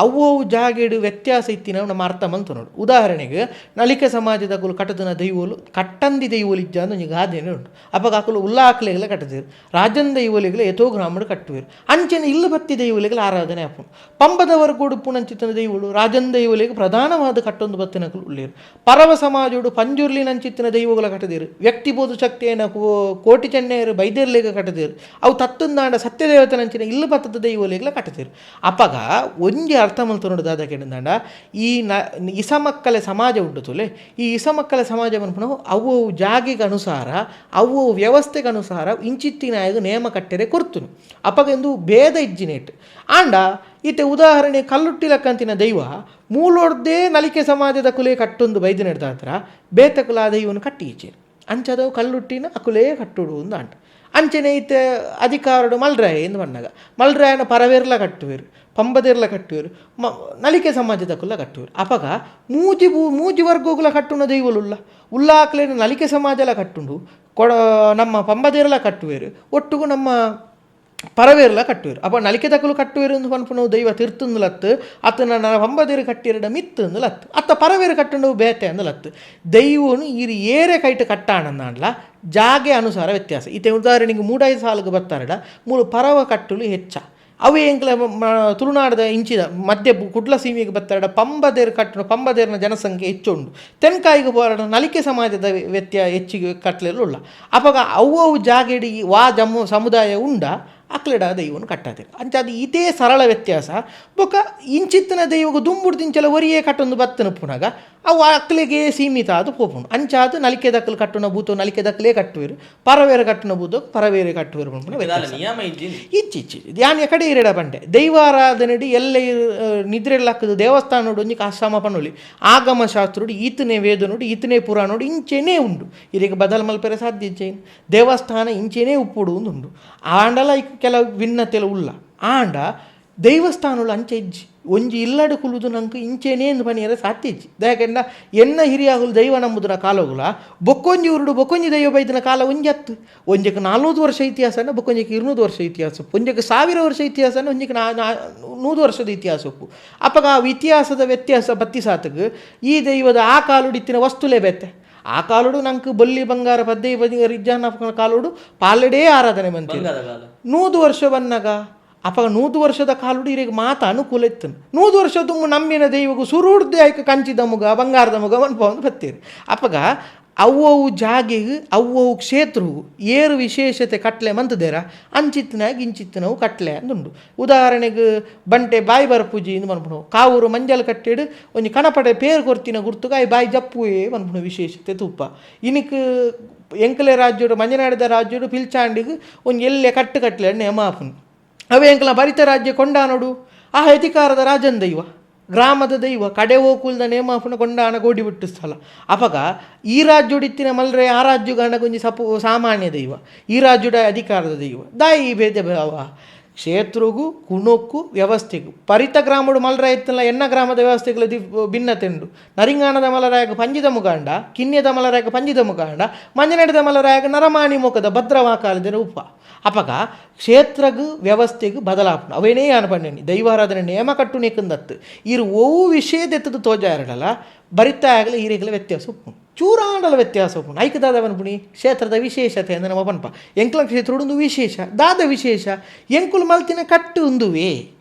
ಅವು ಜಾಗೆಡು ವ್ಯತ್ಯಾಸ ಇತ್ತಿನ ನಮ್ಮ ಅರ್ಥ ಮಂತು ನೋಡು. ಉದಾಹರಣೆಗೆ ನಲಿಕೆ ಸಮಾಜದ ಕುಲು ಕಟ್ಟದನ ದೈವೋಲು ಕಟ್ಟಂದಿ ದೈವೋಲಿಜ್ಜ ಅಂತ ಒಂಜಿ ಗಾದೆನೇ ಉಂಟು. ಅಪ್ಪ ಅಕಲು ಉಲ್ಲಾಕ್ಲೆಗಳ ಕಟ್ಟದಿರು ರಾಜನ್ ದೈವೋಲಿಗಳ ಎತೋ ಗ್ರಾಮಡು ಕಟ್ಟುವರು ಅಂಚೆನ ಇಲ್ಲ ಬತ್ತಿ ದೈವೋಲಿಗಳ ಆರಾಧನೆ ಆಪುನು ಪಂಬದವರು ಕೂಡ ಪುನಂಚಿತ್ತನ ದೈವಗಳು ರಾಜನ್ ದೈವೋಲಿಗೆ ಪ್ರಧಾನವಾದ ಕಟ್ಟೊಂದು ಬತ್ತಿನಕಲು ಉಳ್ಳೇರು ಪರವ ಸಮಾಜೋಡು ಪಂಜುರ್ಲಿನಂಚಿತ್ತಿನ ದೈವಗಳ ಕಟ್ಟದಿರು ವ್ಯಕ್ತಿಬೋಧ ಶಕ್ತಿಯನ್ನು ಕೋಟಿ ಚೆನ್ನೆಯರು ಬೈದೇರ್ಲಿಗ ಕಟ್ಟದಿರು ಅವು ತತ್ತುಂದಾಂಡ ಸತ್ಯದೇವತನಂಚಿನ ಇಲ್ಲ ಬತ್ತದ ದೈವೋಲಿಗಳ ಕಟ್ಟದಿರು ಅಪ್ಪಗ ಒಂಜಿ ಅರ್ಥ ಮಲ್ತು ನೋಡಿದಾದ ಕೆಂದಾಂಡ ಈ ಇಸಮಕ್ಕಳ ಸಮಾಜ ಉಂಟು ತುಲೆ ಈ ಇಸಮಕ್ಕಳ ಸಮಾಜ ಪುನಃ ಅವು ಜಾಗಿಗೆ ಅನುಸಾರ ಅವು ವ್ಯವಸ್ಥೆಗೆ ಅನುಸಾರ ಇಂಚಿತ್ತಿನಾಗ ನೇಮ ಕಟ್ಟರೆ ಕೊರ್ತುನು ಅಪ್ಪಗೆಂದು ಭೇದ ಇಜ್ಜಿನೇಟ್ ಆಂಡ ಈತೆ ಉದಾಹರಣೆ ಕಲ್ಲುಟ್ಟಿಲಕ್ಕಂತಿನ ದೈವ ಮೂಲೋಡ್ದೇ ನಲಿಕೆ ಸಮಾಜದ ಕುಲೆ ಕಟ್ಟೊಂದು ಬೈದು ನಡೆದಾತ್ರ ಬೇತಕುಲ ಆ ದೈವನು ಕಟ್ಟಿ ಈಚೆ ಅಂಚದವು ಕಲ್ಲುಟ್ಟಿನ ಅಕುಲೇ ಕಟ್ಟುಡು ಒಂದು ಅಂಟ ಅಂಚನೆ ಈತೆ ಅಧಿಕಾರಡು ಮಲ್ರಾಯ ಎಂದು ಬಂದಾಗ ಮಲ್ರಾಯನ ಪರವೇರ್ಲ ಕಟ್ಟುವೇರು ಪಂಬದೇರ್ಲ ಕಟ್ಟುವೇರು ನಲಿಕೆ ಸಮಾಜದ ಕುಲ್ಲ ಕಟ್ಟುವೇರು ಅಪಗ ಮೂಜಿ ವರ್ಗೋಗುಲ ಕಟ್ಟುನ ದೈವಲುಲ್ಲ ಉಲ್ಲಾಕ್ಲೇನು ನಲಿಕೆ ಸಮಾಜಲ ಕಟ್ಟುಂಡು ನಮ್ಮ ಪಂಬದೇರ್ಲ ಕಟ್ಟುವೇರು ಒಟ್ಟುಗು ನಮ್ಮ ಪರವೇರ್ಲ ಕಟ್ಟುವೇರು ಅಪ್ಪ ನಲಿಕೆ ತಕಲು ಕಟ್ಟುವೇರು ಎಂದು ಪನ್ಪುನವು ದೈವ ತಿರ್ತುಂದು ಲತ್ತು ಅತ್ತನ ಪಂಬದೇರು ಕಟ್ಟಿರಡ ಮಿತ್ತುಂದು ಲತ್ತು ಅತ್ತ ಪರವೇರು ಕಟ್ಟುಂಡು ಬೇತೆ ಅಂದು ಲತ್ತು ದೈವನು ಇರು ಏರೆ ಕೈಟ್ ಕಟ್ಟಾಣಂದಾಂಡ್ಲ ಜಾಗೆ ಅನುಸಾರ ವ್ಯತ್ಯಾಸ ಈತೆ ಉದಾಹರಣೆಗೆ 3-5 ಸಾಲಿಗೆ ಬರ್ತಾರಡ ಮೂಲು ಪರವ ಕಟ್ಟುಲು ಹೆಚ್ಚ ಅವೇ ಎಂಕ್ಲ ತುಳುನಾಡದ ಇಂಚಿದ ಮಧ್ಯ ಕುಡ್ಲ ಸೀಮೆಗೆ ಬರ್ತಾರಡ ಪಂಬದೇರು ಕಟ್ಟುನು ಪಂಬದೇರಿನ ಜನಸಂಖ್ಯೆ ಹೆಚ್ಚು ಉಂಡು ತೆನ್ಕಾಯಿಗೆ ಹೋರಾಡ ನಲಿಕೆ ಸಮಾಜದ ಹೆಚ್ಚಿಗೆ ಕಟ್ಟಲೆಲ್ಲ ಉಳ್ಳ ಅವಾಗ ಅವು ಜಾಗೆಡಿ ವಾ ಜಮ್ಮು ಸಮುದಾಯ ಉಂಡ ಅಕ್ಲೆಡ ದೈವನು ಕಟ್ಟದಿರು ಅಂಚಾದ ಇದೇ ಸರಳ ವ್ಯತ್ಯಾಸ ಬೊಕ ಇಂಚಿತ್ತಿನ ದೈವಗ ದುಂಬುಡ್ದಿಂಚಲ ಒರಿಯೇ ಕಟ್ಟೊಂದು ಬತ್ತನ ಪುನಗ ಅವು ಅಕ್ಲೆಗೆ ಸೀಮಿತ ಅದು ಪೋಪುಂಡು ಅಂಚಾದ ನಲಿಕೆ ದಕ್ಕಲು ಕಟ್ಟುನ ಬೂತು ನಲಿಕೆ ದಕ್ಕಲೇ ಕಟ್ಟುವರು ಪರವೇರೆ ಕಟ್ಟುನ ಬೂತು ಪರವೇರೆ ಕಟ್ಟುವರು ಇಚ್ಚಿಚ್ಚಿ ಧ್ಯಾನ ಕಡೆ ಇರಡ ಬಂಡೆ ದೈವಾರಾಧನೆಡಿ ಎಲ್ಲ ನಿದ್ರೆಲ್ಲಕ್ಕದು ದೇವಸ್ಥಾನ ನೋಡು ಒಂಜಿ ಆಶ್ರಮ ಪನ್ನೊಲಿ ಆಗಮ ಶಾಸ್ತ್ರೋಡು ಈತನೇ ವೇದ ನೋಡಿ ಈತನೇ ಪುರಾಣ ನೋಡಿ ಇಂಚೆನೇ ಉಂಡು ಇದಕ್ಕೆ ಬದಲು ಮಲ್ಪೆರೆ ಸಾಧ್ಯ ಇಚ್ಚೇನು ದೇವಸ್ಥಾನ ಇಂಚೆನೇ ಉಪ್ಪುಡು ಉಂಡು ಆಂಡಲ ಕೆಲವು ಭಿನ್ನತೆಲ್ಲ ಉಲ್ಲ ಆಂಡ ದೈವಸ್ಥಾನಗಳು ಅಂಚೆ ಇಜ್ಜಿ ಒಂಜಿ ಇಲ್ಲಡು ಕುಲುದು ನಂಗೆ ಇಂಚೆನೇ ಎಂದು ಪನಿಯರ ಸಾಧ್ಯ ಇಜ್ಜಿ ಯಾಕೆಂಡ ಎನ್ನ ಹಿರಿಯಾಗುಲು ದೈವ ನಂಬುದನ ಕಾಲಗುಲ ಬೊಕ್ಕೊಂಜಿ ಉರುಡು ಬೊಕ್ಕೊಂಜಿ ದೈವ ಬೈದನ ಕಾಲ ಒಂಜತ್ತು ಒಂಜಕ್ಕೆ 400 ವರ್ಷ ಇತಿಹಾಸನ ಬೊಕ್ಕೊಂಜಕ್ಕೆ 200 ವರ್ಷ ಇತಿಹಾಸ ಒಂಜಕ್ಕೆ 1000 ವರ್ಷ ಇತಿಹಾಸನ ಒಂಜಕ್ಕೆ 100 ವರ್ಷದ ಇತಿಹಾಸಕ್ಕೂ ಅಪ್ಪಗ ಆ ಇತಿಹಾಸದ ವ್ಯತ್ಯಾಸ ಬತ್ತಿ ಸಾತಕ್ಕೆ ಈ ದೈವದ ಆ ಕಾಲುಡಿತ್ತಿನ ವಸ್ತುಲೇ ಬೇತೆ ಆ ಕಾಲುಡು ನಂಗೆ ಬೊಲ್ಲಿ ಬಂಗಾರ ಪದ್ದೆ ಬದಿ ರಿಜ್ಜಾನ ಕಾಲುಡು ಪಾಲಡೇ ಆರಾಧನೆ ಬಂತು 100 ವರ್ಷ ಬನ್ನಾಗ ಅಪ್ಪ 100 ವರ್ಷದ ಕಾಲುಡು ಇರಿಗೆ ಮಾತ ಅನುಕೂಲ ಇತ್ತು 100 ವರ್ಷ ತುಂಬ ನಂಬಿನ ದೈವಗೂ ಸುರುಡ್ದೆ ಆಯ್ಕೆ ಕಂಚಿದ ಮುಗ ಬಂಗಾರದ ಮುಗ ಒಂದು ಬತ್ತೀರಿ ಅಪ್ಪಗ ಅವ್ವವು ಜಾಗೆಗೆ ಅವ್ವವು ಕ್ಷೇತ್ರವು ಏರು ವಿಶೇಷತೆ ಕಟ್ಲೆ ಮಂತದೇರ ಅಂಚಿತ್ತಿನಾಗ ಇಂಚಿತ್ತಿನವು ಕಟ್ಲೆ ಅಂದುಂಡು ಉದಾಹರಣೆಗೆ ಬಂಟೆ ಬಾಯಿ ಬರಪೂಜಿ ಎಂದು ಮನ್ಪುಣವು ಕಾವೂರು ಮಂಜಲ್ ಕಟ್ಟಿಡು ಒಂಜಿ ಕಣಪಡೆ ಪೇರು ಕೊರ್ತಿನ ಗುರ್ತುಗ ಆಯ್ ಬಾಯಿ ಜಪ್ಪುವೇ ಮನ್ಪುಣ ವಿಶೇಷತೆ ತುಪ್ಪ ಇನಿಕ್ ಎಂಕಲೆ ರಾಜ್ಯೋಡು ಮಂಜನಾಡಿದ ರಾಜ್ಯೋಡು ಪಿಲ್ಚಾಂಡಿಗೆ ಒಂದು ಎಲ್ಲೆ ಕಟ್ಟಲೆ ಎಣ್ಣೆ ಮಾಪುನು ಅವೇ ಎಂಕಲ ಭರಿತ ರಾಜ್ಯ ಕೊಂಡಾನೋಡು ಆ ಅಧಿಕಾರದ ರಾಜನ್ ದೈವ ಗ್ರಾಮದ ದೈವ ಕಡೆ ಹೋಕುಲ್ದ ನೇಮಾಪುನ ಕೊಂಡಾನ ಗೋಡಿ ಬಿಟ್ಟು ಸ್ಥಳ ಅಪಗ ಈ ರಾಜ್ಯೋಡಿತ್ತಿನ ಮಲ್ರೆ ಆ ರಾಜ್ಯಗಾಂಡ ಕೊಂಚ ಸಾಮಾನ್ಯ ದೈವ ಈ ರಾಜ್ಯದ ಅಧಿಕಾರದ ದೈವ ದಾಯಿ ಭೇದ ಭಾವ ಕ್ಷೇತ್ರಗೂ ಕುಣಕ್ಕೂ ವ್ಯವಸ್ಥೆಗೂ ಪರಿತ ಗ್ರಾಮಡು ಮಲ್ರ ಇತ್ತಲ್ಲ ಎನ್ನ ಗ್ರಾಮದ ವ್ಯವಸ್ಥೆಗಳ ಭಿನ್ನತೆ ಉಂಡು ನರಿಂಗಾಣದ ಮಲರಾಯಕ ಪಂಜಿದ ಮುಗಾಂಡ ಕಿನ್ಯದ ಮಲರಾಯಕ ಪಂಜಿದ ಮುಗಾಂಡ ಮಂಜನಡೆದ ಮಲರಾಯಕ ನರಮಾಣಿ ಮುಖದ ಭದ್ರವಾಕಾಲದ ರೂಪ ಅಪಗ ಕ್ಷೇತ್ರಗೂ ವ್ಯವಸ್ಥೆಗೂ ಬದಲಾಪಣೆ ಅವೇನೇ ಅನ್ಪಣ್ಣಿ ದೈವಾರಾಧನೆ ನೇಮ ಕಟ್ಟು ನೆಕ್ಕಂದತ್ತು ಇರು ಓವು ವಿಷಯದೆತ್ತದು ತೋಜ ಎರಡಲ್ಲ ಬರಿತಾ ಆಗಲಿ ಈರೆಗಳ ವ್ಯತ್ಯಾಸ ಉಪ್ಪು ಚೂರಾಂಡಲ ವ್ಯತ್ಯಾಸ ಉಪ್ಪು ಐಕದಾದವನ್ಪುಣಿ ಕ್ಷೇತ್ರದ ವಿಶೇಷತೆ ಅಂದರೆ ನಮ್ಮ ಪನ್ಪ ಎಂಕುಲ ಕ್ಷೇತ್ರ ಒಂದು ವಿಶೇಷ ದಾದ ವಿಶೇಷ ಎಂಕುಲು ಮಲ್ತಿನ ಕಟ್ಟು ಉಂದುವೆ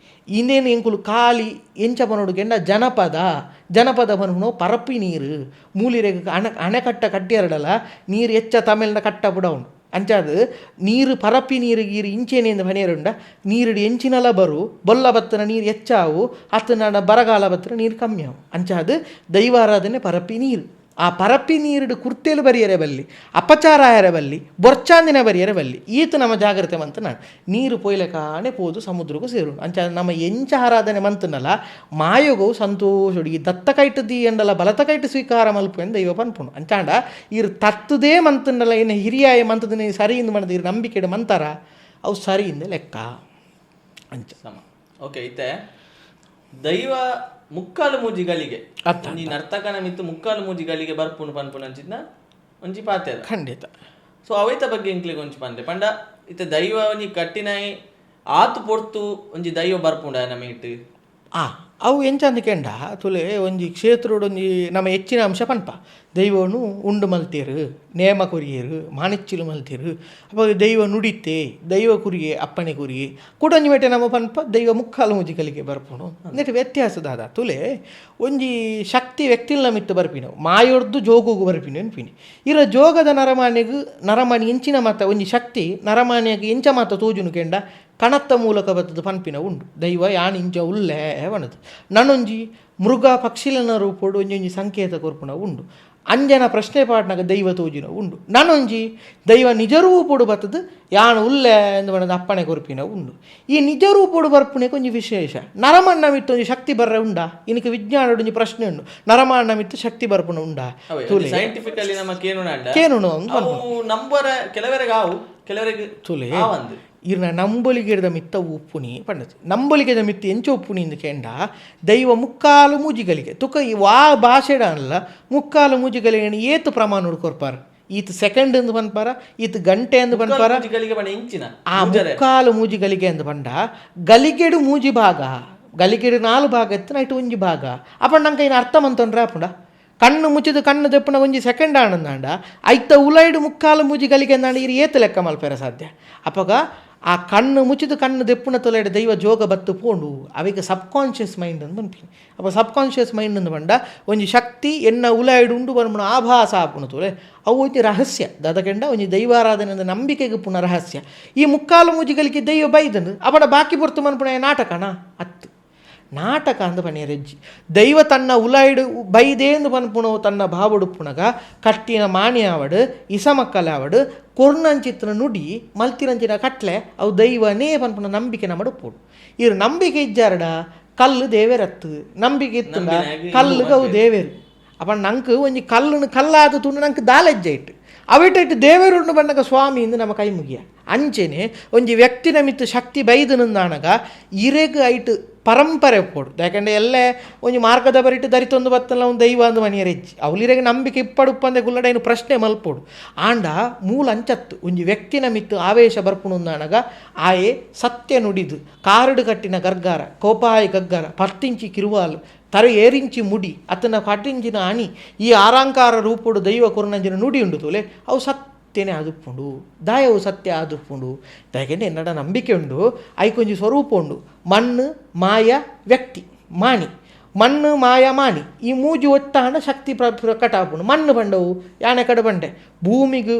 ಇನ್ನೇನು ಎಂಕುಲು ಕಾಲಿ ಎಂಚಪನೋಡು ಕೆಂಡ ಜನಪದ ಪನ್ಪುಣೋ ಪರಪ್ಪಿ ನೀರು ಮೂಲಿರೆಗೆ ಅಣೆಕಟ್ಟ ಕಟ್ಟಿಯರಡಲ್ಲ ನೀರು ಹೆಚ್ಚ ತಮಿಳಿನ ಕಟ್ಟ ಬುಡ ಉಂಡು ಅಂಚಾದು ನೀರು ಪರಪ್ಪಿ ನೀರು ಗೀರು ಇಂಚೇನೆಂದು ಮನೆಯರುಂಡ ನೀರುಡು ಎಂಚಿನಲ ಬರು ಬೊಲ್ಲ ಬತ್ತನ ನೀರು ಹೆಚ್ಚಾವು ಅತ್ತನ ಬರಗಾಲ ಬತ್ತನ ನೀರು ಕಮ್ಮಿ ಆವು ಅಂಚಾದು ದೈವಾರಾಧನೆ ಪರಪ್ಪಿ ನೀರು ಆ ಪರಪ್ಪಿ ನೀರುಡು ಕುರ್ತೇಲು ಬರಿಯರೆ ಬಲ್ಲಿ ಅಪಚಾರಾಯರ ಬಲ್ಲಿ ಬೊರ್ಚಾಂದಿನ ಬರಿಯರೆ ಬಲ್ಲಿ ಈತ ನಮ್ಮ ಜಾಗ್ರತೆ ಮಂತ ನಾನು ನೀರು ಪೊಯ್ಲೆ ಕಾಣೆ ಪೋದು ಸಮುದ್ರಕ್ಕೂ ಸೇರು ಅಂಚ ನಮ್ಮ ಎಂಚ ಆರಾಧನೆ ಮಂತನಲ್ಲ ಮಾಯೋಗವು ಸಂತೋಷಡಿ ದತ್ತ ಕೈಟದಿ ಎಂಡಲ ಬಲತ ಕೈಟ ಸ್ವೀಕಾರ ಮಲ್ಪು ಎಂದು ದೈವ ಪನ್ಪುಣು ಅಂಚಾಂಡ ಇರು ತತ್ತದೇ ಮಂತನಲ್ಲ ಏನು ಹಿರಿಯಾಯ ಮಂತದನೆ ಸರಿಯಿಂದ ಮಾಡಿದ ಇರು ನಂಬಿಕೆಡು ಮಂತಾರ ಅವು ಸರಿಯಿಂದ ಲೆಕ್ಕ ಅಂಚ ಸಮ ಓಕೆ ಐತೆ ದೈವ ಮುಕ್ಕಾಲು ಮೂಜಿಗಳಿಗೆ ಈ ನರ್ತಕನ ಮಿತ್ತು ಮುಕ್ಕಾಲು ಮೂಜಿಗಳಿಗೆ ಬರ್ಪುಣು ಪನ್ಪುಣು ಅಂಚಿದ್ನ ಒಂಜಿ ಪಾತೆ ಖಂಡಿತ ಸೊ ಅವೈತ ಬಗ್ಗೆ ಇಂಕ್ಲಿಗೆ ಒಂಚಿ ಪಂದೆ ಪಂಡ ಇತ್ತೆ ದೈವ ಒಂಜಿ ಕಟ್ಟಿನಾಯಿ ಆತು ಪೊರ್ತು ಒಂಜಿ ದೈವ ಬರ್ಪುಂಡ ನಮೀಟ್ ಅವು ಎಂಚಂದ ಕೆಂಡ ತುಲೆ ಒಂಜಿ ಕ್ಷೇತ್ರೋಡು ಒಂಜಿ ನಮ್ಮ ಹೆಚ್ಚಿನ ಅಂಶ ಪನ್ಪ ದೈವನು ಉಂಡು ಮಲ್ತೇರು ನೇಮ ಕುರಿಯರು ಮಾಣಿಚ್ಚಿಲು ಮಲ್ತೇರು ಅಪ್ಪ ದೈವ ನುಡಿತೆ ದೈವ ಕುರಿಯೆ ಅಪ್ಪಣೆ ಕುರಿಯೆ ಕೂಡೊಂಜಿ ಮೇಟೆ ನಮ್ಮ ಪನ್ಪ ದೈವ ಮುಕ್ಕಾಲು ಮುಜಿಕಲಿಗೆ ಬರ್ಪುಣು ನೆಟ್ಟು ವ್ಯತ್ಯಾಸದಾದ ತುಲೆ ಒಂಜಿ ಶಕ್ತಿ ವ್ಯಕ್ತಿಲ್ನ ಮಿತ್ತು ಬರ್ಪಿನವು ಮಾಯೊಡ್ದು ಜೋಗುಗು ಬರ್ಪಿನ ಅನ್ಪಿನಿ ಇರ ಜೋಗದ ನರಮಣಿ ಎಂಚಿನ ಮತ ಒಂಜಿ ಶಕ್ತಿ ನರಮಾಣಿಯಾಗಿ ಎಂಚ ಮಾತ ತೋಜುನು ಕೆಂಡ ಕಣತ್ತ ಮೂಲಕ ಬತ್ತದು ಪನ್ಪಿನ ಉಂಡು ದೈವ ಯಾನ್ ಇಂಚ ಉಲ್ಲೇ ವಣದು ನನ್ನೊಂಜಿ ಮೃಗ ಪಕ್ಷಿಲನ ರೂಪೋಡು ಒಂಜೊಂಜಿ ಸಂಕೇತ ಕೊರ್ಪುಣ ಉಂಡು ಅಂಜನ ಪ್ರಶ್ನೆ ಪಾಟ್ನಾಗ ದೈವ ತೋಜಿನ ಉಂಡು ನನ್ನೊಂಜಿ ದೈವ ನಿಜ ರೂಪೋಡು ಬತ್ತದು ಯಾನ್ ಉಲ್ಲೇ ಎಂದು ಬಣ್ಣದ ಅಪ್ಪಣೆ ಕೊರ್ಪಿನ ಉಂಡು ಈ ನಿಜ ರೂಪೋಡು ಬರ್ಪುಣೆ ಕೊಂಚ ವಿಶೇಷ ನರಮಣ್ಣ ಮಿತ್ತು ಒಂಜಿ ಶಕ್ತಿ ಬರ್ರೆ ಉಂಡ ಇನಕ್ಕೆ ವಿಜ್ಞಾನಡು ಒಂಜಿ ಪ್ರಶ್ನೆ ಉಂಡು ನರಮಣ್ಣ ಮಿತ್ತು ಶಕ್ತಿ ಬರ್ಪುಣ ಉಂಡ ಸೈಂಟಿಫಿಕಲಿ ನಮ್ಮ ಕೇನುನು ನಂಬರ ಕೆಲವರಿಗೆ ಆವು ಕೆಲವರಿಗೆ ತುಲೆ ಇರ್ನ ನಂಬೊಲಿಗೆದ ಮಿತ್ತ ಉಪ್ಪುನಿ ಪಂಡದು ನಂಬೊಲಿಗೆದ ಮಿತ್ತ ಎಂಚ ಉಪ್ಪುನಿ ಇಂದು ಕೆಂಡ ದೈವ ಮುಕ್ಕಾಲು ಮೂಜಿಗಳಿಗೆ ತುಕ ವಾ ಭಾಷೆಡ ಅಲ್ಲ ಮುಕ್ಕಾಲು ಮೂಜಿಗಳಿಗೆ ಏತು ಪ್ರಮಾಣ ಹುಡ್ಕೊರ್ಪಾರ ಈತ ಸೆಕೆಂಡ್ ಎಂದು ಪನ್ಪಾರ ಈತ ಗಂಟೆ ಎಂದು ಪನ್ಪಾರ ಆ ಮುಕ್ಕಾಲು ಮೂಜಿಗಳಿಗೆ ಎಂದು ಪಂಡ ಗಲಿಗೆಡು ಮೂಜಿ ಭಾಗ ಗಲಿಗೆಡು 4 ಭಾಗ ಎತ್ತು ನೈಟ್ ಒಂಜಿ ಭಾಗ ಅಪ್ಪ ನಂಗೆ ಇನ್ನು ಅರ್ಥ ಮಂತೊಂಡ್ರೆ ಅಪ್ಪುಂಡ ಕಣ್ಣು ಮುಚ್ಚಿದು ಕಣ್ಣು ದೆಪ್ಪನ ಒಂಜಿ ಸೆಕೆಂಡ್ ಆನಂದಾಂಡ ಐತ ಉಲೈಡು ಮುಕ್ಕಾಲು ಮೂಜಿಗಳಿಗೆ ಅಂದಾಂಡ ಇರು ಏತು ಲೆಕ್ಕ ಮಲ್ಪೇರ ಸಾಧ್ಯ ಅಪ್ಪಗ ಆ ಕಣ್ಣು ಮುಚ್ಚಿದು ಕಣ್ಣು ದೆಪ್ಪುನ ತೊಲೆಡು ದೈವ ಜೋಗ ಬತ್ತು ಪೋಂಡು ಅವಿಗೆ ಸಬ್ಕಾನ್ಷಿಯಸ್ ಮೈಂಡ್ ಅಂತ ಬಂದ್ಪಿನಿ ಅಪ್ಪ ಸಬ್ಕಾನ್ಷಿಯಸ್ ಮೈಂಡ್ ಅಂದು ಬಂಡ ಒಂಜಿ ಶಕ್ತಿ ಎನ್ನ ಉಲಾಯ್ಡು ಉಂಡು ಬಂದ್ಬಿಡ ಆಭಾಸ ಆಪುಣ ತೋಲೆ ಅವು ಒಂಜಿ ರಹಸ್ಯ ದದಕೆಂಡ ಒಂಜಿ ದೈವಾರಾಧನೆ ಅಂದ ನಂಬಿಕೆಗೆ ಪುನಃ ರಹಸ್ಯ ಈ ಮುಕ್ಕಾಲು ಮೂಜಿಗಳಿಗೆ ದೈವ ಬೈದನು ಅವಡ ಬಾಕಿ ಬೊರ್ತು ಮನ್ಪುಣ ನಾಟಕನ ಅತ್ತು ನಾಟಕ ಅಂದು ಪಣಿಯ ರೆಜ್ಜಿ ದೈವ ತನ್ನ ಉಲಾಯ್ಡು ಬೈದೇಂದು ಪನ್ಪುಣವು ತನ್ನ ಭಾವಡುಪ್ಪುಣಗ ಕಟ್ಟಿನ ಮಾಣಿಯಾವಡು ಇಸಮಕ್ಕಲಾವಡು ಕೊರ್ನಂಚಿತ್ರ ನುಡಿ ಮಲ್ತಿರಂಚಿನ ಕಟ್ಲೆ ಅವು ದೈವನೇ ಪನ್ಪುಣ ನಂಬಿಕೆ ನಮ್ಮಡುಪ್ಪುಡು ಇರು ನಂಬಿಕೆ ಇಜ್ಜಾರಡ ಕಲ್ಲು ದೇವೇರತ್ತು ನಂಬಿಕೆ ಇತ್ತಂಡ ಕಲ್ಲುಗೆ ಅವು ದೇವೇರು ಅಪ್ಪ ನಂಗೆ ಒಂಜಿ ಕಲ್ಲನ್ನು ಕಲ್ಲಾದ ತುಂಡು ನಂಗೆ ದಾಲೆಜ್ಜೆ ಇಟ್ಟು ಅವಿಟ್ಟು ದೇವೇರುಂಡು ಬಂದಾಗ ಸ್ವಾಮಿ ಇಂದು ನಮ್ಮ ಕೈ ಮುಗಿಯ ಅಂಚೆನೆ ಒಂಜಿ ವ್ಯಕ್ತಿನ ಮಿತ್ತು ಶಕ್ತಿ ಬೈದನಂದಾನಗ ಇರೆಗ್ ಐಟ್ ಪರಂಪರೆ ಪೋಡು ಯಾಕಂದ್ರೆ ಎಲ್ಲೇ ಒಂಜಿ ಮಾರ್ಗದ ಬರಿಟ್ಟು ದರಿತೊಂದು ಬತ್ತಲ್ಲ ಒಂದು ದೈವ ಅಂದು ಮನೆಯರ ಹೆಚ್ಚಿ ಅವಲಿರೆಗೆ ನಂಬಿಕೆ ಇಪ್ಪಡುಪ್ಪಂದೆ ಗುಲ್ಲಡ ಏನು ಪ್ರಶ್ನೆ ಮಲ್ಪೋಡು ಆಂಡ ಮೂಲ ಅಂಚತ್ತು ಒಂಜಿ ವ್ಯಕ್ತಿನ ಮಿತ್ತು ಆವೇಶ ಬರ್ಪುಣಂದಾನಗ ಆಯೆ ಸತ್ಯ ನುಡಿದು ಕಾರಡು ಕಟ್ಟಿನ ಗರ್ಗಾರ ಕೋಪಾಯಿ ಗಗ್ಗಾರ ಪರ್ತಿಂಚಿ ಕಿರುವಾಲು ತರ ಏರಿಂಚಿ ಮುಡಿ ಅತನ ಪಟ್ಟಿಂಚಿನ ಅಣಿ ಈ ಆರಂಕಾರ ರೂಪುಡು ದೈವ ಕೊರನಂಜಿನ ನುಡಿ ಉಂಡು ತೋಲೆ ಅವು ಸತ್ಯನೇ ಆದುಪ್ಪುಂಡು ದಾಯವು ಸತ್ಯ ಆದುಪ್ಪುಂಡು ಯಾಕೆಂದ್ರೆ ಎನ್ನಡ ನಂಬಿಕೆ ಉಂಡು ಐಕೊಂಜಿ ಸ್ವರೂಪ ಉಂಡು ಮಣ್ಣು ಮಾಯ ವ್ಯಕ್ತಿ ಮಾಣಿ ಮಣ್ಣು ಮಾಯ ಮಾಣಿ ಈ ಮೂಜಿ ಒತ್ತಾಂಡ ಶಕ್ತಿ ಪ್ರಕಟ ಆಪುಂಡು ಮಣ್ಣು ಬಂಡವು ಯಾನೆ ಕಡೆ ಬಂಡೆ ಭೂಮಿಗೂ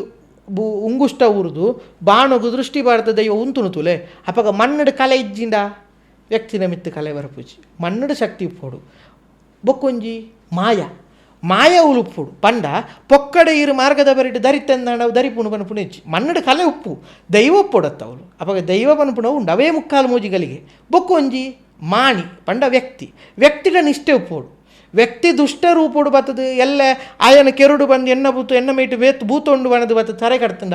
ಉಂಗುಷ್ಟ ಉರಿದು ಬಾಣಗು ದೃಷ್ಟಿ ಭಾರತ ದೈವ ಉಂತುನು ತುಲೆ ಅಪ್ಪಗ ಮಣ್ಣಡು ಕಲೆ ಇಜ್ಜಿಂಡ ವ್ಯಕ್ತಿನ ಮಿತ್ತು ಕಲೆ ಬರಪುಜಿ ಮಣ್ಣಡು ಶಕ್ತಿ ಉಪ್ಪೋಡು ಬೊಕ್ಕೊಂಜಿ ಮಾಯ ಉಳುಪ್ಪುಡು ಪಂಡ ಪೊಕ್ಕಡೆ ಇರು ಮಾರ್ಗದ ಬರಿಟ್ಟು ದರಿತಂದಾಂಡ ದರಿಪುಣು ಪನ್ಪುಣ ಹೆಚ್ಚಿ ಮಣ್ಣಡು ಕಲೆ ಉಪ್ಪು ದೈವ ಉಪ್ಪೊಡತ್ತ ಅವಳು ಅವಾಗ ದೈವ ಪನ್ಪುಣ ಉಂಡು ಅವೇ ಮುಕ್ಕಾಲು ಮೂಜಿಗಳಿಗೆ ಬೊಕ್ಕೊಂಜಿ ಮಾಣಿ ಪಂಡ ವ್ಯಕ್ತಿಡ ನಿಷ್ಠೆ ಉಪ್ಪೋಡು ವ್ಯಕ್ತಿ ದುಷ್ಟ ರೂಪೋಡು ಬತ್ತದು ಎಲ್ಲ ಆಯನ ಕೆರುಡು ಬಂದು ಎಣ್ಣ ಮೇಟು ಬೂತೊಂಡು ಬಣದು ಬತ್ತದು ತರೆ ಕಟ್ತಂಡ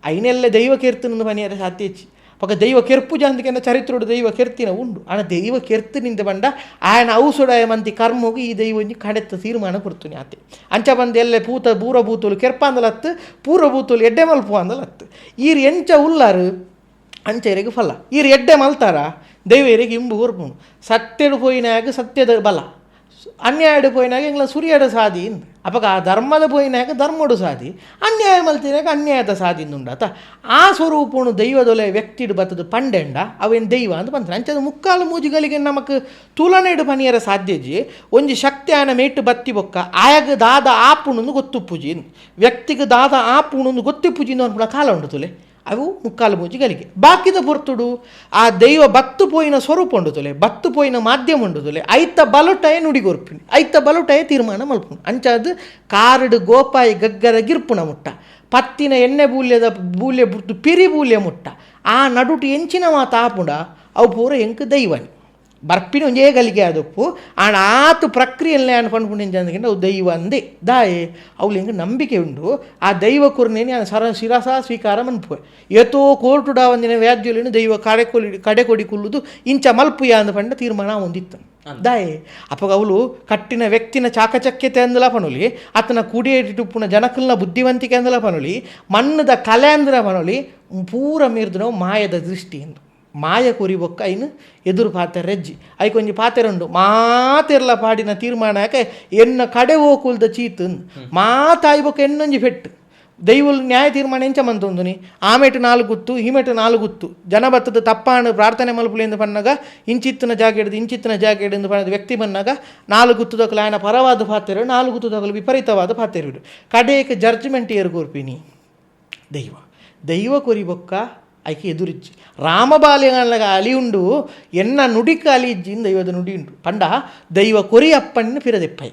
ಐನೆಲ್ಲ ದೈವ ಕೆರ್ತನಂದು ಮನೆಯರ ಸಾಧ್ಯ ಹೆಚ್ಚಿ ಪಕ್ಕ ದೈವ ಕೆರ್ಪು ಜಾಂತಿಗೆ ಚರಿತ್ರೋಡು ದೈವ ಕೆರ್ತಿನ ಉಂಡು ಆನ ದೈವ ಕೆರ್ತಿನಿಂದ ಬಂಡ ಆಯನ ಔಸುಡಾಯ ಮಂತಿ ಕರ್ಮೋಗಿ ಈ ದೈವ ಒಂಜಿ ಕಡೆತ್ತ ತೀರ್ಮಾನ ಕೊಡ್ತೀನಿ ಆತೆ ಅಂಚ ಬಂದು ಎಲ್ಲ ಪೂರ ಬೂತೋಲು ಕೆರ್ಪಂದಲತ್ತು ಪೂರ ಬೂತೋಲು ಎಡ್ಡೆ ಮಲ್ಪು ಅಂದಲತ್ತು ಈರು ಎಂಚ ಉಲ್ಲಾರು ಅಂಚೆರೆಗೆ ಫಲ ಈರು ಎಡ್ಡೆ ಮಲ್ತಾರ ದೈವ ಎರೆಗೆ ಇಂಬು ಹೊರ್ಪುಣು ಸತ್ಯಡು ಪೋಯಿನಾಗ ಸತ್ಯದ ಬಲ ಅನ್ಯಾಯಡು ಪೋಯಿನಾಗ ಎಂಗ್ಲ ಸುರಿಯಡ ಸಾದಿ ಅಪಗ ಆ ಧರ್ಮದ ಪೋಯಿನಾಗ ಧರ್ಮಡು ಸಾದಿ ಅನ್ಯಾಯ ಮಲ್ತಿನಾಗ ಅನ್ಯಾಯದ ಸಾದಿಂದುಂಡಾತ ಆ ಸ್ವರೂಪನು ದೈವದೊಲೆ ವ್ಯಕ್ತಿಡು ಬತ್ತದು ಪಂಡೆಂಡ ಅವೇನು ದೈವ ಅಂತ ಬಂತಾರೆ ಅಂಚದ ಮುಕ್ಕಾಲು ಮೂಜಿಗಳಿಗೆ ನಮಕ್ ತುಲನೆಡು ಪನಿಯರ ಸಾಧ್ಯಜಿ ಒಂಜಿ ಶಕ್ತಿ ಆಯನ ಮೇಟು ಬತ್ತಿ ಬೊಕ್ಕ ಆಯಾಗ ದಾದ ಆಪುಣಂದು ಗೊತ್ತುಪ್ಪುಜಿ ವ್ಯಕ್ತಿಗೆ ದಾದ ಆಪುಣಂದು ಗೊತ್ತಿಪ್ಪುಜಿಂದು ಅನ್ಪುಣ ಕಾಲ ಉಂಡು ತುಲೆ ಅವು ಮುಕ್ಕಾಲು ಮೂಜಿಗಳಿಗೆ ಬಾಕಿದ ಪೊರ್ತುಡು ಆ ದೈವ ಬತ್ತು ಪೋಯಿನ ಸ್ವರೂಪ ಉಂಡುತ್ತಲೆ ಬತ್ತು ಪೋಯಿನ ಮಾಧ್ಯಮ ಉಂಡುತ್ತಲೆ ಐತ ಬಲುಟಯ ನುಡಿಗೊರ್ಪಿನಿ ಐತ ಬಲುಟಯ ತೀರ್ಮಾನ ಮಲ್ಪುಣು ಅಂಚಾದ ಕಾರಡು ಗೋಪಾಯಿ ಗಗ್ಗರ ಗಿರ್ಪುಣ ಮುಟ್ಟ ಪತ್ತಿನ ಎಣ್ಣೆ ಬೂಲ್ಯ ಬುರ್ತು ಪಿರಿ ಬೂಲ್ಯ ಮುಟ್ಟ ಆ ನಡುಟು ಎಂಚಿನ ಮಾತು ಆಪುಂಡ ಅವು ಪೂರ ಎಂಕ್ ದೈವನಿ ಬರ್ಪಿನ ಒಂಜೇ ಗಲಿಗೆ ಅದಪ್ಪು ಆಣ ಆತು ಪ್ರಕ್ರಿಯೆಲ್ಲೇ ಅನ್ ಪಂಡ್ಪುಂಡಿಂದ ಅವು ದೈವ ಅಂದೆ ದಾಯೆ ಅವ್ಳು ಹೆಂಗೆ ನಂಬಿಕೆ ಉಂಡು ಆ ದೈವ ಕುರ್ನೇನೆ ಶಿರಸ ಸ್ವೀಕಾರ ಮನ್ಪುವೆ ಎತ್ತೋ ಕೋರ್ಟುಡ ಒಂದಿನ ವ್ಯಾಜ್ಯಲೇನು ದೈವ ಕಡೆಕೊಡಿ ಕುಲ್ಲುದು ಇಂಚ ಮಲ್ಪುಯ ಅಂದ ಪಂಡ ತೀರ್ಮಾನ ಹೊಂದಿತ್ತು ದಾಯೆ ಅಪ್ಪಗ ಅವಳು ಕಟ್ಟಿನ ವ್ಯಕ್ತಿನ ಚಾಕಚಕ್ಯತೆ ಅಂದಲ ಪನುಲಿ ಆತನ ಕುಡಿಯೇಟುಪ್ಪುನ ಜನಕಲ್ನ ಬುದ್ಧಿವಂತಿಕೆ ಅಂದಲ ಪನುಲಿ ಮಣ್ಣದ ಕಲೆ ಅಂದಲ ಪನುಲಿ ಪೂರ ಮೀರ್ದು ನಾವು ಮಾಯದ ದೃಷ್ಟಿ ಎಂದು ಮಾಯ ಕುರಿಬೊಕ್ಕ ಐನು ಎದುರು ಪಾತೆರ ರಜ್ಜಿ ಐಕೊಂಜಿ ಪಾತೆರುಂಡು ಮಾತೆರ್ಲ ಪಾಡಿನ ತೀರ್ಮಾನ ಯಾಕೆ ಎನ್ನ ಕಡೆ ಹೋಕುಲ್ದ ಚೀತು ಮಾತಾಯಿ ಬೊಕ್ಕ ಎನ್ನೊಂಜಿ ಫೆಟ್ಟು ದೈವಲ್ ನ್ಯಾಯ ತೀರ್ಮಾನ ಎಂಚ ಮಂತೊಂದುನಿ ಆಮೆಟು 4 ಗುತ್ತು ಈಮೆಟು 4 ಗುತ್ತು ಜನ ಬತ್ತದ ತಪ್ಪಾಂಡು ಪ್ರಾರ್ಥನೆ ಮಲ್ಪುಲೆಂದು ಪನ್ನಾಗ ಇಂಚಿತ್ತಿನ ಜಾಗ ಎಂದು ಪನ್ನದ ವ್ಯಕ್ತಿ ಬಂದಾಗ 4 ಗುತ್ತುದಕ್ಕಲು ಆಯನ ಪರವಾದ ಪಾತೆರು 4 ಗುತ್ತುದಕ್ಕಲು ವಿಪರೀತವಾದ ಪಾತೆರು ಕಡೆಗೆ ಜಡ್ಜ್ಮೆಂಟ್ ಏರ್ಗೋರ್ಪಿನಿ ದೈವ ಕೊರಿಬೊಕ್ಕ ಐಕೆ ಎದುರಿಜ್ಜಿ ರಾಮಬಾಲ್ಯಗಳ ಅಲಿಯುಂಡು ಎನ್ನ ನುಡಿಕ ಅಲಿಜ್ಜಿಂದ ದೈವದ ನುಡಿ ಉಂಟು ಪಂಡ ದೈವ ಕೊರಿ ಅಪ್ಪಣ್ಣ ಪಿರದೆಪ್ಪೈ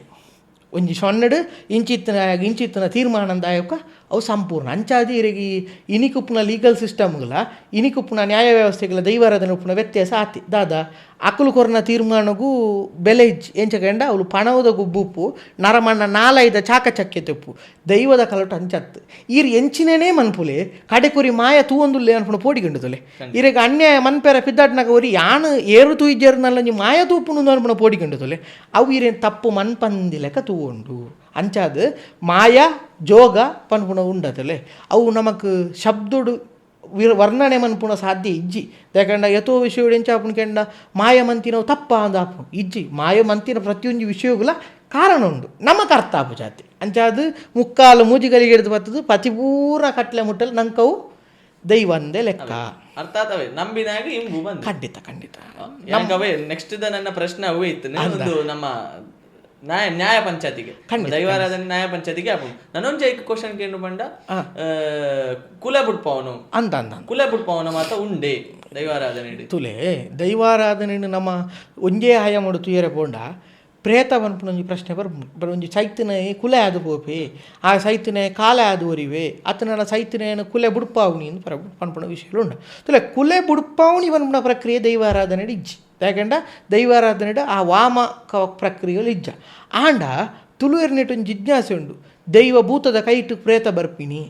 ಒಂಜಿ ಸೊನ್ನಡು ಇಂಚಿತ್ತಿನ ತೀರ್ಮಾನದಾಯಕ ಅವು ಸಂಪೂರ್ಣ ಅಂಚಾದಿ ಇರಗಿ ಇನಿಕುಪ್ಪುನ ಲೀಗಲ್ ಸಿಸ್ಟಮ್ಗಳ ಇನಿಕುಪ್ಪುನ ನ್ಯಾಯ ವ್ಯವಸ್ಥೆಗಳ ದೈವಾರಾಧನೆ ಉಪ್ಪುನ ವ್ಯತ್ಯಾಸ ಆತಿ ದಾದ ಅಕುಲು ಕೊರನ ತೀರ್ಮಾನಗೂ ಬೆಲೆ ಇಜ್ಜಿ ಎಂಚಕಂಡ ಅವಳು ಪಣವದ ಗುಬ್ಬುಪ್ಪು ನರಮಣ್ಣ 4-5 ಚಾಕಚಕ್ಯತೆ ಉಪ್ಪು ದೈವದ ಕಲಟು ಅಂಚತ್ತು ಈರು ಎಂಚಿನೇನೇ ಮನ್ಪುಲೆ ಕಡೆಕುರಿ ಮಾಯ ತೂವೊಂದುಲ್ಲೆ ಅನ್ಪುಣ ಪೋಡಿಗಂಡುತ್ತಲೆ ಇರಗ ಅನ್ಯಾಯ ಮನ್ಪೆರ ಪಿದ್ದಾಟ್ನಾಗ ಒರಿ ಯಾನು ಏರು ತೂಯಿಜ್ಜರ್ನಲ್ಲ ಮಾಯ ತೂಪುನು ಅನ್ಪುಣ ಪೋಡಿಗಂಡುತ್ತಲೆ ಅವು ಇರೇನು ತಪ್ಪು ಮನ್ಪಂದಿಲೆಕ್ಕ ತೂವೊಂಡು ಅಂಚಾದ ಮಾಯ ಜೋಗ ಪನ್ಪುಣ ಉಂಡತಲೆ ಅವು ನಮಕ್ ಶಬ್ದುಡು ವರ್ಣನೆ ಮನ್ಪುಣ ಸಾಧ್ಯ ಇಜ್ಜಿ ಯಾಕಂಡ ಯಥೋ ವಿಷಯಗಳು ಎಂಚಾಪುಣ ಕೆಂಡ ಮಾಯ ಮಂತಿನವು ತಪ್ಪ ಅಂದಾಪು ಇಜ್ಜಿ ಮಾಯ ಮಂತಿನ ಪ್ರತಿಯೊಂದು ವಿಷಯಗಳ ಕಾರಣ ಉಂಡು ನಮಕ್ ಅರ್ಥ ಆಪು ಜಾತಿ ಅಂಚಾದ ಮುಕ್ಕಾಲು ಮೂಜಿಗಲಿಗೆ ಹಿಡಿದು ಬರ್ತದು ಪತಿಪೂರ ಕಟ್ಲೆ ಮುಟ್ಟಲು ನಂಕವು ದೈವಂದೇ ಲೆಕ್ಕ ಅರ್ಥ ಆತವೆ ನಂಬಿನಾಗ ಇಂಬು ಬಂದು ಖಂಡಿತ ನೆಕ್ಸ್ಟ್ ನನ್ನ ಪ್ರಶ್ನೆ ಅವೇ ಇತ್ತು ಒಂದು ನಮ್ಮ ನ್ಯಾಯ ಪಂಚಾಯತಿಗೆ ದೈವಾರಾಧನೆ ನ್ಯಾಯ ಪಂಚಾಯತಿಗೆ ಆಪುಂಡು ನನ್ನೊಂದು ಐಕ್ ಕ್ವಶನ್ ಕೇನು ಬಂಡ ಕುಲ ಬುಡ್ಪವನು ಕುಲ ಬುಡ್ಪವನ ಮಾತ ಉಂಡೆ ದೈವಾರಾಧನೆ ತುಲೆ ದೈವಾರಾಧನೆ ನಮ್ಮ ಒಂಜೇ ಆಯ ಮಾಡು ತುಯರೆ ಪೋಂಡ ಪ್ರೇತ ಪನ್ಪುನೊಂಜಿ ಪ್ರಶ್ನೆ ಒಂಜಿ ಸೈತಿನ ಕುಲೆ ಆದು ಪೋಪೆ ಆ ಸೈತಿನ ಕಾಲ ಆದು ಒರಿವೆ ಅತನ ಸೈತಿನ ಕುಲೆ ಬುಡ್ಪಾವಣಿ ಎಂದು ಪನ್ಪುಣ ವಿಷಯಗಳು ಉಂಡ ತುಲೆ ಕುಲೆ ಬುಡ್ಪಾವಣಿ ಪನ್ಪುಣ ಪ್ರಕ್ರಿಯೆ ದೈವಾರಾಧನೆ ಇಜ್ಜಿ ಯಾಕಂಡ ದೈವಾರಾಧನೆ ಆ ವಾಮ ಪ್ರಕ್ರಿಯೆಗಳು ಇಜ್ಜ ಆಂಡ ತುಳುವೆರ್ನೆಟ್ ಒಂದು ಜಿಜ್ಞಾಸೆ ಉಂಡು. ದೈವ ಭೂತದ ಕೈಟು ಪ್ರೇತ ಬರ್ಪಿನಿ,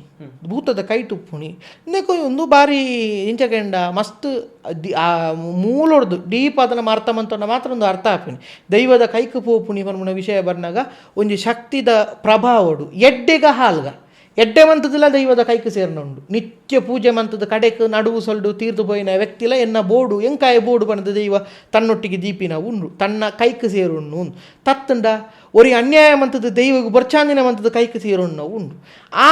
ಭೂತದ ಕೈಟು ಉಪ್ಪುನಿ ಇಂದಕ್ಕೆ ಒಂದು ಬಾರಿ ಇಂಚಕೆಂಡ ಮಸ್ತ್ ಆ ಮೂಲೊಡ್ದು ಡೀಪ್ ಅದನ್ನು ಅರ್ಥ ಮಂತೊಂಡ ಮಾತ್ರ ಒಂದು ಅರ್ಥ ಹಾಪಿನಿ. ದೈವದ ಕೈಕು ಪೋಪುನಿ ಪನ್ಪುನ ವಿಷಯ ಬರ್ನಾಗ ಒಂದು ಶಕ್ತಿದ ಪ್ರಭಾವಡು ಎಡ್ಡೆಗ ಹಾಲ್ಗ ಎಡ್ಡೆ ಮಂತದಿಲ್ಲ ದೈವದ ಕೈಕು ಸೇರ್ನುಂಡು. ನಿತ್ಯ ಪೂಜೆ ಮಂತದ ಕಡೆಕ್ ನಡುವು ಸೊಲ್ಡು ತೀರ್ದು ಪೋಯಿನ ವ್ಯಕ್ತಿಲ ಎನ್ನ ಬೋಡು ಎಂಕಾಯ ಬೋಡು ಬಣ್ಣದ ದೈವ ತನ್ನೊಟ್ಟಿಗೆ ದೀಪಿನ ಉಂಡು ತನ್ನ ಕೈಕು ಸೇರುಣ್ಣು ತತ್ತಂಡ ಒರಿ ಅನ್ಯಾಯ ಮಂತದ ದೈವಗೂ ಬರ್ಚಾಂದಿನ ಮಂತದ ಕೈಕು ಸೇರುಣ್ಣ ಉಂಡು. ಆ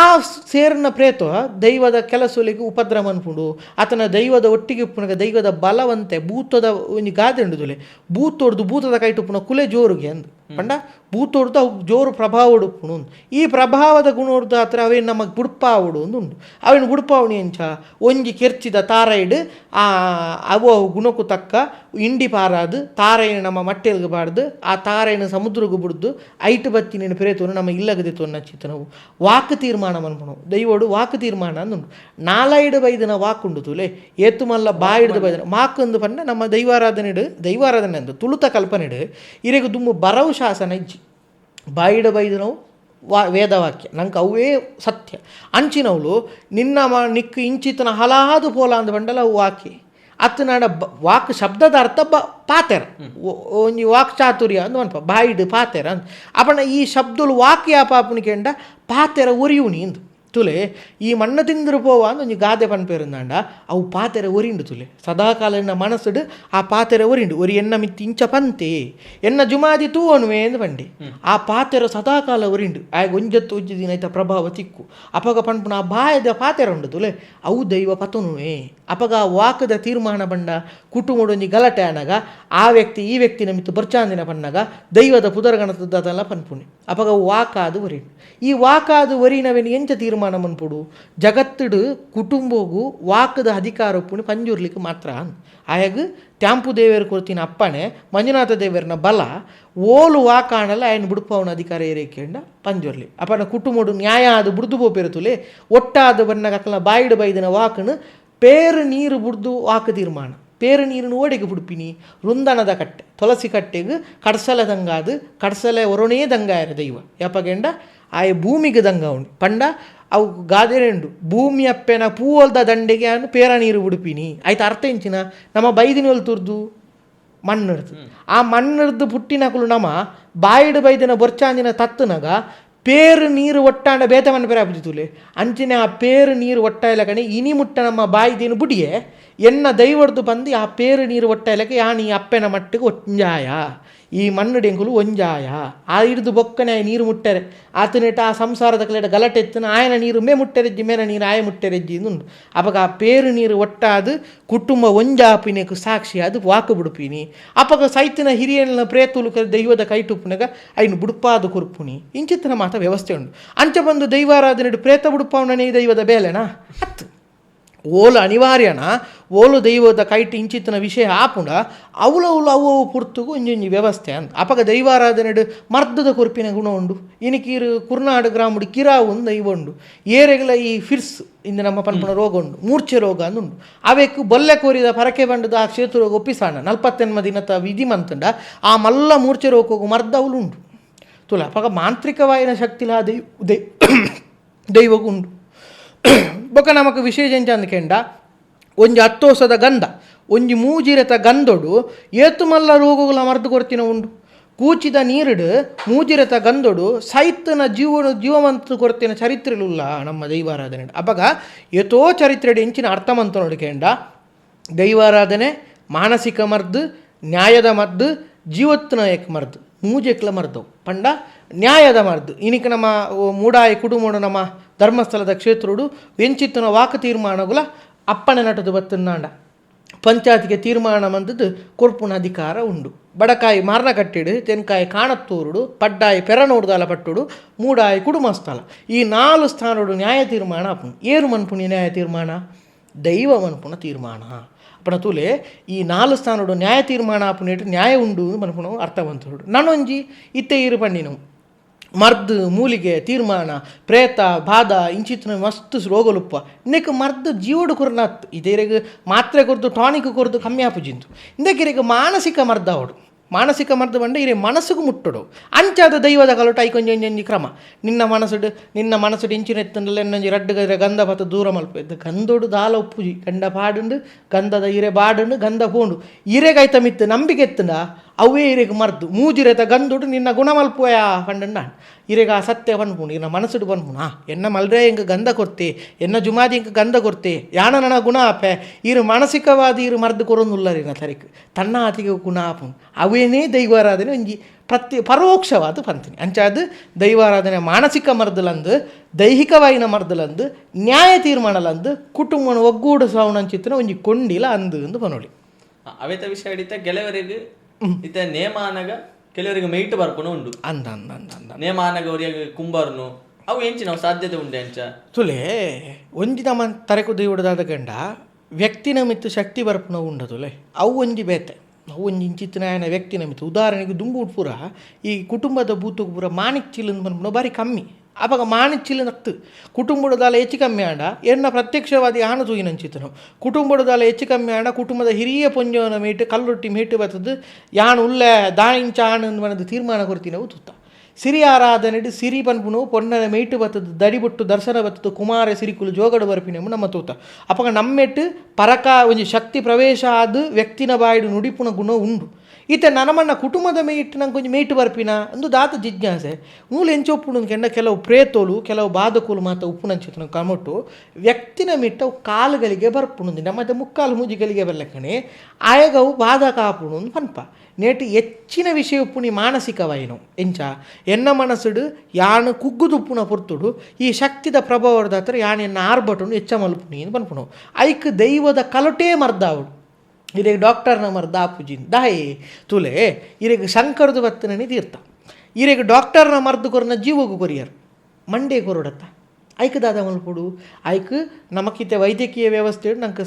ಸೇರಿನ ಪ್ರೇತ ದೈವದ ಕೆಲಸಲಿಗೆ ಉಪದ್ರ ಮನ್ಪುಂಡು ಆತನ ದೈವದ ಒಟ್ಟಿಗೆ ಉಪ್ಪುನಗ ದೈವದ ಬಲವಂತೆ ಭೂತದ ಒಂದು ಗಾದೆ ಉಂಡುದುಲೆ ಭೂತೊಡ್ದು ಭೂತದ ಕೈಟು ಉಪ್ಪುನ ಕುಲೆ ಜೋರುಗೆ ಅಂದು ಪಂಡ ಭೂತೊಡ್ದು ಅವು ಜೋರು ಪ್ರಭಾವ ಉಡುಪ್ಪುನು. ಈ ಪ್ರಭಾವದ ಗುಣ ಹೊಡ್ದು ಹತ್ರ ಅವೇನು ನಮಗೆ ಬುಡ್ಪಾವುಡು ಒಂದು ಉಂಡು. ಅವೇನು ಬುಡ್ಪಾವಣಿ ಎಂಚ ಒಂಜಿ ಕೆರ್ಚಿದ ತಾರೈಡ್ ಅವು ಗುಣಕ್ಕೂ ತಕ್ಕ ಇಂಡಿ ಪಾರಾದು ತಾರೆಯನ್ನು ನಮ್ಮ ಮಟ್ಟೆಲ್ಗೆ ಬಾರ್ದು ಆ ತಾರೆಯನ್ನು ಸಮುದ್ರಗೂ ಬಿಡ್ದು ಐಟು ಬತ್ತಿನ ಪ್ರೇತವನ್ನು ನಮ್ಮ ಇಲ್ಲಗದಿತ್ತು ಅನ್ನಚ್ಚಿತ್ತು ನಾವು ವಾಕ್ ತೀರ್ಮಾನ ಅನ್ಪಣು ದೈವಡು ವಾಕ್ ತೀರ್ಮಾನ ಅಂದುಂಡು. ನಾಲೈಡು ಬೈದಿನ ವಾಕ್ ಉಂಡು ತುಲೆ ಏತು ಮಲ್ಲ ಬಾಯಿಡ್ದು ಬೈದನ ಮಾಕ್ ಅಂದು ಪಂಡ ನಮ್ಮ ದೈವಾರಾಧನೆ ಅಂದು ತುಳುತ ಕಲ್ಪನೆಡು ಇರೆಗೆ ದುಮ್ಮು ಬರವು ಶಾಸನ ಇಜ್ಜಿ ಬಾಯಿಡ ಬೈದನವು ವೇದವಾಕ್ಯ ನಂಗೆ ಅವೇ ಸತ್ಯ ಅಂಚಿನವಳು ನಿನ್ನ ನಿಕ್ಕು ಇಂಚಿತನ ಹಲಾದು ಪೋಲ ಅಂದು ಬಂಡಲ ಅವು ವಾಕ್ಯ ಅತ್ತು ನಾಡ ವಾಕ್ ಶಬ್ದದ ಅರ್ಥ ಪಾತೆರ ಒಂಜಿ ವಾಕ್ ಚಾತುರ್ಯ ಅಂದು ಅನ್ಪ ಬಾಯಿಡು ಪಾತೆರ ಅಂದು ಅಪಣ ಈ ಶಬ್ದಲು ವಾಕ್ಯ ಪಾಪುನಿಕೆಂಡ ಪಾತೆರ ಒರಿಯುನಿ ಇಂದು ತುಲೆ ಈ ಮಣ್ಣು ತಿಂದರು ಪೋವ ಅಂದು ಒಂಜಿ ಗಾದೆ ಪನ್ಪೇರಿಂದಾಂಡ ಅವು ಪಾತೆರೆ ಒರಿಂಡು ತುಲೆ ಸದಾಕಾಲ ಎನ್ನ ಮನಸ್ಸುಡು ಆ ಪಾತೆರೆ ಒರಿಂಡು ಒರಿ ಎನ್ನ ಮಿತ್ತಿ ಇಂಚ ಪಂತೆ ಎನ್ನ ಜುಮಾದಿ ತೂ ಅನುವೆ ಎಂದು ಬಂಡಿ ಆ ಪಾತೆರ ಸದಾಕಾಲ ಒರಿಂಡು ಆಗ ಒಂಜತ್ತು ಉಜ್ಜಿ ದಿನ ಐತ ಪ್ರಭಾವ ತಿಕ್ಕು ಅಪಗ ಪನ್ಪುನ ಆ ಬಾಯದ ಪಾತೆರ ಉಂಡು ತುಲೆ ಅವು ದೈವ ಪತನುವೆ ಅಪಗ ಆ ವಾಕದ ತೀರ್ಮಾನ ಬಂಡ ಕುಟುಂಬದೊಂಜಿ ಗಲಾಟೆ ಆನಾಗ ಆ ವ್ಯಕ್ತಿ ಈ ವ್ಯಕ್ತಿನ ಮಿತ್ತು ಬರ್ಚಾಂದಿನ ಪನ್ನಾಗ ದೈವದ ಪುದರಗಣತದ್ದೆಲ್ಲ ಪನ್ಪುಣಿ ಅಪಗ ವಾಕಾದು ಒರಿಂಡು ಈ ವಾಕಾದು ಒರಿನವೇನು ಎಂಚ ತೀರ್ಮಾನ ಮನ್ಪುಡು ಜಗತ್ತುಡು ಕುಟುಂಬಗೂ ವಾಕದ ಅಧಿಕಾರ ಉಪ್ಪುಣಿ ಪಂಜೂರ್ಲಿಕ್ಕೆ ಮಾತ್ರ ಆಯಾಗ ತ್ಯಾಂಪು ದೇವೇರು ಕೊಡ್ತೀನಿ ಅಪ್ಪಣೆ ಮಂಜುನಾಥ ದೇವರನ ಬಲ ಓಲು ವಾಕಾಣಲ್ಲ ಆಯ್ನ ಬುಡುಪವನ ಅಧಿಕಾರ ಏರೇಕೆಂಡ ಪಂಜೂರ್ಲಿ ಅಪ್ಪನ ಕುಟುಂಬಡು ನ್ಯಾಯ ಅದು ಬುಡ್ದು ಪೋಪೆರುತುಲೆ ಒಟ್ಟಾದ ಬಣ್ಣಗ ಅಕ್ಕಲ ಬಾಯಿಡು ಬೈದಿನ ವಾಕನು ಪೇರು ನೀರು ಬುಡ್ದು ವಾಕ ತೀರ್ಮಾನ ಪೇರು ನೀರಿನ ಓಡೆಗೆ ಬುಡುಪಿನಿ ರುಂದಣದ ಕಟ್ಟೆ ತುಳಸಿ ಕಟ್ಟೆಗೆ ಕಡ್ಸಲ ದಂಗಾದು ಕಡ್ಸಲೆ ಒರೊಣೇ ದಂಗಾಯರ ದೈವ ಯಾಪಗೆಂಡ ಆಯ ಭೂಮಿಗೆ ದಂಗ ಉಂಡು ಪಂಡ ಅವು ಗಾದೆರೆಂಡು ಭೂಮಿ ಅಪ್ಪೆನ ಪೂವಲ್ದ ದಂಡೆಗೆ ಅನ್ನು ಪೇರ ನೀರು ಉಡುಪಿನಿ ಆಯ್ತು ಅರ್ಥ ಎಂಚಿನ ನಮ್ಮ ಬೈದಿನ ತುರ್ದು ಮಣ್ಣಿಡ್ದು ಆ ಮಣ್ಣಿಡ್ದು ಪುಟ್ಟಿನಕಲು ನಮ್ಮ ಬಾಯಿಡು ಬೈದಿನ ಬೊರ್ಚಾಂದಿನ ತತ್ತನಾಗ ಪೇರು ನೀರು ಒಟ್ಟಾಂಡ ಬೇತವನ್ನ ಬೇರೆ ಹಾಪಿತುಲೆ ಅಂಚಿನ ಆ ಪೇರು ನೀರು ಒಟ್ಟ ಇಲ್ಲ ಕಣಿ ಇನಿ ಮುಟ್ಟ ನಮ್ಮ ಬಾಯಿದೇನು ಬುಡಿಯೇ ಎನ್ನ ದೈವಡ್ದು ಬಂದು ಆ ಪೇರು ನೀರು ಒಟ್ಟ ಇಲ್ಲಕ್ಕೆ ಯಾಣಿ ಅಪ್ಪೆನ ಮಟ್ಟಿಗೆ ಒಂಜಾಯ ಈ ಮಣ್ಣು ಡೆಂಗುಲು ಒಂಜಾಯ ಆ ಹಿಡಿದು ಬೊಕ್ಕನೆ ನೀರು ಮುಟ್ಟರೆ ಆತನೆಟ ಆ ಸಂಸಾರದ ಕಲೆಟ ಗಲಾಟೆ ಎತ್ತನ ಆಯನ ನೀರು ಮೇ ಮುಟ್ಟರೆಜ್ಜಿ ಮೇನ ನೀರು ಆಯ ಮುಟ್ಟರೆಜ್ಜಿ ಉಂಡು ಅವಾಗ ಆ ಪೇರು ನೀರು ಒಟ್ಟಾದು ಕುಟುಂಬ ಒಂಜಾಪಿನಕ್ಕೆ ಸಾಕ್ಷಿ ಅದು ವಾಕು ಬಿಡುಪಿನಿ ಅಪಗ ಸೈತಿನ ಹಿರಿಯನ ಪ್ರೇತುಲು ದೈವದ ಕೈಟುಪ್ಪುನಾಗ ಐನು ಬುಡುಪಾದು ಕುರುಪುನಿ ಇಂಚಿತ್ತಿನ ಮಾತ ವ್ಯವಸ್ಥೆ ಉಂಡು ಅಂಚ ಬಂದು ದೈವಾರಾಧನೆ ಪ್ರೇತ ಬುಡುಪವನೇ ದೈವದ ಬೇಲೆನಾ ಹತ್ತು ಓಲು ಅನಿವಾರ್ಯನ ಓಲು ದೈವದ ಕೈಟ್ ಇಂಚಿತ್ತಿನ ವಿಷಯ ಆಪುಂಡ ಅವಳು ಅವು ಪುರ್ತುಗು ಇಂಜಿ ವ್ಯವಸ್ಥೆ ಅಂತ ಅಪಗ ದೈವಾರಾಧನೆ ಮರ್ದದ ಕೊರ್ಪಿನ ಗುಣ ಉಂಡು ಇನಿಕೀರು ಕುರ್ನಾಡು ಗ್ರಾಮುಡು ಕಿರಾವು ಒಂದು ದೈವ ಉಂಡು ಏರೆಗಳ ಈ ಫಿರ್ಸ್ ಇಂದ ನಮ್ಮ ಪನ್ಪುನ ರೋಗ ಉಂಡು ಮೂರ್ಛೆ ರೋಗ ಅಂದುಂಡು ಅವೆಕ್ಕು ಬೊಲ್ಲೆ ಕೋರಿದ ಪರಕೆ ಬಂಡದ ಆ ಕ್ಷೇತ್ರ ರೋಗ ಒಪ್ಪಿಸಾಣ 48 ದಿನದ ವಿಧಿ ಮಂತಂಡ ಆ ಮಲ್ಲ ಮೂರ್ಛೆ ರೋಗ ಹೋಗು ಮರ್ದ ಅವಳು ಉಂಡು ತುಲ ಅಪಗ ಮಾಂತ್ರಿಕವಾಯಿನ ಶಕ್ತಿಲ ದೈವಗೂ ಉಂಡು ಬೊಕ ನಮಕ್ ವಿಶೇಷ ಅಂದ್ಕೆಂಡ ಒಂಜಿ 10 ವರ್ಷದ ಗಂಧ ಒಂಜಿ ಮೂಜಿರತ ಗಂಧೊಡು ಏತು ಮಲ್ಲ ರೋಗಗಳ ಮರ್ದು ಕೊರ್ತಿನ ಉಂಡು ಕೂಚಿದ ನೀರುಡು ಮೂಜಿರತ ಗಂಧೊಡು ಸೈತನ ಜೀವವಂತ ಕೊರ್ತಿನ ಚರಿತ್ರೆಲುಲ್ಲ ನಮ್ಮ ದೈವಾರಾಧನೆ ಅಪಗ ಏತೋ ಚರಿತ್ರೆಡು ಎಂಚಿನ ಅರ್ಥಮಂತ ನೋಡಿಕೆಂಡ ದೈವಾರಾಧನೆ ಮಾನಸಿಕ ಮರ್ದು ನ್ಯಾಯದ ಮರ್ದು ಜೀವತ್ನ ಏಕ್ ಮರ್ದು ಮೂಜೆಕ್ಲ ಮರ್ದವು ಪಂಡ ನ್ಯಾಯದ ಮರ್ದು ಇನಿಕ ನಮ್ಮ ಮೂಡಾಯಿ ಕುಟುಂಬಡು ನಮ್ಮ ಧರ್ಮಸ್ಥಳದ ಕ್ಷೇತ್ರಡು ವೆಂಚಿತ್ತನ ವಾಕ ತೀರ್ಮಾನಗಳ ಅಪ್ಪಣೆ ನಟದು ಬತ್ತನ್ನಾಂಡ ಪಂಚಾಯತಿಗೆ ತೀರ್ಮಾನ ಮಂದದ್ದು ಕೊರ್ಪುನ ಅಧಿಕಾರ ಉಂಡು ಬಡಕಾಯಿ ಮಾರ್ನ ಕಟ್ಟಿಡು ತೆನ್ಕಾಯಿ ಕಾಣತ್ತೂರುಡು ಪಡ್ಡಾಯಿ ಪೆರ ನೋಡ್ದಾಲ ಪಟ್ಟುಡು ಮೂಡಾಯಿ ಕುಟುಂಬಸ್ಥಳ ಈ 4 ಸ್ಥಾನಡು ನ್ಯಾಯ ತೀರ್ಮಾನ ಅಪ್ಪು ಏರು ಮನ್ಪುಣಿ ನ್ಯಾಯ ತೀರ್ಮಾನ ದೈವ ಮನ್ಪುನ ತೀರ್ಮಾನ ಅಪ್ಪನ ತೂಲೆ ಈ 4 ಸ್ಥಾನಡು ನ್ಯಾಯ ತೀರ್ಮಾನ ಅಪ್ಪನೇಟು ನ್ಯಾಯ ಉಂಡು ಮನ್ಪುನ ಅರ್ಥವಂತರು ನಾನೊಂಜಿ ಇತ್ತೆ ಇರು ಪಣ್ಣಿನವು ಮರ್ದು ಮೂಲಿಗೆ ತೀರ್ಮಾನ ಪ್ರೇತ ಬಾಧ ಇಂಚಿತ್ತಿನ ಮಸ್ತ್ ರೋಗಲುಪ್ಪ ಇಂದಕ್ಕೆ ಮರ್ದು ಜೀವಡು ಕೊರ್ನಾತ್ ಇದೇರಿಗೆ ಮಾತ್ರೆ ಕೊರ್ದು ಟಾನಿಕ್ ಕೊರ್ದು ಕಮ್ಮಿ ಆಪುಜಿಂತು ಇಂದಕ್ಕೆ ಮಾನಸಿಕ ಮರ್ದ ಅವಡು ಮಾನಸಿಕ ಮರ್ದ ಬಂಡ ಇರೇ ಮನಸ್ಸಿಗೆ ಮುಟ್ಟಡು ಅಂಚಾದ ದೈವದ ಕಲೋಟ ಐಕೊಂಜಿ ಕ್ರಮ ನಿನ್ನ ಮನಸ್ಸುಡು ಇಂಚಿನ ಎತ್ತಂಡಲ್ಲ ಎನ್ನೊಂಜಿ ರಡ್ಡು ಗಂಧ ಪತ್ತ ದೂರ ಮಲ್ಪೆದ್ದು ಗಂಧೋಡು ದಾಲ ಉಪ್ಪುಜಿ ಗಂಡ ಪಾಡುಂಡು ಗಂಧದ ಇರೆ ಬಾಡುಂಡು ಗಂಧ ಪೋಂಡು ಇರೆಗೈತ ಮಿತ್ತು ನಂಬಿಕೆ ಎತ್ತಂಡ ಅವೇ ಇರೆಗೆ ಮರ್ದು ಮೂಜಿರೆತ ಗಂಧುಡು ನಿನ್ನ ಗುಣ ಮಲ್ಪುವ ಪಂಡ ಇರೆಗ ಆ ಸತ್ಯ ಪನ್ಪುಂಡು ಇನ್ನ ಮನಸ್ಸುಡು ಪನ್ಪುಣ ಎನ್ನ ಮಲ್ರೆ ಇಂಕ ಗಂಧ ಕೊರ್ತೆ ಎನ್ನ ಜುಮಾದಿ ಇಂಕ ಗಂಧ ಕೊರ್ತೆ ಯಾನ ನನ ಗುಣ ಆಪೆ ಇರು ಮಾನಸಿಕವಾದಿ ಇರು ಮರ್ದು ಕೊರೊಂದುಲ್ಲರಿನ ತರಿಕ್ ತನ್ನ ಆತಿಗೆ ಗುಣ ಆಪುಂಡು ಅವೇನೇ ದೈವಾರಾಧನೆ ಒಂಜಿ ಪರೋಕ್ಷವಾದ ಪಂತೀನಿ ಅಂಚಾದ ದೈವಾರಾಧನೆ ಮಾನಸಿಕ ಮರ್ದಲಂದು ದೈಹಿಕವಾಯಿನ ಮರ್ದಲಂದು ನ್ಯಾಯ ತೀರ್ಮಾನಲಂದು ಕುಟುಂಬನ ಒಗ್ಗೂಡು ಸಾವಣಂಚಿತ್ತಿನ ಒಂಜಿ ಕೊಂಡಿಲ ಅಂದು ಪನೋಳಿ ಅವೇತ ವಿಷಯ ಹಿಡಿತ ಕೆಲವರಿಗೆ ಇತ ನೇಮಾನಗ ಕೆಲವರಿಗೆ ಮೈಟ್ ಬರ್ಪುನು ಉಂಡು ಅಂದ ನೇಮಾನಗ ಅವರಿಗೆ ಕುಂಬರ್ನು ಅವು ಎಂಚಿ ನಾವು ಸಾಧ್ಯತೆ ಉಂಡೆ ಅಂಚ ತುಲೆ ಒಂಜಿ ನಮ್ಮ ತರೆಕು ದೈವಡದಾದ ಗಂಡ ವ್ಯಕ್ತಿನ ಮಿತ್ತು ಶಕ್ತಿ ಬರ್ಪುನ ಉಂಡದುಲೆ ಅವು ಒಂಜಿ ಬೇತೆ ಅವು ಒಂಜಿ ಇಂಚಿತ್ತಿನ ವ್ಯಕ್ತಿನ ಮಿತ್ತು ಉದಾಹರಣೆಗೆ ದುಂಬುಡ್ ಪೂರ ಈ ಕುಟುಂಬದ ಬೂತುಗು ಪೂರ ಮಾಣಿಕ್ ಚಿಲ್ಲಂದು ಬಂದ್ಬಿಡ ಬಾರಿ ಕಮ್ಮಿ ಅವಾಗ ಮಾಣಿಚ್ಚಿಲ್ಲ ನತ್ತು ಕುಟುಂಬದಾಲ ಹೆಚ್ಚು ಕಮ್ಮಿ ಆಂಡ ಎನ್ನ ಪ್ರತ್ಯಕ್ಷವಾದಿ ಆಣ ತೂಯಿನಂಚಿತನು ಕುಟುಂಬದಾಲ ಹೆಚ್ಚು ಕಮ್ಮಿ ಆಂಡ ಕುಟುಂಬದ ಹಿರಿಯ ಪೊಂಜವನ ಮೇಟು ಕಲ್ಲೊಟ್ಟಿ ಮೇಟು ಬರ್ತದ್ದು ಯಾನು ಉಳ್ಳೆ ದಾಯಿಂಚ ಆಣಂದು ಮನದು ತೀರ್ಮಾನ ಕೊಡ್ತೀನಿ ಅವು ತುತ್ತ ಸಿರಿ ಆರಾಧನೆಡು ಸಿರಿ ಪನ್ಪುನು ಪೊನ್ನದ ಮೇಟು ಬತ್ತದು ದಡಿಬುಟ್ಟು ದರ್ಶನ ಬತ್ತದು ಕುಮಾರ ಸಿರಿಕುಲು ಜೋಗಡು ಬರ್ಪಿನೆಂಬು ನಮ್ಮ ತೂತ ಅಪಗ ನಮ್ಮೆಟ್ಟು ಪರಕ ಒಂಜಿ ಶಕ್ತಿ ಪ್ರವೇಶ ಆದು ವ್ಯಕ್ತಿನ ಬಾಯಿಡು ನುಡಿಪುನ ಗುಣ ಉಂಡು ಈತ ನನ್ನಮನ್ನ ಕುಟುಂಬದ ಮೇಯ್ಟು ನಂಗೆ ಕೊಂಚ ಮೇಯ್ಟು ಬರ್ಪಿನ ಒಂದು ದಾತ ಜಿಜ್ಞಾಸೆ ಮೂಲೆ ಎಂಚ ಉಪ್ಪುಡು ಕೆಂಡ ಕೆಲವು ಪ್ರೇತೋಲು ಕೆಲವು ಬಾಧಕೋಲು ಮಾತ ಉಪ್ಪುನಂಚಿತನ ಕಮೊಟ್ಟು ವ್ಯಕ್ತಿನ ಮಿಟ್ಟ ಅವು ಕಾಲುಗಳಿಗೆ ಬರ್ಪುಣುಂದಿ ನಮ್ಮದ ಮುಕ್ಕಾಲು ಮೂಜಿಗಳಿಗೆ ಬರ್ಲೆಕ್ಕಣೆ ಆಯಗವು ಬಾಧ ಕಾಪುಣು ಪನ್ಪ ನೇಟು ಹೆಚ್ಚಿನ ವಿಷಯ ಉಪ್ಪುನಿ ಮಾನಸಿಕವಾಯಿನು ಎಂಚ ಎನ್ನ ಮನಸ್ಸುಡು ಯಾನು ಕುಗ್ಗುದುಪ್ಪುನ ಪೊರ್ತುಡು ಈ ಶಕ್ತಿದ ಪ್ರಭಾವದ ಹತ್ರ ಯಾನು ಎನ್ನ ಆರ್ಭಟನು ಹೆಚ್ಚ ಮಲ್ಪುನಿ ಅಂತ ಪನ್ಪುಣು ಐಕ್ ದೈವದ ಕಲಟೇ ಮರ್ದಾವಡು ಇರೆಗೆ ಡಾಕ್ಟರ್ನ ಮರ್ದ ಆಪುಜಿನ್ ದಾಯೆ ತುಲೆ ಇರೆಗೆ ಶಂಕರದು ಬತ್ತನನಿ ತೀರ್ಥ ಇರೆಗೆ ಡಾಕ್ಟರ್ನ ಮರ್ದು ಕೊರನ ಜೀವಗೂ ಕೊರಿಯರು ಮಂಡೇ ಕೊರಡತ್ತ ಐಕ್ ದಾದ ಮಲ್ಪುಡು ಐಕ್ ನಮಕಿತ್ತೆ ವೈದ್ಯಕೀಯ ವ್ಯವಸ್ಥೆ ನಂಗೆ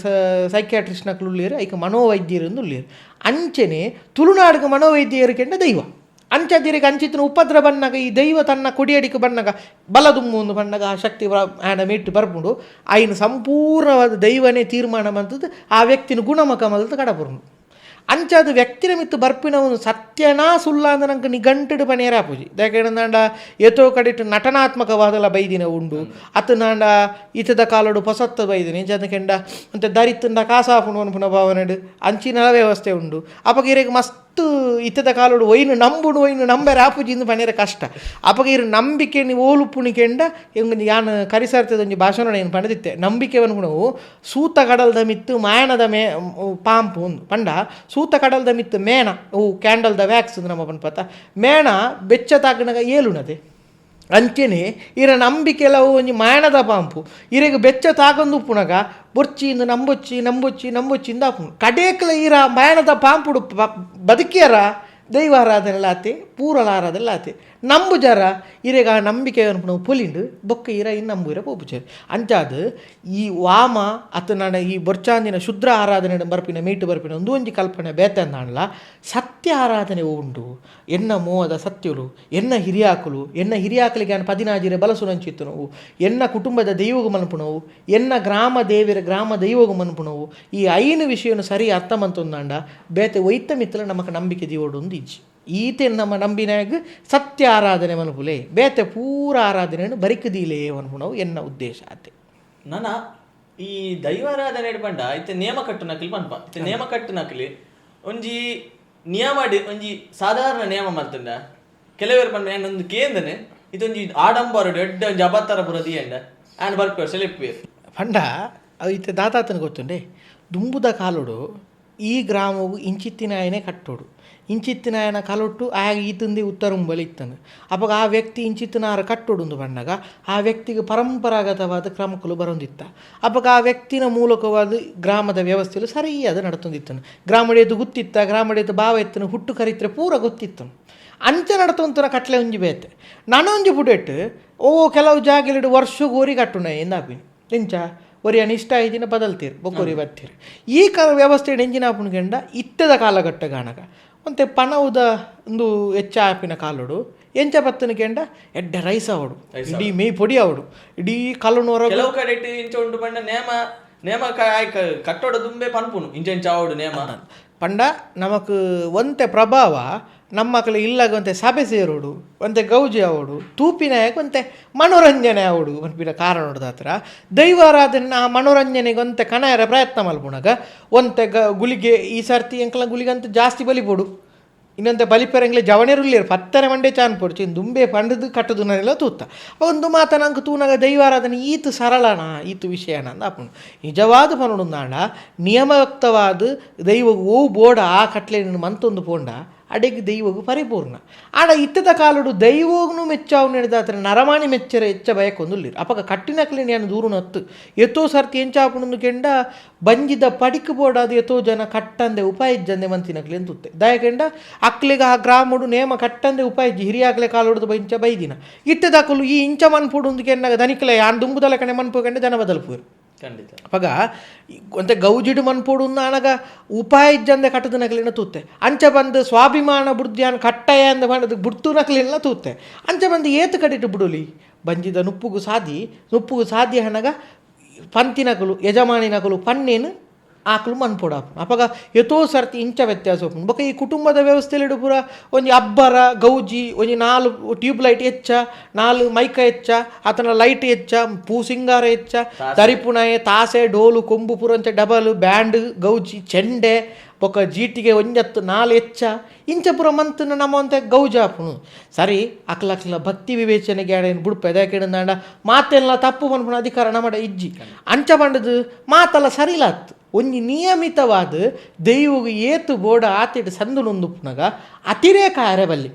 ಸೈಕ್ಯಾಟ್ರಿಸ್ಟ್ನಕ್ಲು ಉಳ್ಳೇರು ಐಕ್ ಮನೋವೈದ್ಯರು ಉಳ್ಳೇರು ಅಂಚನೆ ತುಳುನಾಡಿಗೆ ಮನೋವೈದ್ಯರು ಕೆಂಡ ದೈವ ಅಂಚದಿರಿಗೆ ಅಂಚಿತ್ತಿನ ಉಪದ್ರ ಬಣ್ಣಗ ಈ ದೈವ ತನ್ನ ಕೊಡಿಯಡಿಕೆ ಬಣ್ಣಗ ಬಲದುಮ್ಮು ಒಂದು ಬಣ್ಣಗ ಆ ಶಕ್ತಿ ಆ್ಯಂಡ ಮೆಟ್ಟು ಬರ್ಪುಂಡು ಆಯ್ನ ಸಂಪೂರ್ಣವಾದ ದೈವನೇ ತೀರ್ಮಾನ ಬಂತದ್ದು ಆ ವ್ಯಕ್ತಿನ ಗುಣಮುಖ ಮಲ್ತು ಕಡಪುರುಂಡು ಅಂಚಾದ ವ್ಯಕ್ತಿನ ಮಿತ್ತು ಬರ್ಪಿನ ಒಂದು ಸತ್ಯನಾ ಸುಳ್ಳ ಅಂದ್ರೆ ನಂಗೆ ನಿಘಂಟು ಪನೇರ ಆಪುಜಿ ಯಾಕೆಂಡ ಎತ್ತೋ ಕಡಿಟ್ಟು ನಟನಾತ್ಮಕವಾದಲ್ಲ ಬೈದಿನ ಉಂಡು ಅತ್ತು ನಾಂಡ ಇತದ ಕಾಲಡು ಹೊಸತ್ತ ಬೈದಿನಿ ಕೆಂಡ ಅಂತ ದರಿತಂಡ ಕಾಸಾಪುಣ ಅನ್ಪುನ ಭಾವನೆಡು ಅಂಚಿನ ವ್ಯವಸ್ಥೆ ಉಂಡು ಅಪಗಿರಿಗೆ ಮಸ್ತ್ ಇತದ ಕಾಲೋಡು ಒಯ್ನು ನಂಬುಡು ಒಯ್ನು ನಂಬರ ಆಪುಜಿಂದು ಪನೇರ ಕಷ್ಟ ಅಪಗ ಇರು ನಂಬಿಕೆ ನೀವು ಓಲುಪ್ಪುಣಿಕೆಂಡ ಇವಂಗ ಯಾನು ಕರಿಸಾರ್ತದ ಒಂಜಿ ಭಾಷಣ ಏನು ಪಡೆದಿತ್ತೆ ನಂಬಿಕೆ ಅನ್ಪುಣವು ಸೂತ ಕಡಲ್ದ ಮಿತ್ತು ಮಾಯಣದ ಪಾಂಪು ಒಂದು ಪಂಡ ಸೂತ ಕಡಲ್ದ ಮಿತ್ತು ಮೇಣ ಅವು ಕ್ಯಾಂಡಲ್ದ ವ್ಯಾಕ್ಸ್ ನಮ್ಮ ಪನ್ಪತ್ತ ಮೇಣ ಬೆಚ್ಚ ತಾಕಣಗ ಏಲುಣದೆ ಅಂಚೆನೆ ಇರ ನಂಬಿಕೆ ಎಲ್ಲವು ಒಂಜಿ ಮಾಯಣದ ಪಾಂಪು ಇರೆಗೆ ಬೆಚ್ಚ ತಾಕೊಂದು ಉಪ್ಪುನಗ ಬೊರ್ಚಿಂದು ನಂಬೊಚ್ಚಿಂದ ಆಪುನು ಕಡೇಕ್ಲ ಇರ ಮಾಯಣದ ಪಾಂಪುಡು ಬದುಕಿಯರ ದೈವಾರಾಧನೆ ಆತೆ ಪೂರಲ ಆರಾಧನೆ ಆತೆ ನಂಬು ಜರ ಇರೆಗ ನಂಬಿಕೆ ಅನ್ಪು ಪೊಲಿಂಡು ಬೊಕ್ಕ ಇರ ಇನ್ನು ನಂಬುರ ಪೋಪುಚೇರು ಅಂಚಾದ ಈ ವಾಮ ಅತ್ತ ನಾಡ ಈ ಬೊರ್ಚಾಂದಿನ ಶುದ್ರ ಆರಾಧನೆ ಬರ್ಪಿನ ಮೀಟು ಬರ್ಪಿನ ಒಂದೊಂಜಿ ಕಲ್ಪನೆ ಬೇತೆ ಅಂದಾಣಲ್ಲ ಸತ್ಯ ಆರಾಧನೆ ಉಂಡು ಎನ್ನ ಮೋಹದ ಸತ್ಯಲು ಎನ್ನ ಹಿರಿಯಾಕಲಿಗೆ ನಾನು 16 ಬಲಸು ನಂಚಿತ್ತು ನಾವು ಎನ್ನ ಕುಟುಂಬದ ದೈವಗು ಮನ್ಪುಣವು ಎನ್ನ ಗ್ರಾಮ ದೈವಗು ಮನ್ಪುಣವು ಈ ಐನು ವಿಷಯವನ್ನು ಸರಿ ಅರ್ಥ ಮಂತೊಂದಾಂಡ ಬೇತೆ ಒಯ್ತ ಮಿತ್ತಲ ನಮಕ್ ನಂಬಿಕೆ ದೀವೋಡು ಒಂದು ಇಜ್ಜಿ ಈತೆ ನಮ್ಮ ನಂಬಿನಾಗ ಸತ್ಯ ಆರಾಧನೆ ಮನ್ಪುಲೆ ಬೇತೆ ಪೂರ ಆರಾಧನೆ ಬರಿಕದೀಲೇ ಅನ್ಪುಣವು ಎನ್ನ ಉದ್ದೇಶ ಆತೆ ನನ್ನ ಈ ದೈವಾರಾಧನೆ ಪಂಡ ಇತ್ತೆ ನೇಮ ಕಟ್ಟು ನಕಲಿ ಪನ್ಪ ಇತ್ತೆ ನೇಮ ಕಟ್ಟು ನಕಲಿ ಒಂಜಿ ನಿಯಮ ಒಂಜಿ ಸಾಧಾರಣ ನಿಯಮ ಮಾಡ್ತಂಡ ಕೆಲವರು ಪಂಡ ಏನೊಂದು ಕೇಂದನೆ ಇದೊಂಜಿ ಆಡಂಬರ ದೊಡ್ಡ ಒಂಜಿ ಅಬತ್ತರ ಬುರದಿ ಎಂಡ ಆನ್ ಬರ್ಪೇರು ಸೆಲೆಪ್ಪೇರು ಪಂಡ ಅವು ಇತ್ತೆ ದಾತಾತನ ಗೊತ್ತುಂಡೆ ದುಂಬುದ ಕಾಲುಡು ಈ ಗ್ರಾಮವು ಇಂಚಿತ್ತಿನಾಯನೇ ಕಟ್ಟೋಡು ಇಂಚಿತ್ತಿನಾಯನ ಕಲೊಟ್ಟು ಆಗ ಈತಂದಿ ಉತ್ತರಂಬಲಿ ಇತ್ತನು ಅವಾಗ ಆ ವ್ಯಕ್ತಿ ಇಂಚಿತ್ತಿನಾರ ಕಟ್ಟೊಡುಂದು ಬಣ್ಣಗ ಆ ವ್ಯಕ್ತಿಗೆ ಪರಂಪರಾಗತವಾದ ಕ್ರಮಕ್ಕಲು ಬರೊಂದಿತ್ತ ಅವಾಗ ಆ ವ್ಯಕ್ತಿನ ಮೂಲಕವಾದ ಗ್ರಾಮದ ವ್ಯವಸ್ಥೆಯಲ್ಲಿ ಸರಿಯಾದ ನಡ್ತೊಂದಿತ್ತನು ಗ್ರಾಮಡೆದು ಗೊತ್ತಿತ್ತ ಗ್ರಾಮಡೆದು ಭಾವ ಎತ್ತನು ಹುಟ್ಟು ಕರಿತ್ರೆ ಪೂರ ಗೊತ್ತಿತ್ತನು ಅಂಚ ನಡ್ತೊಂತರ ಕಟ್ಲೆ ಒಂಜಿ ಬೇತೆ ನಾನೊಂಜಿ ಪುಡೆಟ್ಟು ಕೆಲವು ಜಾಗಲಿಡು ವರ್ಷಕ್ಕೆ ಓರಿ ಕಟ್ಟುನ ಎಂದಾಪಿನಿ ಎಂಚ ಒರಿ ಅನಿಷ್ಟ ಐದಿನ ಬದಲ್ತೀರಿ ಬೊಕ್ಕೊರಿ ಬರ್ತೀರಿ ಈ ವ್ಯವಸ್ಥೆ ಎಂಜಿನ ಪುಣ್ಗೆಂಡ ಇತ್ತದ ಕಾಲಘಟ್ಟ ಗಾಣಗ ಮತ್ತು ಪಣವುದ ಒಂದು ಹೆಚ್ಚ ಆಪಿನ ಕಾಲೋಡು ಎಂಚ ಬತ್ತನ ಕೆಂಡ ಎಡ್ಡೆ ರೈಸ್ ಅವಡು ಇಡೀ ಮೇ ಪೊಡಿ ಅವಡು ಇಡೀ ಕಲ್ಲುನೂರ ಕೆಲವು ಕಡೆ ಇಂಚ ಉಂಟು ಪಂಡ ನೇಮ ಕಟ್ಟೋಡ ದುಂಬೆ ಪನ್ಪುನು ಇಂಚೆಂಚ ಅವಡು ನೇಮ ಪಂಡ ನಮಕ್ ಒಂತೆ ಪ್ರಭಾವ ನಮ್ಮಕ್ಕಳು ಇಲ್ಲಾಗ ಒಂತೆ ಸಭೆ ಸೇರೋಡು ಒಂತೆ ಗೌಜಿ ಆವೋಡು ತೂಪಿನಾಯಕ ಒಂತೆ ಮನೋರಂಜನೆ ಆವೋಡು ಅನ್ಪಿನ ಕಾರಣ ಹತ್ರ ದೈವಾರಾಧನೆ ಆ ಮನೋರಂಜನೆಗೆ ಒಂತೆ ಕಣಯರ ಪ್ರಯತ್ನ ಮಲ್ಪುಣಾಗ ಒಂತೆ ಗುಳಿಗೆ ಈ ಸರ್ತಿ ಎಂಕಲ ಗುಳಿಗಂತ ಜಾಸ್ತಿ ಬಲಿಪೋಡು ಇನ್ನೊಂದು ಬಲಿಪೆರಂಗ್ಲೆ ಜವಣೆರುಲ್ಲಿರು ಪತ್ತರೆ ಮಂಡೆ ಚಾನ್ ಪೊಡ್ಚಿ ದುಂಬೆ ಪಂಡದು ಕಟ್ಟದು ನನೆಲ್ಲ ತೂತ ಒಂದು ಮಾತ ನಂಗೆ ತೂನಾಗ ದೈವಾರಾಧನೆ ಈತು ಸರಳನ ಈತು ವಿಷಯನ ಅಂದ ಅಪ್ಪನು ನಿಜವಾದ ಪನುಡು ನಾಡ ನಿಯಮಯುಕ್ತವಾದ ದೈವಗೂ ಓ ಬೋಡ ಆ ಕಟ್ಲೆ ಮಂತೊಂದು ಪೋಂಡ ಅಡೆಗೆ ದೈವಗೂ ಪರಿಪೂರ್ಣ ಆಡ ಇತ್ತದ ಕಾಲುಡು ದೈವೋಗ್ನು ಮೆಚ್ಚಾವು ನಡೆದಾತ್ರ ನರಮಾಣಿ ಮೆಚ್ಚರ ಹೆಚ್ಚ ಭಯಕ್ಕೊಂದುಲ್ಲಿರು ಅಪಗ ಕಟ್ಟಿನಕ್ಲೆ ನಾನು ದೂರುನ ಹತ್ತು ಎತ್ತೋ ಸರ್ತಿ ಎಂಚಾಪುಣಂದು ಕೆಂಡ ಬಂಜಿದ ಪಡಿಕು ಬೋಡಾದ ಎತ್ತೋ ಜನ ಕಟ್ಟಂದೆ ಉಪಾಯಿಜ್ಜಂದೆ ಮಂತಿನಕ್ಲೆ ಅಂತುತ್ತೆ ದಯಕೆಂಡ ಅಕ್ಲಿಗೆ ಆ ಗ್ರಾಮಡು ನೇಮ ಕಟ್ಟಂದೆ ಉಪಾಯಿಜ್ಜಿ ಹಿರಿಯಾಕ್ಲೆ ಕಾಲುಡ್ದು ಬೈಂಚ ಬೈದಿನ ಇತ್ತದಾಕಲು ಈ ಇಂಚ ಮನ್ಪುಡು ಒಂದು ಕೆಂಡಾಗ ದನಿಕ್ಲೆ ಯಾನ್ ದುಂಬುದಲ ಕಣೆ ಮನ್ಪು ಕಂಡೆ ಜನ ಬದಲ್ಪುರು ಖಂಡಿತ ಅವಾಗ ಒಂತೆ ಗೌಜಿಡು ಮನ್ಪೋಡು ಅನಗ ಉಪಾಯ ಇಜ್ಜಂದೆ ಕಟ್ಟದ ನಕಲಿನ ತೂತೆ ಅಂಚ ಬಂದು ಸ್ವಾಭಿಮಾನ ಬುಡ್ದ್ಯಾನ್ ಕಟ್ಟಯ ಅಂದ ಮಾಡೋದು ಬುಡ್ತು ನಕಲಿನ ತೂತೆ ಅಂಚ ಬಂದು ಏತು ಕಟ್ಟಿಟ್ಟು ಬಿಡುಲಿ ಬಂಜಿದ ನುಪ್ಪುಗು ಸಾದಿ ಹಣಗ ಪಂತಿನಕಲು ಯಜಮಾನಿನಕಲು ಪನ್ನೇನು ಆಕಲು ಮನ್ಪೋಡಾಪು ಅವಾಗ ಎತ್ತೋ ಸರ್ತಿ ಇಂಚ ವ್ಯತ್ಯಾಸ ಹೋಗ್ನು ಬೊಕ್ಕ ಈ ಕುಟುಂಬದ ವ್ಯವಸ್ಥೆಯಲ್ಲಿ ಪೂರ ಒಂದು ಅಬ್ಬರ ಗೌಜಿ ಒಂದು 4 ಟ್ಯೂಬ್ ಲೈಟ್ ಹೆಚ್ಚ 4 ಮೈಕ ಹೆಚ್ಚ ಆತನ ಲೈಟ್ ಹೆಚ್ಚ ಪೂ ಸಿಂಗಾರ ಹೆಚ್ಚ ದರಿಪುಣೆ ತಾಸೆ ಡೋಲು ಕೊಂಬು ಪುರಂಚ ಡಬಲ್ ಬ್ಯಾಂಡ್ ಗೌಜಿ ಚೆಂಡೆ ಬೊಕ್ಕ ಜೀಟಿಗೆ ಒಂಜತ್ತು 4 ಹೆಚ್ಚ ಇಂಚ ಪುರ ಮಂತನ ನಮ್ಮ ಅಂತ ಗೌಜಾಪುಣು ಸರಿ ಅಕ್ಲಕ್ಲ ಭಕ್ತಿ ವಿವೇಚನೆಗೆ ಏನು ಬುಡ್ಪ ಎದಾಕಿಡಂದಾಂಡ ಮಾತೆಲ್ಲ ತಪ್ಪು ಮನ್ಪುಣ ಅಧಿಕಾರ ನಮ್ಮಡ ಇಜ್ಜಿ ಅಂಚ ಬಂಡದು ಮಾತೆಲ್ಲ ಸರಿಲಾತ್ತು ಒಂಜಿ ನಿಯಮಿತವಾದ ದೈವಗೆ ಏತು ಬೋಡ ಆತಿಟ್ಟು ಸಂದು ಪುನಗ ಅತಿರೇಕ ಅರೆಬಲ್ಲಿ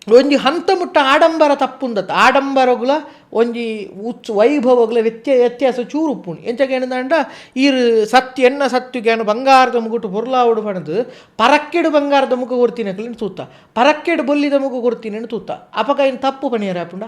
ಒಂಜಿ ಹಂತ ಮುಟ್ಟ ಆಡಂಬರ ತಪ್ಪುಂದತ್ತ ಆಡಂಬರಗುಲ ಒಂಜಿ ವೈಭವಗುಲ ವ್ಯತ್ಯಾಸ ಚೂರು ಉಪ್ಪುಣಿ ಎಂಚಕ್ಕೆ ಏನಂದ ಈರು ಸತ್ಯ ಎನ್ನ ಸತ್ಯುಗೇನು ಬಂಗಾರದ ಮುಗುಟು ಪೊರ್ಲಾವುಡು ಪಣದು ಪರಕ್ಕೆಡು ಬಂಗಾರದ ಮುಖ ಕೊಡ್ತೀನಿ ತೂತ ಪರಕ್ಕೆಡು ಬೊಲ್ಲಿದ ಮುಖ ಕೊಡ್ತೀನಿ ತೂತ ಅಪಗ ಏನು ತಪ್ಪು ಪಣಿಯರ ಆಪುಂಡ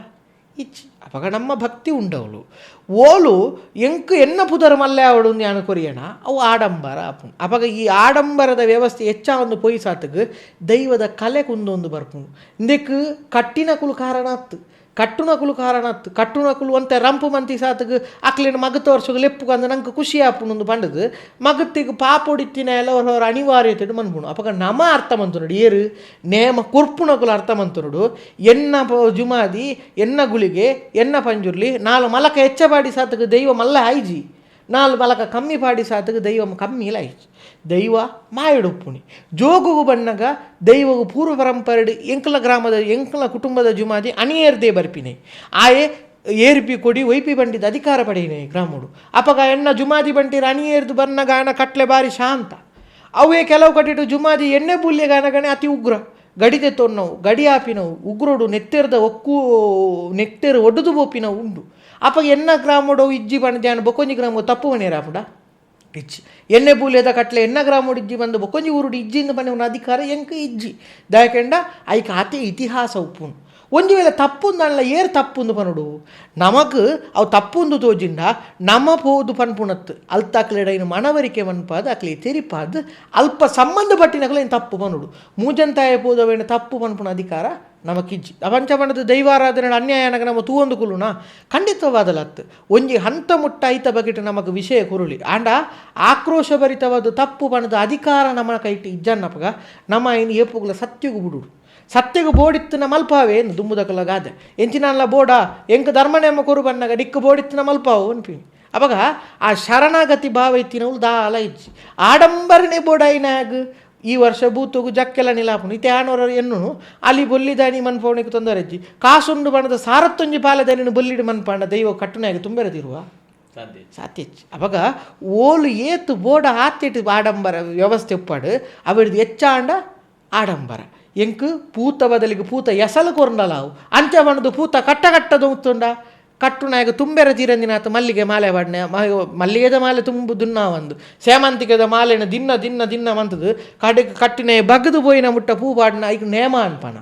ಇಚ್ಚಿ ಅಪಗ ನಮ್ಮ ಭಕ್ತಿ ಉಂಡವಳು ಓಲು ಎಂಕು ಎನ್ನ ಪುದರ ಮಲ್ಲೆ ಅವಳು ನಾನು ಕೊರಿಯಣ ಅವು ಆಡಂಬರ ಅಪ್ಪು ಅಪಗ ಈ ಆಡಂಬರದ ವ್ಯವಸ್ಥೆ ಹೆಚ್ಚ ಒಂದು ಪೊಯ್ ಸಾತಗೆ ದೈವದ ಕಲೆ ಕುಂದೊಂದು ಬರ್ಪುಣು ಇಂದಕ್ಕೆ ಕಟ್ಟಿನಕುಲು ಕಾರಣ ಆತು ಕಟ್ಟುನಕುಲು ಅಂತೆ ರಂಪು ಮಂತಿ ಸಾತಗೆ ಅಕ್ಲಿನ ಮಗ ತೋರ್ಸೋದು ಲೆಪ್ಪು ಅಂದ ನಂಗೆ ಖುಷಿ ಆಪುಣೊಂದು ಪಂಡದು ಮಗತ್ತಿಗೆ ಪಾಪೊಡಿತ್ತಿನ ಎಲ್ಲ ಹೊರ ಅನಿವಾರ್ಯತೆ ಮನ್ಪುಣು ಅಪಗ ನಮ ಅರ್ಥ ಮಂತು ನೋಡು ಏರು ನೇಮ ಕುರ್ಪುನಕುಲು ಅರ್ಥ ಮಂತು ನೋಡು ಎನ್ನ ಜುಮಾದಿ ಎನ್ನ ಗುಳಿಗೆ ಎನ್ನ ಪಂಜುರ್ಲಿ 4 ಮಲಕ ಹೆಚ್ಚಬಾಡಿ ಸಾತಗೆ ದೈವ ಮಲ್ಲ ಆಯ್ಜಿ 4 ಮಲಕ ಕಮ್ಮಿ ಪಾಡಿ ಸಾತಗೆ ದೈವ ಕಮ್ಮಿ ಇಲ್ಲ ಆಯ್ಜಿ ದೈವ ಮಾಯಡುಪ್ಪುಣಿ ಜೋಗುಗು ಬಣ್ಣಗ ದೈವಗು ಪೂರ್ವ ಪರಂಪರೆ ಎಂಕಲ ಕುಟುಂಬದ ಜುಮಾದಿ ಅಣಿಯೇರ್ದೇ ಬರ್ಪಿನೆ ಆಯೆ ಏರ್ಪಿ ಕೊಡಿ ಒಯ್ಪಿ ಬಂಡಿದ ಅಧಿಕಾರ ಪಡೆಯಿನೆ ಗ್ರಾಮಡು ಅಪಗ ಎಣ್ಣ ಜುಮಾದಿ ಬಂಟಿರ ಅಣಿಯೇರ್ದು ಬನ್ನಗಾನ ಕಟ್ಲೆ ಬಾರಿ ಶಾಂತ ಅವೇ ಕೆಲವು ಕಟ್ಟಿಟ್ಟು ಜುಮಾದಿ ಎಣ್ಣೆ ಬುಲ್ಯಗಾನಗಣೆ ಅತಿ ಉಗ್ರ ಗಡಿದೆ ತೊನ್ನವು ಗಡಿ ಆಪಿನವು ಉಗ್ರೋಡು ನೆತ್ತೆರ್ದ ನೆತ್ತೆರು ಒಡ್ದು ಬೋಪಿನವು ಉಂಡು ಅಪಗ ಎನ್ನ ಗ್ರಾಮೋಡವು ಇಜ್ಜಿ ಬಣ್ಣ ಬೊಕೊಂಜಿ ಗ್ರಾಮ ತಪ್ಪು ಮನೆಯರಾಪುಡ ಇಜ್ಜಿ ಎಣ್ಣೆ ಬೂಲೆದ ಕಟ್ಲೆ ಎನ್ನ ಗ್ರಾಮೋಡು ಇಜ್ಜಿ ಬಂದು ಬೊಕೊಂಜಿ ಊರುಡು ಇಜ್ಜಿಂದ ಬನ್ನ ಅಧಿಕಾರ ಎಂಕ ಇಜ್ಜಿ ದಯಕೆಂಡ ಐಕ ಆತೆ ಇತಿಹಾಸ ಉಪ್ಪುನು ಒಂದು ವೇಳೆ ತಪ್ಪುಂದಲ್ಲ ಏರು ತಪ್ಪುಂದು ಪನುಡು ನಮಕ್ ಅವು ತಪ್ಪುಂದು ತೋಜಿಂಡ ನಮ್ಮ ಪೋದು ಪನ್ಪುಣತ್ತು ಅಲ್ತಾಕ್ಲೆಡೈನ ಮನವರಿಕೆ ಮನ್ಪಾದ ಅಕ್ಲಿ ತೆರಿಪಾದ ಅಲ್ಪ ಸಂಬಂಧಪಟ್ಟಿನಗಳು ಏನು ತಪ್ಪು ಪನುಡು ಮೂಜಂತಾಯ ಪೋದವೇನು ತಪ್ಪು ಪನ್ಪುಣ ಅಧಿಕಾರ ನಮಕಿಜ್ಜಿ ಅವಂಚ ಬಣ್ಣದ ದೈವಾರಾಧನೆ ಅನ್ಯಾಯನಗ ನಮ್ಮ ತೂವೊಂದು ಕುಲುನ ಖಂಡಿತವಾದಲತ್ತು ಒಂಜಿ ಹಂತ ಮುಟ್ಟ ಐತ ಬಗೆಟ್ ನಮಗೆ ವಿಷಯ ಕುರುಳಿ ಆಂಡ ಆಕ್ರೋಶಭರಿತವಾದ ತಪ್ಪು ಬಣ್ಣದ ಅಧಿಕಾರ ನಮ್ಮ ಕೈಟ್ ಇಜ್ಜನ್ನಪಗ ನಮ್ಮ ಏನು ಏಪುಗಳ ಸತ್ಯಗೂ ಬಿಡುಡು ಸತ್ಯಗೂ ಬೋಡಿತ್ತಿನ ಮಲ್ಪಾವೇನು ದುಂಬುದಕಲ ಗಾದೆ ಎಂಚಿನಲ್ಲ ಬೋಡ ಎಂಕ ಧರ್ಮನೇಮ ಕೊರು ಬಣ್ಣಗ ಡಿಕ್ಕು ಬೋಡಿತ್ತಿನ ಮಲ್ಪಾವು ಅನ್ಪಿನಿ ಅವಾಗ ಆ ಶರಣಾಗತಿ ಭಾವ ಇತ್ತಿನವಳು ದಾಲ ಇಜ್ಜಿ ಆಡಂಬರನೆ ಬೋಡಾಯಿನಾಗ ಈ ವರ್ಷ ಬೂತೋಗು ಜಕ್ಕೆಲ್ಲ ನಿಲಾಪುನು ಇತ್ತೆ ಆನೋರ ಎನ್ನು ಅಲ್ಲಿ ಬೊಲ್ಲಿದಾನಿ ಮನ್ಪವನಿಗೆ ತೊಂದರೆ ಅಜ್ಜಿ ಕಾಸುಂಡು ಬಣ್ಣದ ಸಾರತ್ತೊಂಜಿ ಪಾಲದಾನಿನ ಬೊಲ್ಲಿಡು ಮನ್ಪಾಂಡ ದೈವ ಕಟ್ಟುನಾಗಿ ತುಂಬೆರದಿರುವ ಸಾಧ್ಯ ಅವಾಗ ಓಲು ಏತು ಬೋಡ ಆತಿಟ್ಟು ಆಡಂಬರ ವ್ಯವಸ್ಥೆ ಉಪ್ಪಾಡು ಅವಿಡ್ದು ಹೆಚ್ಚಾಂಡ ಆಡಂಬರ ಎಂಕು ಪೂತ ಬದಲಿಗೆ ಪೂತ ಎಸಲು ಕೊರ್ಂಡಲಾವು ಅಂಚ ಬಣ್ಣದು ಪೂತ ಕಟ್ಟದ ಉತ್ತುಂಡ ಕಟ್ಟುನಾಗ ತುಂಬೆರ ತೀರಂದಿನಾಥ ಮಲ್ಲಿಗೆ ಮಾಲೆ ಬಾಡ್ನೆ ಮಲ್ಲಿಗೆದ ಮಾಲೆ ತುಂಬು ದುನ್ನ ಒಂದು ಸೇಮಂತಿಗೆದ ಮಾಲೆನ ದಿನ್ನ ಮಂತದು ಕಡೆಗೆ ಕಟ್ಟಿನ ಬಗದು ಪೋಯಿನ ಮುಟ್ಟ ಪೂ ಬಾಡ್ನ ಈಗ ನೇಮ ಅನ್ಪಣ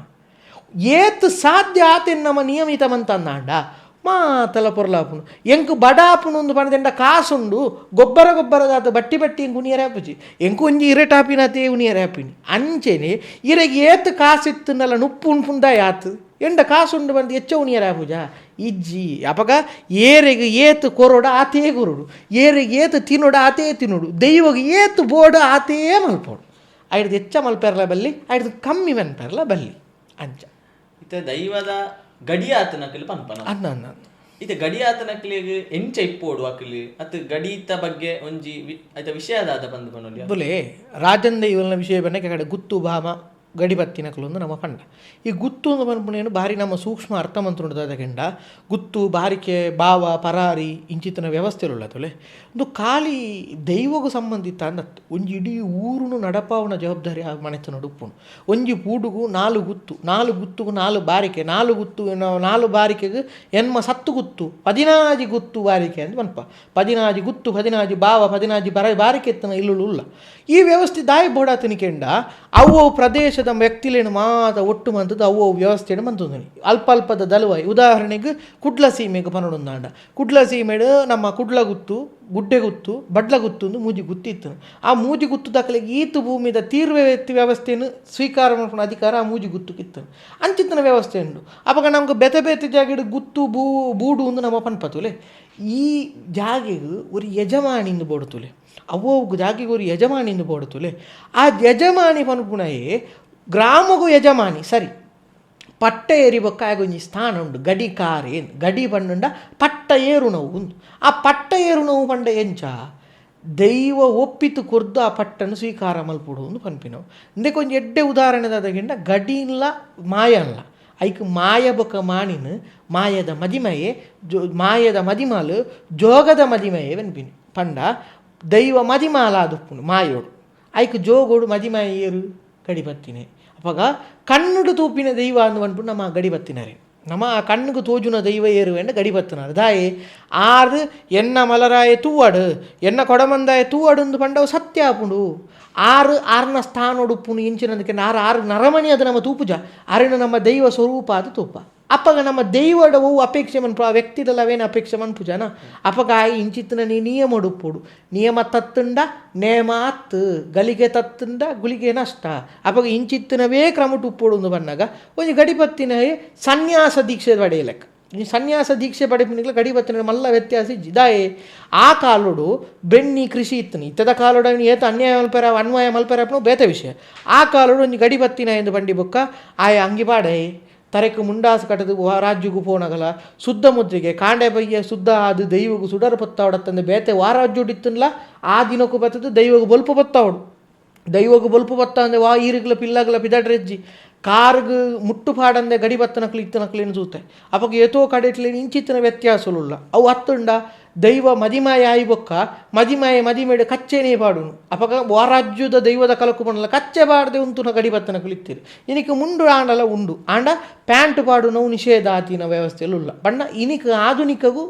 ಏತು ಸಾಧ್ಯ ಆತೇನು ನಮ್ಮ ನಿಯಮಿತ ಮಂತಂದಾಂಡ ಮಾತಲ ಪೊರ್ಲಾಪುನು ಎಂಕು ಬಡಾಪುನು ಒಂದು ಪಣದೆಂಡ ಕಾಸುಂಡು ಗೊಬ್ಬರದಾತ ಬಟ್ಟಿ ಎಂಕು ಉನಿಯರ ಆಪುಜಿ ಎಂಕು ಒಂಜಿ ಇರೆಟಾಪಿನತೆ ಉನಿಯರ ಆಪಿನಿ ಅಂಚೆನೆ ಇರೆಗೆ ಏತು ಕಾಸಿತ್ತನಲ್ಲ ನುಪ್ಪು ಉಣ್ಪುಂದ ಯಾತು ಎಂಡ ಕಾಸುಂಡು ಬಂದು ಹೆಚ್ಚ ಉನಿಯರ ಆಪುಜ ಇಜ್ಜಿ ಅಪಗ ಏರೆಗೆ ಏತು ಕೊರೊಡ ಆತೇ ಕೊರೊಡು ಏರೆಗೆ ಏತು ತಿನ್ನೋಡ ಆತೇ ತಿನ್ನೋಡು ದೈವಗೆ ಏತು ಬೋಡ ಆತೇ ಮಲ್ಪೋಡು ಐಡ್ದು ಹೆಚ್ಚ ಮಲ್ಪೆರ್ಲ ಬಲ್ಲಿ ಐಡ್ದು ಕಮ್ಮಿ ಮನ್ಪೆರ್ಲ ಬಲ್ಲಿ ಅಂಚ ಇತ್ತೆ ದೈವದ ಗಡಿಯಾತನಕಲು ಪನ್ಪನ ಅನ್ನ ಇತ್ತೆ ಗಡಿಯಾತನಕ್ಲಿಗೆ ಎಂಚ ಇಪ್ಪೋಡು ಅಕಲಿ ಅತ್ ಗಡಿತ ಬಗ್ಗೆ ಒಂಜಿ ಐತ ವಿಷಯದಾದ ಬಂದ್ಕೊಂಡು ಬೊಲೆ ರಾಜನ್ ದೈವಲ್ನ ವಿಷಯ ಬನ್ನಕ್ಕೆ ಕಡೆ ಗುತ್ತು ಭಾಮ ಗಡಿಪತ್ತಿನಕಲೊಂದು ನಮ್ಮ ಪಂಡ ಈ ಗುತ್ತು ಅಂತ ಪನ್ಪುಣೇನು ಭಾರಿ ನಮ್ಮ ಸೂಕ್ಷ್ಮ ಅರ್ಥ ಮಂತ್ರುಂಡದ ಗುತ್ತು ಬಾರಿಕೆ ಭಾವ ಪರಾರಿ ಇಂಚಿತ್ತಿನ ವ್ಯವಸ್ಥೆಲುಳ್ಳತೊಲೆ ಒಂದು ಖಾಲಿ ದೈವಗೂ ಸಂಬಂಧಿತ ಅಂದತ್ತು ಒಂಜಿ ಇಡೀ ಊರುನು ನಡಪಾವನ ಜವಾಬ್ದಾರಿ ಆ ಮನೆತ ನಡುಪುಣು ಒಂಜಿ ಪೂಡುಗು 4 ಗುತ್ತು 4 ಗುತ್ತುಗು 4 ಬಾರಿಕೆ 4 ಗುತ್ತು 4 ಬಾರಿಕೆಗೆ ಎನ್ಮ 10 ಗುತ್ತು 14 ಗುತ್ತು ಬಾರಿಕೆ ಅಂತ ಪನ್ಪ 14 ಗುತ್ತು 14 ಭಾವ 14 ಬಾರಿಕೆ ಎತ್ತನ ಇಲ್ಲುಲ್ಲ ಈ ವ್ಯವಸ್ಥೆ ದಾಯಿ ಬೋಡಾತನಿಕೆಂಡ ಅವು ಪ್ರದೇಶದ ವ್ಯಕ್ತಿಲೇನು ಮಾತ ಒಟ್ಟು ಮಂತದ್ದು ಅವು ವ್ಯವಸ್ಥೆಯನ್ನು ಮಂತುಂದನಿ ಅಲ್ಪದ ದಲುವಾಯಿ ಉದಾಹರಣೆಗೆ ಕುಡ್ಲ ಸೀಮೆಗೆ ಪನೊಂದಾಂಡ ಕುಡ್ಲ ಸೀಮೆಡು ನಮ್ಮ ಕುಡ್ಲ ಗುತ್ತು ಗುಡ್ಡೆ ಗುತ್ತು ಬಡ್ಲ ಗುತ್ತು ಒಂದು ಮೂಜಿ ಗುತ್ತಿತ್ತು ಆ ಮೂಜಿ ಗುತ್ತು ದಾಖಲೆಗೆ ಈತು ಭೂಮಿದ ತೀರ್ವ ವ್ಯವಸ್ಥೆಯನ್ನು ಸ್ವೀಕಾರ ಮಾಡ್ಕೊಂಡು ಅಧಿಕಾರ ಆ ಮೂಜಿ ಗುತ್ತು ಕಿತ್ತು ಅಂಚಿತ್ತನ ವ್ಯವಸ್ಥೆ ಉಂಡು ಅವಾಗ ನಮ್ಗೆ ಬೆತೆ ಜಾಗಿಡು ಗುತ್ತು ಬೂಡು ಒಂದು ನಮ್ಮ ಪನ್ಪತುಲೆ ಈ ಜಾಗೆಗೆ ಒಂದು ಯಜಮಾನಿಂದ ಬೋಡ್ತುಲೆ ಅವು ಜಾಗಿಗೆ ಒಂದು ಯಜಮಾನಿಂದ ಬೋಡ್ತುಲೆ ಆ ಯಜಮಾನಿ ಪನ್ಪುಣಯೇ ಗ್ರಾಮಗೂ ಯಜಮಾನಿ ಸರಿ ಪಟ್ಟ ಏರಿಬೊಕ್ಕ ಆಗೊಂಜಿ ಸ್ಥಾನ ಉಂಡು ಗಡಿ ಕಾರೇನು ಗಡಿ ಪಂಡುಂಡ ಪಟ್ಟ ಏರು ನೋವು ಉಂದು ಆ ಪಟ್ಟ ಏರು ನೋವು ಪಂಡ ಎಂಚ ದೈವ ಒಪ್ಪಿತು ಕೊರ್ದು ಆ ಪಟ್ಟನ್ನು ಸ್ವೀಕಾರ ಮಲ್ಪುಡು ಒಂದು ಪನ್ಪಿನವು ಇಂದಕ್ಕೊಂದು ಎಡ್ಡೆ ಉದಾಹರಣೆದಾದಗಿಂಡ ಗಡಿನ್ಲ ಮಾಯನ್ಲ ಐಕ್ ಮಾಯ ಬೊಕ್ಕ ಮಾಣಿನ ಮಾಯದ ಮದಿಮಯೇ ಮಾಯದ ಮದಿಮಾಲು ಜೋಗದ ಮದಿಮಯೇ ಪನ್ಪಿನಿ ಪಂಡ ದೈವ ಮದಿಮಾಲಾದುಪ್ಪುನು ಮಾಯೋಡು ಐಕ್ ಜೋಗೋಡು ಮದಿಮಯ ಏರು ಗಡಿಪತ್ತಿನೇ ಅವಾಗ ಕಣ್ಣುಡು ತೂಪಿನ ದೈವ ಅಂದು ಪನ್ಪುಡು ನಮ್ಮ ಗಡಿಪತ್ತಿನರೆ ನಮ್ಮ ಆ ಕಣ್ಣುಗೆ ತೋಜುನ ದೈವ ಏರುವೆಂಡ ಗಡಿಪತ್ತಿನಾರು ದಾಯೆ ಆರು ಎನ್ನ ಮಲರಾಯ ತೂವಡು ಎನ್ನ ಕೊಡಮಂದಾಯ ತೂವಡು ಪಂಡವು ಸತ್ಯ ಆಪುಂಡು ಆರ್ನ ಸ್ಥಾನ ಉಡುಪುನು ಇಂಚಿನದಕ್ಕೆ ಆರು ನರಮಣಿ ಅದು ನಮ್ಮ ತೂಪುಜ ಆರಿನ ನಮ್ಮ ದೈವ ಸ್ವರೂಪ ಅದು ತೂಪ ಅಪ್ಪಗ ನಮ್ಮ ದೈವಡವು ಅಪೇಕ್ಷೆ ಮನ್ಪು ಆ ವ್ಯಕ್ತಿದಲ್ಲವೇನು ಅಪೇಕ್ಷೆ ಮನ್ಪುಜನ ಅಪ್ಪಗ ಇಂಚಿತ್ತಿನ ನಿಯಮ ಉಡುಪುಡು ನಿಯಮ ತತ್ತುಂಡ ನೇಮ ಅತ್ತು ಗಲಿಗೆ ತತ್ತುಂಡ ಗುಳಿಗೆ ನಷ್ಟ ಅಪ್ಪಗ ಇಂಚಿತ್ತಿನವೇ ಕ್ರಮಟು ಉಪ್ಪುಡು ಬಂದಾಗ ಒಂದು ಗಡಿಪತ್ತಿನ ಸನ್ಯಾಸ ದೀಕ್ಷೆ ಪಡೆಯಲೆಕ್ಕ ಈ ಸನ್ಯಾಸ ದೀಕ್ಷೆ ಪಡೆಪಿನ ಗಡಿಪತ್ತಿನ ಮಲ್ಲ ವ್ಯತ್ಯಾಸ ಇದಾಯೆ ಆ ಕಾಲುಡು ಬೆಣ್ಣಿ ಕೃಷಿ ಇತ್ತನು ಇತ್ತದ ಕಾಲುಡ ಏತ ಅನ್ಯಾಯ ಮಲ್ಪೆರ ಅನ್ವಯ ಮಲ್ಪೆರಪ್ಪನು ಬೇತೆ ವಿಷಯ ಆ ಕಾಲುಡು ಒಂದು ಗಡಿಪತ್ತಿನ ಎಂದು ಬಂಡಿ ಬೊಕ್ಕ ಆಯ ಅಂಗಿಪಾಡೆ ತರೆಕು ಮುಂಡಾಸು ಕಟ್ಟದು ರಾಜ್ಯಗೂ ಪೋನಗಲ ಶುದ್ಧ ಮುದ್ರೆಗೆ ಕಾಂಡೆ ಬಯ್ಯ ಶುದ್ಧ ಅದು ದೈವಗೂ ಸುಡರು ಪತ್ತಾವಡತ್ತಂದೆ ಬೇತೆ ವಾರಾಜ್ಯೋಡಿತ್ತನ್ಲ ಆ ದಿನಕ್ಕೂ ಬತ್ತದು ದೈವಗೂ ಬೊಲ್ಪ ಬತ್ತಾವಡು ದೈವಗೂ ಬೊಲ್ಪ ಬತ್ತ ಅಂದೆ ವಾ ಈರುಗ್ಲ ಪಿಲ್ಲಗಲ ಪಿದಡ್ರೆಜ್ಜಿ ಕಾರ್ಗೆ ಮುಟ್ಟು ಪಾಡಂದೆ ಗಡಿ ಬತ್ತನಕ್ಲು ಇತ್ತನಕ್ಲೇನು ಸೂತೆ ಅವಾಗ ಏತೋ ಕಡೆಟ್ಲೇನು ಇಂಚಿತ್ತಿನ ವ್ಯತ್ಯಾಸಲುಲ್ಲ ಅವು ಹತ್ತುಂಡ ದೈವ ಮದಿಮಾಯ ಆಯಿ ಬೊಕ್ಕ ಮದಿಮೇಡು ಕಚ್ಚೆನೇ ಪಾಡುನು ಅಪಗ ವಾರಾಜ್ಯದ ದೈವದ ಕಲಕು ಪಂಡಲ ಕಚ್ಚೆ ಪಾಡದೆ ಉಂತುನ ಗಡಿಪತ್ತನ ಕುಳಿತೀರಿ ಇನಿಕ್ ಮುಂಡು ಆಂಡಲ ಉಂಡು ಆಂಡ ಪ್ಯಾಂಟ್ ಪಾಡು ನಾವು ನಿಷೇಧಾತಿನ ವ್ಯವಸ್ಥೆಯಲ್ಲ ಬಣ್ಣ ಇನಿಕ್ ಆಧುನಿಕಗೂ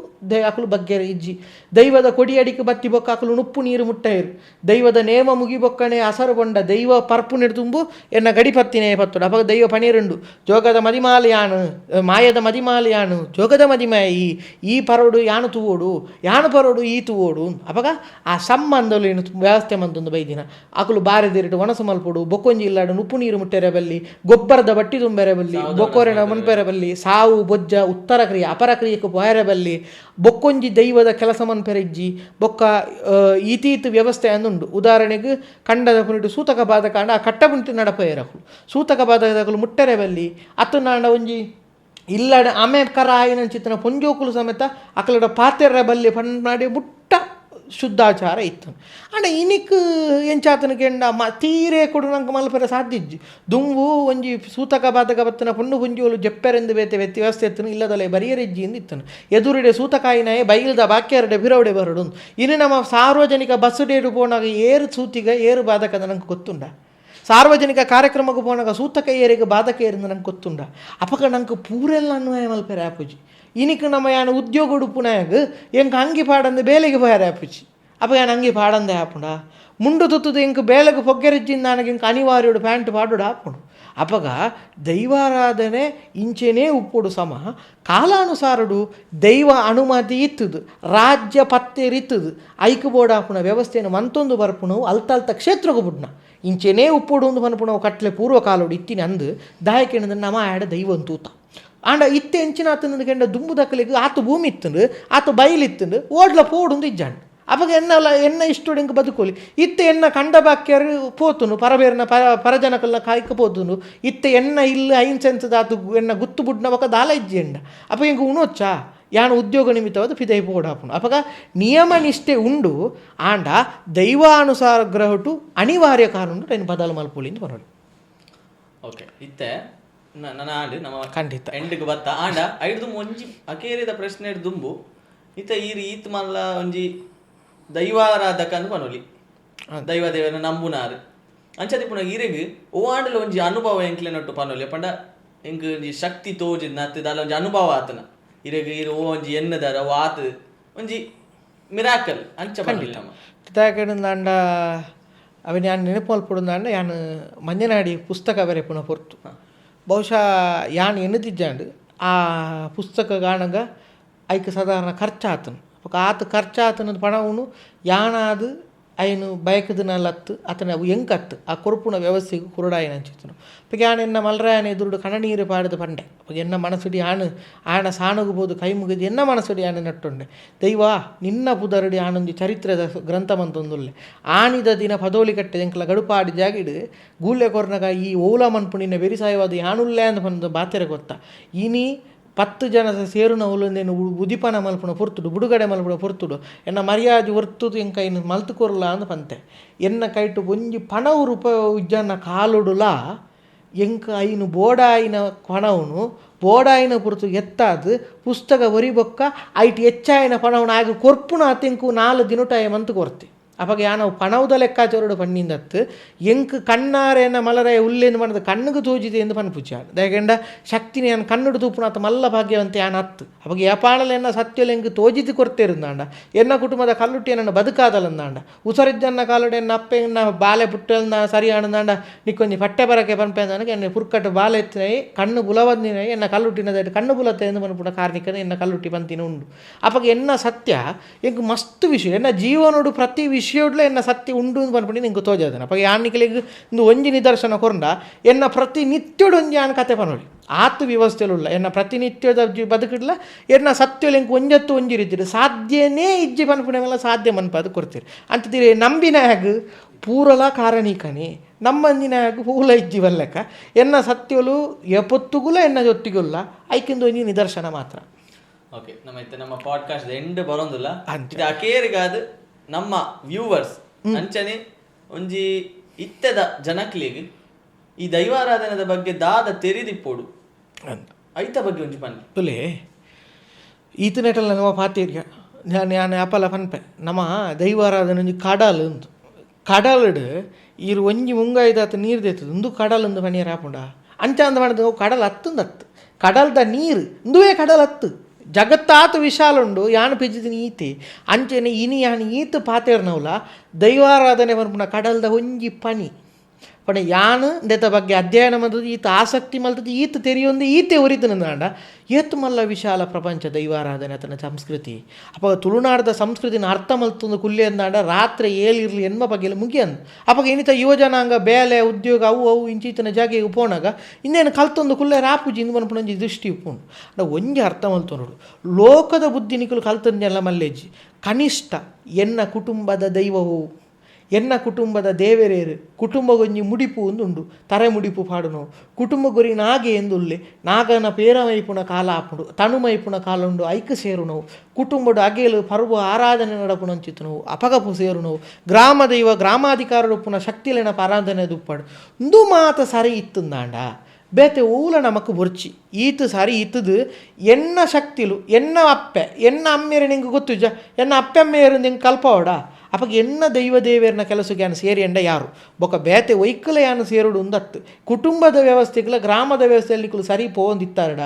ಅಕಲು ಬಗ್ಗೆ ಇಜ್ಜಿ ದೈವದ ಕೊಡಿಯಡಿಕೆ ಬತ್ತಿ ಬೊಕ್ಕ ಅಕಲು ನುಪ್ಪು ನೀರು ಮುಟ್ಟೇರು ದೈವದ ನೇಮ ಮುಗಿಬೊಕ್ಕನೆ ಅಸರು ಬಂಡ ದೈವ ಪರ್ಪು ನೆಡು ತುಂಬು ಎನ್ನ ಗಡಿಪತ್ತಿನೇ ಪತ್ತುಡು ಅಪಗ ದೈವ ಪಣಿರುಂಡು ಜೋಗದ ಮದಿಮಾಲಿಯಾನು ಮಾಯದ ಮದಿಮಾಲಿಯಾನು ಜೋಗದ ಮದಿಮಾಯಿ ಈ ಪರೋಡು ಯಾನು ತೂವೋಡು ಯಾನು ಪರೋಡು ಈ ತೂವೋಡು ಅಪಗ ಆ ಸಂಬಂಧಲು ಏನು ವ್ಯವಸ್ಥೆ ಮಂತೊಂದು ಬೈದಿನ ಅಕಲು ಬಾರೆದಿರಿಟ್ಟು ಒಣಸು ಮಲ್ಪುಡು ಬೊಕ್ಕೊಂಜಿ ಇಲ್ಲಾಡು ನುಪ್ಪು ನೀರು ಮುಟ್ಟೆರೆ ಬಲ್ಲಿ ಗೊಬ್ಬರದ ಬಟ್ಟಿ ತುಂಬೆರೆ ಬಲ್ಲಿ ಬೊಕ್ಕೋರೆನ ಮನ್ಪೆರೆ ಬಲ್ಲಿ ಸಾವು ಬೊಜ್ಜ ಉತ್ತರ ಕ್ರಿಯೆ ಅಪರ ಕ್ರಿಯೆಗೆ ಪೋಯರೆ ಬಲ್ಲಿ ಬೊಕ್ಕೊಂಜಿ ದೈವದ ಕೆಲಸ ಮನ್ಪೆರೆಜ್ಜಿ ಬೊಕ್ಕ ಈತೀತು ವ್ಯವಸ್ಥೆ ಅಂದುಂಡು ಉದಾಹರಣೆಗೆ ಕಂಡದ ಪುನಿಟ್ಟು ಸೂತಕ ಬಾಧಕ ಅಂಡ ಆ ಕಟ್ಟ ಪುನಿಟ್ಟು ನಡಪೇರಕಲು ಸೂತಕ ಬಾಧಕಲು ಮುಟ್ಟೆರೆ ಬಲ್ಲಿ ಅತ್ತು ನಾಂಡ ಒಂಜಿ ಇಲ್ಲಡ ಆಮೆ ಕರ ಆಯಿನ ಚಿತ್ತನ ಪೊಂಜೋಕುಲು ಸಮೇತ ಅಕಲಡ ಪಾತೆರ ಬಲ್ಲಿ ಪಂಡಿ ಮುಟ್ಟ ಶುದ್ಧಾಚಾರ ಇತ್ತು ಅಂಡ ಇನಿಕ್ ಎಂಚಾತನಕ್ಕೆ ಎಂಡ ತೀರೇ ಕೊಡು ನಂಗೆ ಮಲ್ಪೆರ ಸಾಧ್ಯಜ್ಜಿ ದುಂಬು ಒಂಜಿ ಸೂತಕ ಬಾಧಕ ಬತ್ತನ ಪೊಣ್ಣು ಪುಂಜೋಲು ಜೆಪ್ಪೆರೆಂದು ಬೇತೆ ವ್ಯವಸ್ಥೆ ಎತ್ತನು ಇಲ್ಲದಲ್ಲೇ ಬರಿಯರೆಜ್ಜಿಯಿಂದ ಇತ್ತನು ಎದುರುಡೆ ಸೂತಕಾಯಿನಾಯೇ ಬೈಲ್ದ ಬಾಕ್ಯರಡೆ ಬಿರವಡೆ ಬರಡು ಇನ್ನು ನಮ್ಮ ಸಾರ್ವಜನಿಕ ಬಸ್ ಡೇಡು ಪೋನಾಗ ಏರು ಸೂತಿಗ ಏರು ಬಾಧಕದ ನಂಗೆ ಗೊತ್ತುಂಡ ಸಾರ್ವಜನಿಕ ಕಾರ್ಯಕ್ರಮಕ್ಕೆ ಪೋನಾಗ ಸೂತಕ ಏರಿಗೆ ಬಾಧಕ ಏರಿಂದ ನಂಗೆ ಗೊತ್ತುಂಡ ಅಪಕ ನಂಗೆ ಪೂರೆಲ್ಲ ಅನ್ವಯ ಮಲ್ಪೆರ ಆಪುಜಿ ಇನಿಕ್ ನಮ್ಮ ಯಾನು ಉದ್ಯೋಗ ಉಡುಪುನಾಗ ಎಂಕ ಅಂಗಿ ಪಾಡಂದೆ ಬೇಲೆಗೆ ಪೋಯಾರ ಆಪುಜಿ ಅಪ್ಪ ಯಾನು ಅಂಗಿ ಪಾಡಂದೆ ಆಪುಂಡ ಮುಂಡು ತುತ್ತದು ಎಂಕ ಬೇಲೆಗೆ ಪೊಗ್ಗೆರಿಜ್ಜಿಂದ ನನಗೆ ಎಂಕ ಅನಿವಾರ್ಯಡು ಪ್ಯಾಂಟ್ ಪಾಡುಡು ಆಪುಂಡು ಅಪಗ ದೈವಾರಾಧನೆ ಇಂಚೆನೇ ಉಪ್ಪುಡು ಸಮ ಕಾಲಾನುಸಾರಡು ದೈವ ಅನುಮತಿ ಇತ್ತದು ರಾಜ್ಯ ಪತ್ತೆರಿತ್ತದು ಐಕು ಬೋಡಾಪುಣ ವ್ಯವಸ್ಥೆಯನ್ನು ಮಂತೊಂದು ಬರ್ಪುಣವು ಅಲ್ತಲ್ತ ಕ್ಷೇತ್ರಗೂ ಬುಡ್ನ ಇಂಚೆನೇ ಉಪ್ಪುಡು ಒಂದು ಪನ್ಪುಣವು ಕಟ್ಲೆ ಪೂರ್ವಕಾಲೋಡು ಇತ್ತಿನ ಅಂದು ದಾಯಕೆಂಡ ನಮ್ಮ ಆಡ ದೈವಂತೂತ ಆಂಡ ಇತ್ತೆ ಎಂಚಿನ ಆತನ ಕೆಂಡ ದುಂಬು ದಕ್ಕಲಿಗೆ ಆತು ಭೂಮಿ ಇತ್ತಂಡು ಆತು ಬಯಲಿತ್ತಂಡು ಓಡ್ಲ ಪೋಡು ಇಜ್ಜಾಂಡು ಅವಾಗ ಎನ್ನ ಇಷ್ಟು ಇಂಕ ಬದುಕೋಲಿ ಇತ್ತೆ ಎನ್ನ ಕಂಡ ಬಾಕ್ಯರು ಪೋತುನು ಪರಬೇರ್ನ ಪರಜನಕಲ್ನ ಕಾಯ್ಕ ಪೋತುನು ಇತ್ತೆ ಎನ್ನ ಇಲ್ಲ ಐನ್ ಸೆನ್ಸ್ ದಾತು ಎನ್ನ ಗುತ್ತು ಬುಡ್ನ ఒక ದಾಲ ಇಜ್ಜಿ ಎಂಡ ಅಪ್ಪ ಇಂಕ ಉಣೋಚ್ಚಾ ಯಾನು ಉದ್ಯೋಗ ನಿಮಿತ್ತವಾದ ಫಿದೈ ಪೋಡಾಪುನು ಅಪಗ ನಿಯಮ ನಿಷ್ಠೆ ಉಂಡು ಆಂಡ ದೈವಾನುಸಾರ ಗ್ರಹಟು ಅನಿವಾರ್ಯ ಕಾರಣ ಟೈನ್ ಬದಲು ಮಲ್ಪೋಲಿ ಅಂತ ಬರೋದು. ಓಕೆ ಇತ್ತೆ ನನ್ನ ಆಂಡ್ ನಮ್ಮ ಖಂಡಿತ ಎಂಡ್ಗೆ ಬತ್ತ ಆಂಡ ಐದು ಒಂಜಿ ಅಕೇರಿದ ಪ್ರಶ್ನೆ ದುಂಬು ಇತ್ತ ಈತ್ ಮಲ್ಲ ಒಂಜಿ ದೈವಾರಾಧಕ ಅಂದ್ ಪನೊಲಿ ದೈವ ದೇವನ ನಂಬುನಾರು ಅಂಚದಿ ಪುನಃ ಈರೆಗ್ ಓ ಆಂಡಲ ಒಂಜಿ ಅನುಭವ ಎಂಕ್ಲೆನೊಟ್ಟು ಪನೊಲಿ ಪಂಡ ಎಂಕ್ ಒಂಜಿ ಶಕ್ತಿ ತೋಜಿದ್ ನತ್ತಿದಾಲ ಒಂಜಿ ಅನುಭವ ಆತನ ಇರೆಗ್ ಇರು ಓ ಒಂಜಿ ಎನ್ನದಾರ ಓ ಆತ ಒಂಜಿ ಮಿರಾಕಲ್ ಅಂಚ ಪಂಡಿಲ್ಲ ದಾಂಡ ಅವನ್ ಯಾನ್ ನೆನಪು ಮಲ್ಪೊಡುಂದಾಂಡ ಯಾನ್ ಮಂಜನಾಡಿ ಪುಸ್ತಕ ಬೇರೆ ಪುನಃ ಪೊರ್ತು ಬಹುಶಃ ಯಾನ್ ಎನ್ನದಿಜ್ಜಾಂಡು ಆ ಪುಸ್ತಕ ಗಾಣಗ ಐಕ್ ಸಾಧಾರಣ ಖರ್ಚಾತನು ಆತ ಖರ್ಚಾತನದ ಪಣವನು ಯಾನಾದು ಅಯ್ಯನು ಬಯಕದನಲ್ಲತ್ತು ಆತನ ಅವು ಎಂಕತ್ತು ಆ ಕೊರುಪುಣ ವ್ಯವಸ್ಥೆಗೆ ಕುರುಡಾಯನ ಅಂಚಿತನು ಅಪ್ಪ ಯಾನ್ ಎನ್ನ ಮಲ್ರಾಯನ ಎದುರುಡು ಕಣನೀರು ಪಾಡಿದ ಪಂಡೆ ಅಪ್ಪ ಎನ್ನ ಮನಸ್ಸುಡಿ ಆಣ ಸಾಣಗಬೋದು ಕೈ ಮುಗಿದು ಎನ್ನ ಮನಸ್ಸುಡಿ ಆನೆ ನಟ್ಟುಂಡೆ ದೈವ ನಿನ್ನ ಪುದರಡಿ ಆನೊಂದು ಚರಿತ್ರದ ಗ್ರಂಥ ಮಂತೊಂದುಲ್ಲೆ ಆಣಿದ ದಿನ ಪದೋಲಿ ಕಟ್ಟೆ ಎಂಕಲ ಗಡುಪಾಡಿ ಜಾಗಿಡು ಗೂಳ್ಳೆ ಕೊರ್ನಗ ಈ ಓಲ ಮನ್ಪುಣಿನ ಬೆರಿಸಾಯವಾದ ಯಾನುಲ್ಲೆ ಅಂತ ಬಂದು ಬಾತೆರೆ ಗೊತ್ತಾ ಇನಿ 10 ಜನ ಸೇರುನ ಅವಲಂದೇನು ಉದಿಪನ ಮಲ್ಪುಣ ಪೊರ್ತುಡು ಬುಡುಗಡೆ ಮಲ್ಪುಣ ಪೊರ್ತುಡು ಎನ್ನ ಮರ್ಯಾದೆ ಹೊರ್ತುದು ಎಂಕ ಇನ್ನು ಮಲ್ತುಕೊರ್ಲ ಅಂತ ಪಂತೆ ಎನ್ನ ಕೈಟು ಒಂಜಿ ಪಣವು ರೂಪಾಯಿ ಉಜ್ಜನ ಕಾಲುಡುಲ ಎಂಕ ಐನು ಬೋಡಾಯಿನ ಪಣವನು ಬೋಡಾಯಿನ ಪುರ್ತು ಎತ್ತಾದು ಪುಸ್ತಕ ಒರಿಬೊಕ್ಕ ಐಟು ಹೆಚ್ಚಾಯಿನ ಪಣವನು ಆಗ ಕೊರ್ಪುಣ ಅತೆಂಕು 4 ದಿನಟಾಯ ಮಂತು ಕೊರ್ತೆ ಅವಾಗ ಯಾನವು ಪಣವುದ ಲೆಕ್ಕಾಚಾರಡು ಪಣ್ಣಿಂದತ್ತು ಎಂಕ್ ಕಣ್ಣಾರೇನ ಮಲರಾಯ ಉಲ್ಲೇಂದು ಮಾಡಿದ ಕಣ್ಣಿಗೆ ತೋಜಿದೆ ಎಂದು ಪನ್ಪುಚ್ಚಾಡು ದಯಗಂಡ ಶಕ್ತಿನಿ ಯಾನು ಕಣ್ಣುಡು ತೂಪುನ ಆತ ಮಲ್ಲ ಭಾಗ್ಯವಂತ ಯಾನು ಹತ್ತು ಅವಾಗ ಯಾಪಾಣಲ ಎನ್ನ ಸತ್ಯಲು ಎಂಕ್ ತೋಜಿದು ಕೊರತೆ ಇರುಂದಾಂಡ ಎನ್ನ ಕುಟುಂಬದ ಕಲ್ಲುಟ್ಟಿ ನನ್ನ ಬದುಕಾದಲ್ಲಂದಾಂಡ ಉಸರಿದ್ದನ್ನ ಕಾಲುಡೆ ಎನ್ನ ಅಪ್ಪ ಎನ್ನ ಬಾಲೆ ಪುಟ್ಟಲ್ನ ಸರಿ ಆಣಂದಾಂಡ ನಿಕ್ಕೊಂಜಿ ಪಟ್ಟೆ ಬರಕ್ಕೆ ಪನ್ಪೆ ನನಗೆ ಎನ್ನ ಪುರ್ಕಟ್ಟು ಬಾಲೆ ಎತ್ತಿನಾಯಿ ಕಣ್ಣು ಬುಲವದ್ದಿನಾಯಿ ಎನ್ನ ಕಲ್ಲುಟ್ಟಿನದಾಯ್ತು ಕಣ್ಣು ಬುಲತ್ತೆ ಎಂದು ಪನ್ಪುಣ ಕಾರ್ಣಿಕನ ಎನ್ನ ಕಲ್ಲುಟ್ಟಿ ಪಂತಿನ ಉಂಡು ಅವಾಗ ಎನ್ನ ಸತ್ಯ ಎಂಕ್ ಮಸ್ತ್ ವಿಷಯ ಎನ್ನ ಜೀವನೋಡು ಪ್ರತಿ ವಿಷಯಡ್ಲೆ ಎನ್ನ ಸತ್ಯ ಉಂಡು ಅಂತ ಪನ್ಪುಣಿ ನಿಂಗೆ ತೋಜದನ ಅಪ್ಪ ಯಾನಿಕಲಿಗೆ ಒಂದು ಒಂಜಿ ನಿದರ್ಶನ ಕೊಂಡ ಎನ್ನ ಪ್ರತಿನಿತ್ಯಡು ಒಂಜಿ ಯಾನ್ ಕತೆ ಪನೋಳಿ ಆತು ವ್ಯವಸ್ಥೆಲುಲ್ಲ ಎನ್ನ ಪ್ರತಿನಿತ್ಯದ ಬದುಕಿಡ್ಲ ಎನ್ನ ಸತ್ಯಲು ಎಂಕ್ ಒಂಜತ್ತು ಒಂಜಿರಿದ್ದಿರು ಸಾಧ್ಯನೇ ಇಜ್ಜಿ ಪನ್ಪುಣೆಲ್ಲ ಸಾಧ್ಯ ಮನ್ಪದು ಕೊಡ್ತೀರಿ ಅಂತಿದ್ದೀರಿ ನಂಬಿನ ಹ್ಯಾಗ್ ಪೂರಲ ಕಾರಣೀಕನೇ ನಮ್ಮಂದಿನ ಹ್ಯಾಗ್ ಪೂಲ ಇಜ್ಜಿ ಬಲ್ಲೆಕ್ಕ ಎನ್ನ ಸತ್ಯಲು ಎಪೊತ್ತುಗುಲ ಎನ್ನ ಜೊತ್ತಿಗುಲ್ಲ ಐಕಿಂದು ಒಂಜಿ ನಿದರ್ಶನ ಮಾತ್ರ. ಓಕೆ ನಮ್ಮ ಪಾಡ್ಕಾಸ್ಟ್ ಎಂಡ್ ಬರೋದಿಲ್ಲ ಇದು ಅಕೇರಿಗಾದ ನಮ್ಮ ವ್ಯೂವರ್ಸ್ ಅಂಚನೆ ಒಂಜಿ ಇತ್ತದ ಜನಕ್ಲಿಗೆ ಈ ದೈವಾರಾಧನದ ಬಗ್ಗೆ ದಾದ ತೆರಿದಿಪ್ಪೋಡು ಐತ ಬಗ್ಗೆ ಒಂಜಿ ಪನ್ನಿ ತುಲೆ ಈತ ನೆಟಲ್ಲ ನಮ್ಮ ಪಾತಿರ್ಗ ನಾನು ಆಪಲ ಪನ್ಪೆ ನಮ್ಮ ದೈವಾರಾಧನೆ ಒಂಜಿ ಕಡಲ್ ಉಂಟು ಕಡಲ್ಡ್ ಇರು ಒಂಜಿ ಮುಂಗಾಯ್ದಾತ ನೀರು ದೇತದ ಒಂದು ಕಡಲ್ ಒಂದು ಪನಿಯರ್ ಆಪುಂಡ ಅಂಚ ಅಂದ ಮಾಡಿದ ಕಡಲ್ ಹತ್ತುಂದತ್ತು ಕಡಲ್ದ ನೀರು ಇಂದುವೇ ಕಡಲ್ ಹತ್ತು ಜಗತ್ತಾತ ವಿಶಾಲ ಉಂಡು ಯಾನು ಪಿಜ್ಜಿದಿನ ಈತೆ ಅಂಚನೆ ಇನಿ ಯಾನು ಈತ ಪಾತೇರ್ನವಲ್ಲ ದೈವಾರಾಧನೆ ಬರ್ಪುಣ ಕಡಲ್ದ ಒಂಜಿ ಪನಿ ಪಣ ಯಾನು ಇಂದೆತ ಬಗ್ಗೆ ಅಧ್ಯಯನ ಮಲ್ತದ್ದು ಈತ ಆಸಕ್ತಿ ಮಲ್ತದ್ದು ಈತ ತೆರಿಯೊಂದು ಈತೆ ಒರಿತನಂದಾಂಡ ಏತ್ ಮಲ್ಲ ವಿಶಾಲ ಪ್ರಪಂಚ ದೈವಾರಾಧನೆ ಆತನ ಸಂಸ್ಕೃತಿ ಅಪ್ಪ ತುಳುನಾಡದ ಸಂಸ್ಕೃತಿನ ಅರ್ಥ ಮಲ್ತೊಂದು ಕುಲ್ಲೆ ಅಂದಾಂಡ ರಾತ್ರಿ ಏಳಿರ್ಲಿ ಎನ್ಮ ಬಗ್ಗೆ ಮುಗಿಯಂದು ಅಪ್ಪ ಏನಿತ ಯುವಜನಾಂಗ ಬೇಲೆ ಉದ್ಯೋಗ ಅವು ಇಂಚೀತನ ಜಾಗೆಗೆ ಪೋನಾಗ ಇನ್ನೇನು ಕಲ್ತೊಂದು ಕುಲ್ಲೆ ರಾಪುಜಿ ಇಂದು ಮನ್ಪುಣಂಜಿ ದೃಷ್ಟಿ ಉಪ್ಪುಂಡು ಅಡ ಒಂಜಿ ಅರ್ಥ ಮಲ್ತೊಂಡು ಲೋಕದ ಬುದ್ಧಿ ನಿಕಲು ಕಲ್ತಂಜೆಲ್ಲ ಮಲ್ಲೆಜ್ಜಿ ಕನಿಷ್ಠ ಎನ್ನ ಕುಟುಂಬದ ದೈವವು ಎನ್ನ ಕುಟುಂಬದ ದೇವರೇರು ಕುಟುಂಬ ಗೊಂಜಿ ಮುಡಿಪು ಒಂದುಂಡು ತರೆ ಮುಡಿಪು ಪಾಡುನು ಕುಟುಂಬ ಗೊರಿ ನಾಗೆ ಎಂದುಲ್ಲೆ ನಾಗನ ಪೇರಮೈಪುಣ ಕಾಲ ಆಪುಂಡು ತನುಮೈಪುಣ ಕಾಲ ಉಂಡು ಐಕ ಸೇರು ನಾವು ಕುಟುಂಬಡು ಅಗೇಲು ಪರ್ವ ಆರಾಧನೆ ನಡಪುಣ ಅಂಚಿತ್ತು ನಾವು ಅಪಗಪು ಸೇರು ನಾವು ಗ್ರಾಮ ದೈವ ಗ್ರಾಮಾಧಿಕಾರಡು ಪುನಃ ಶಕ್ತಿಲೆನಪ ಆರಾಧನೆ ದುಪ್ಪಾಡು ಇಂದು ಮಾತ ಸರಿ ಇತ್ತುಂದಾಂಡ ಬೇತೆ ಊಲ ನಮಕ್ ಬೊರ್ಚಿ ಈತು ಸಾರಿ ಈತದು ಎನ್ನ ಶಕ್ತಿಲು ಎನ್ನ ಅಪ್ಪೆ ಎನ್ನ ಅಮ್ಮೇರು ನಿಂಗೆ ಗೊತ್ತುಜ ಎನ್ನ ಅಪ್ಪೆ ಅಮ್ಮೆಯರು ನಿಂಗೆ ಕಲ್ಪವಡ ಅಪ್ಪಗೆ ಎನ್ನ ದೈವ ದೇವೇರನ ಕೆಲಸಕ್ಕೆ ಯಾನು ಸೇರಿ ಎಂಡ ಯಾರು ಬೊಕ್ಕ ಬೇತೆ ಒಯ್ಕಲ ಯಾನು ಸೇರುಡು ಉಂದತ್ತು ಕುಟುಂಬದ ವ್ಯವಸ್ಥೆಗಳ ಗ್ರಾಮದ ವ್ಯವಸ್ಥೆಯಲ್ಲಿ ಸರಿ ಪೋಂದಿತ್ತಾರಡ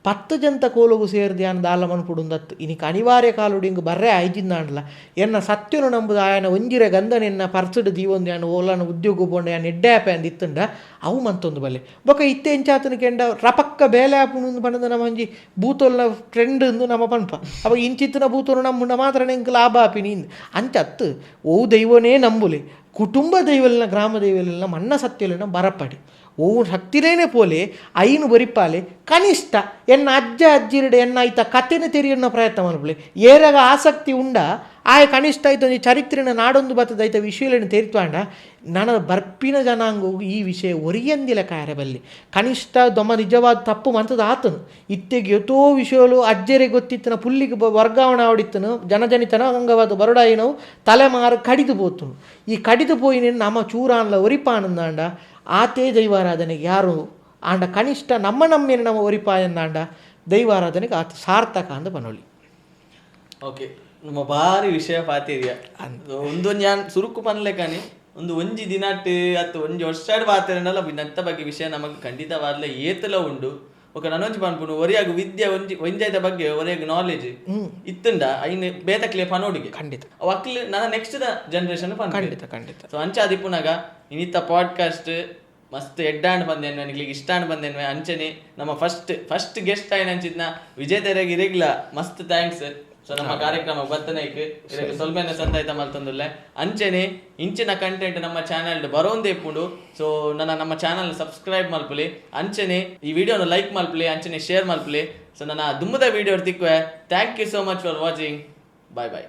10 ಜಂತ ಕೋಲುಗು ಸೇರಿದ ಯಾನು ದಾಲ ಮನ್ಪುಡುಂದತ್ತು ಇನಿಕ್ ಅನಿವಾರ್ಯ ಕಾಲುಡು ಹಿಂಗೆ ಬರ್ರೆ ಆಯ್ಜಿಂದಾಂಡ್ಲ ಎನ್ನ ಸತ್ಯನು ನಂಬುದು ಆಯನ ಒಂಜಿರೆ ಗಂಧನ ಎನ್ನ ಪರ್ಸಡು ದೀವೊಂದು ಯಾನು ಓಲನ ಉದ್ಯೋಗ ಬೋಂಡ ಯಾನು ಎಡ್ಡೆ ಅಂದು ಇತ್ತಂಡ ಅವು ಮಂತೊಂದು ಬಲ್ಲೆ ಬೊಕ್ಕ ಇತ್ತೆ ಎಂಚಾತನ ಕೆಂಡ ರಪಕ್ಕ ಬೇಲೆ ಆಪುಂಡು ಪಂಡದ ನಮ್ಮ ಒಂಜಿ ಬೂತೊಲ್ನ ಟ್ರೆಂಡ್ ಎಂದು ನಮ್ಮ ಪನ್ಪ ಅವಾಗ ಇಂಚಿತ್ತಿನ ಬೂತೊಲು ನಮ್ಮುಂಡ ಮಾತ್ರ ನಿಂಗೆ ಲಾಭ ಆಪಿನಿ ಅಂಚತ್ತು ಓ ದೈವನೇ ನಂಬುಲೆ ಕುಟುಂಬ ದೈವಲಿನ ಗ್ರಾಮ ದೈವಲಿನ ಮನ್ನ ಸತ್ಯಲಿನ ಬರಪಡಿ ಓ ಶಕ್ತಿರೇನೆ ಪೋಲೆ ಐನು ಬರಿಪಾಲೆ ಕನಿಷ್ಠ ಎನ್ನ ಅಜ್ಜ ಅಜ್ಜಿರಡೆ ಎನ್ನ ಐತ ಕತೆನ ತೆರಿಯನ್ನ ಪ್ರಯತ್ನ ಮಾಡ್ಬಲೆ ಏರಾಗ ಆಸಕ್ತಿ ಉಂಡ ಆಯ ಕನಿಷ್ಠ ಆಯ್ತು ಈ ಚರಿತ್ರೆನ ನಾಡೊಂದು ಬತ್ತದಾಯ್ತ ವಿಷಯಗಳನ್ನು ತೆರಿತ್ವಾಂಡ ನನ್ನ ಬರ್ಪಿನ ಜನಾಂಗವು ಈ ವಿಷಯ ಒರಿಯಂದಿಲ್ಲ ಕಾರ್ಯಬಲ್ಲಿ ಕನಿಷ್ಠ ದೊಮ್ಮ ನಿಜವಾದ ತಪ್ಪು ಮಂತದ ಆತನು ಇತ್ತೆಗೆ ಎಷ್ಟೋ ವಿಷಯಗಳು ಅಜ್ಜರೆ ಗೊತ್ತಿತ್ತನ ಪುಲ್ಲಿಗೆ ವರ್ಗಾವಣೆ ಆಡಿತ್ತನು ಜನಜನಿತನ ಅಂಗವಾದ ಬರಡಾಯಿನವು ತಲೆಮಾರು ಕಡಿದು పోతును ಈ ಕಡಿದು పోయిನ ನಮ್ಮ ಚೂರಾನ್ಲ ಒರಿಪಾನಂದಾಂಡ ಆತೇ ದೈವಾರಾಧನೆಗೆ ಯಾರು ಆಂಡ ಕನಿಷ್ಠ ನಮ್ಮೇಲೆ ನಮ್ಮ ಒರಿಪಾಯಂದಾಂಡ ದೈವಾರಾಧನೆಗೆ ಆತ ಸಾರ್ಥಕ ಅಂದ ಪನೊಳಿ. ಓಕೆ ನಮ್ಮ ಭಾರಿ ವಿಷಯ ಪಾತಿರಿಯ ಒಂದು ഞാൻ ಸುರುಕು ಪನ್ಲೆ ಕಾನಿ ಒಂದು ಒಂಜಿ ದಿನಾಟ್ ಅತ್ತು ಒಂಜಿ ವರ್ಷಾಡ್ ಪಾತಿರನಲ್ಲ ನತ್ತ ಬಗ್ಗೆ ವಿಷಯ ನಮಗೆ ಖಂಡಿತವಾದ್ಲೆ ಏತಲ ಉಂಡು ఒక ನನೊಂಜಿ ಪನ್ಪುನು ಒರಿಯಾಗ ವಿದ್ಯೆ ಒಂಜಾಯ್ದ ಬಗ್ಗೆ ಒರಿಯಾಗ ನಾಲೆಜ್ ಇತ್ತಂಡ ಐನ್ ಬೇತಕ್ಲೆ ಪನೋಡಿಗೆ ಖಂಡಿತ ಅಕ್ಲೆ ನನ್ನ ನೆಕ್ಸ್ಟ್ ಜನರೇಷನ್ ಖಂಡಿತ ಖಂಡಿತ ಸೊ ಅಂಚಾದಿಪ್ಪುನಾಗ ಇನ್ನಿತ್ತ ಪಾಡ್ಕಾಸ್ಟ್ ಮಸ್ತ್ ಎಡ್ಡಾಂಡ್ ಬಂದೇನು ನನಗೆ ಇಷ್ಟಾಂಡ್ ಬಂದೇನು ಅಂಚನೆ ನಮ್ಮ ಫಸ್ಟ್ ಗೆಸ್ಟ್ ಆಯ್ನ ಅಂಚಿದ್ನ ವಿಜಯ್ ತೆರೆಗೆ ಇರಗಿಲ್ಲ ಮಸ್ತ್ ಥ್ಯಾಂಕ್ಸ್. ಸೊ ನಮ್ಮ ಕಾರ್ಯಕ್ರಮ ಬರ್ತನೈಕ್ ಸ್ವಲ್ಪ ಸಂದಾಯ್ತ ಮಲ್ತಂದುಲ್ಲೆ ಅಂಚನೆ ಇಂಚಿನ ಕಂಟೆಂಟ್ ನಮ್ಮ ಚಾನಲ್ ಬರೋಂದೇ ಇಪ್ಪುಂಡು. ಸೊ ನಮ್ಮ ಚಾನಲ್ ಸಬ್ಸ್ಕ್ರೈಬ್ ಮಲ್ಪಲಿ ಅಂಚನೆ ಈ ವಿಡಿಯೋನ ಲೈಕ್ ಮಲ್ಪಲಿ ಅಂಚನೆ ಶೇರ್ ಮಲ್ಪಲಿ. ಸೊ ನನ್ನ ದುಮ್ಮದ ವಿಡಿಯೋ ತಿಕ್ಕುವೆ. Thank you so much for watching. Bye bye.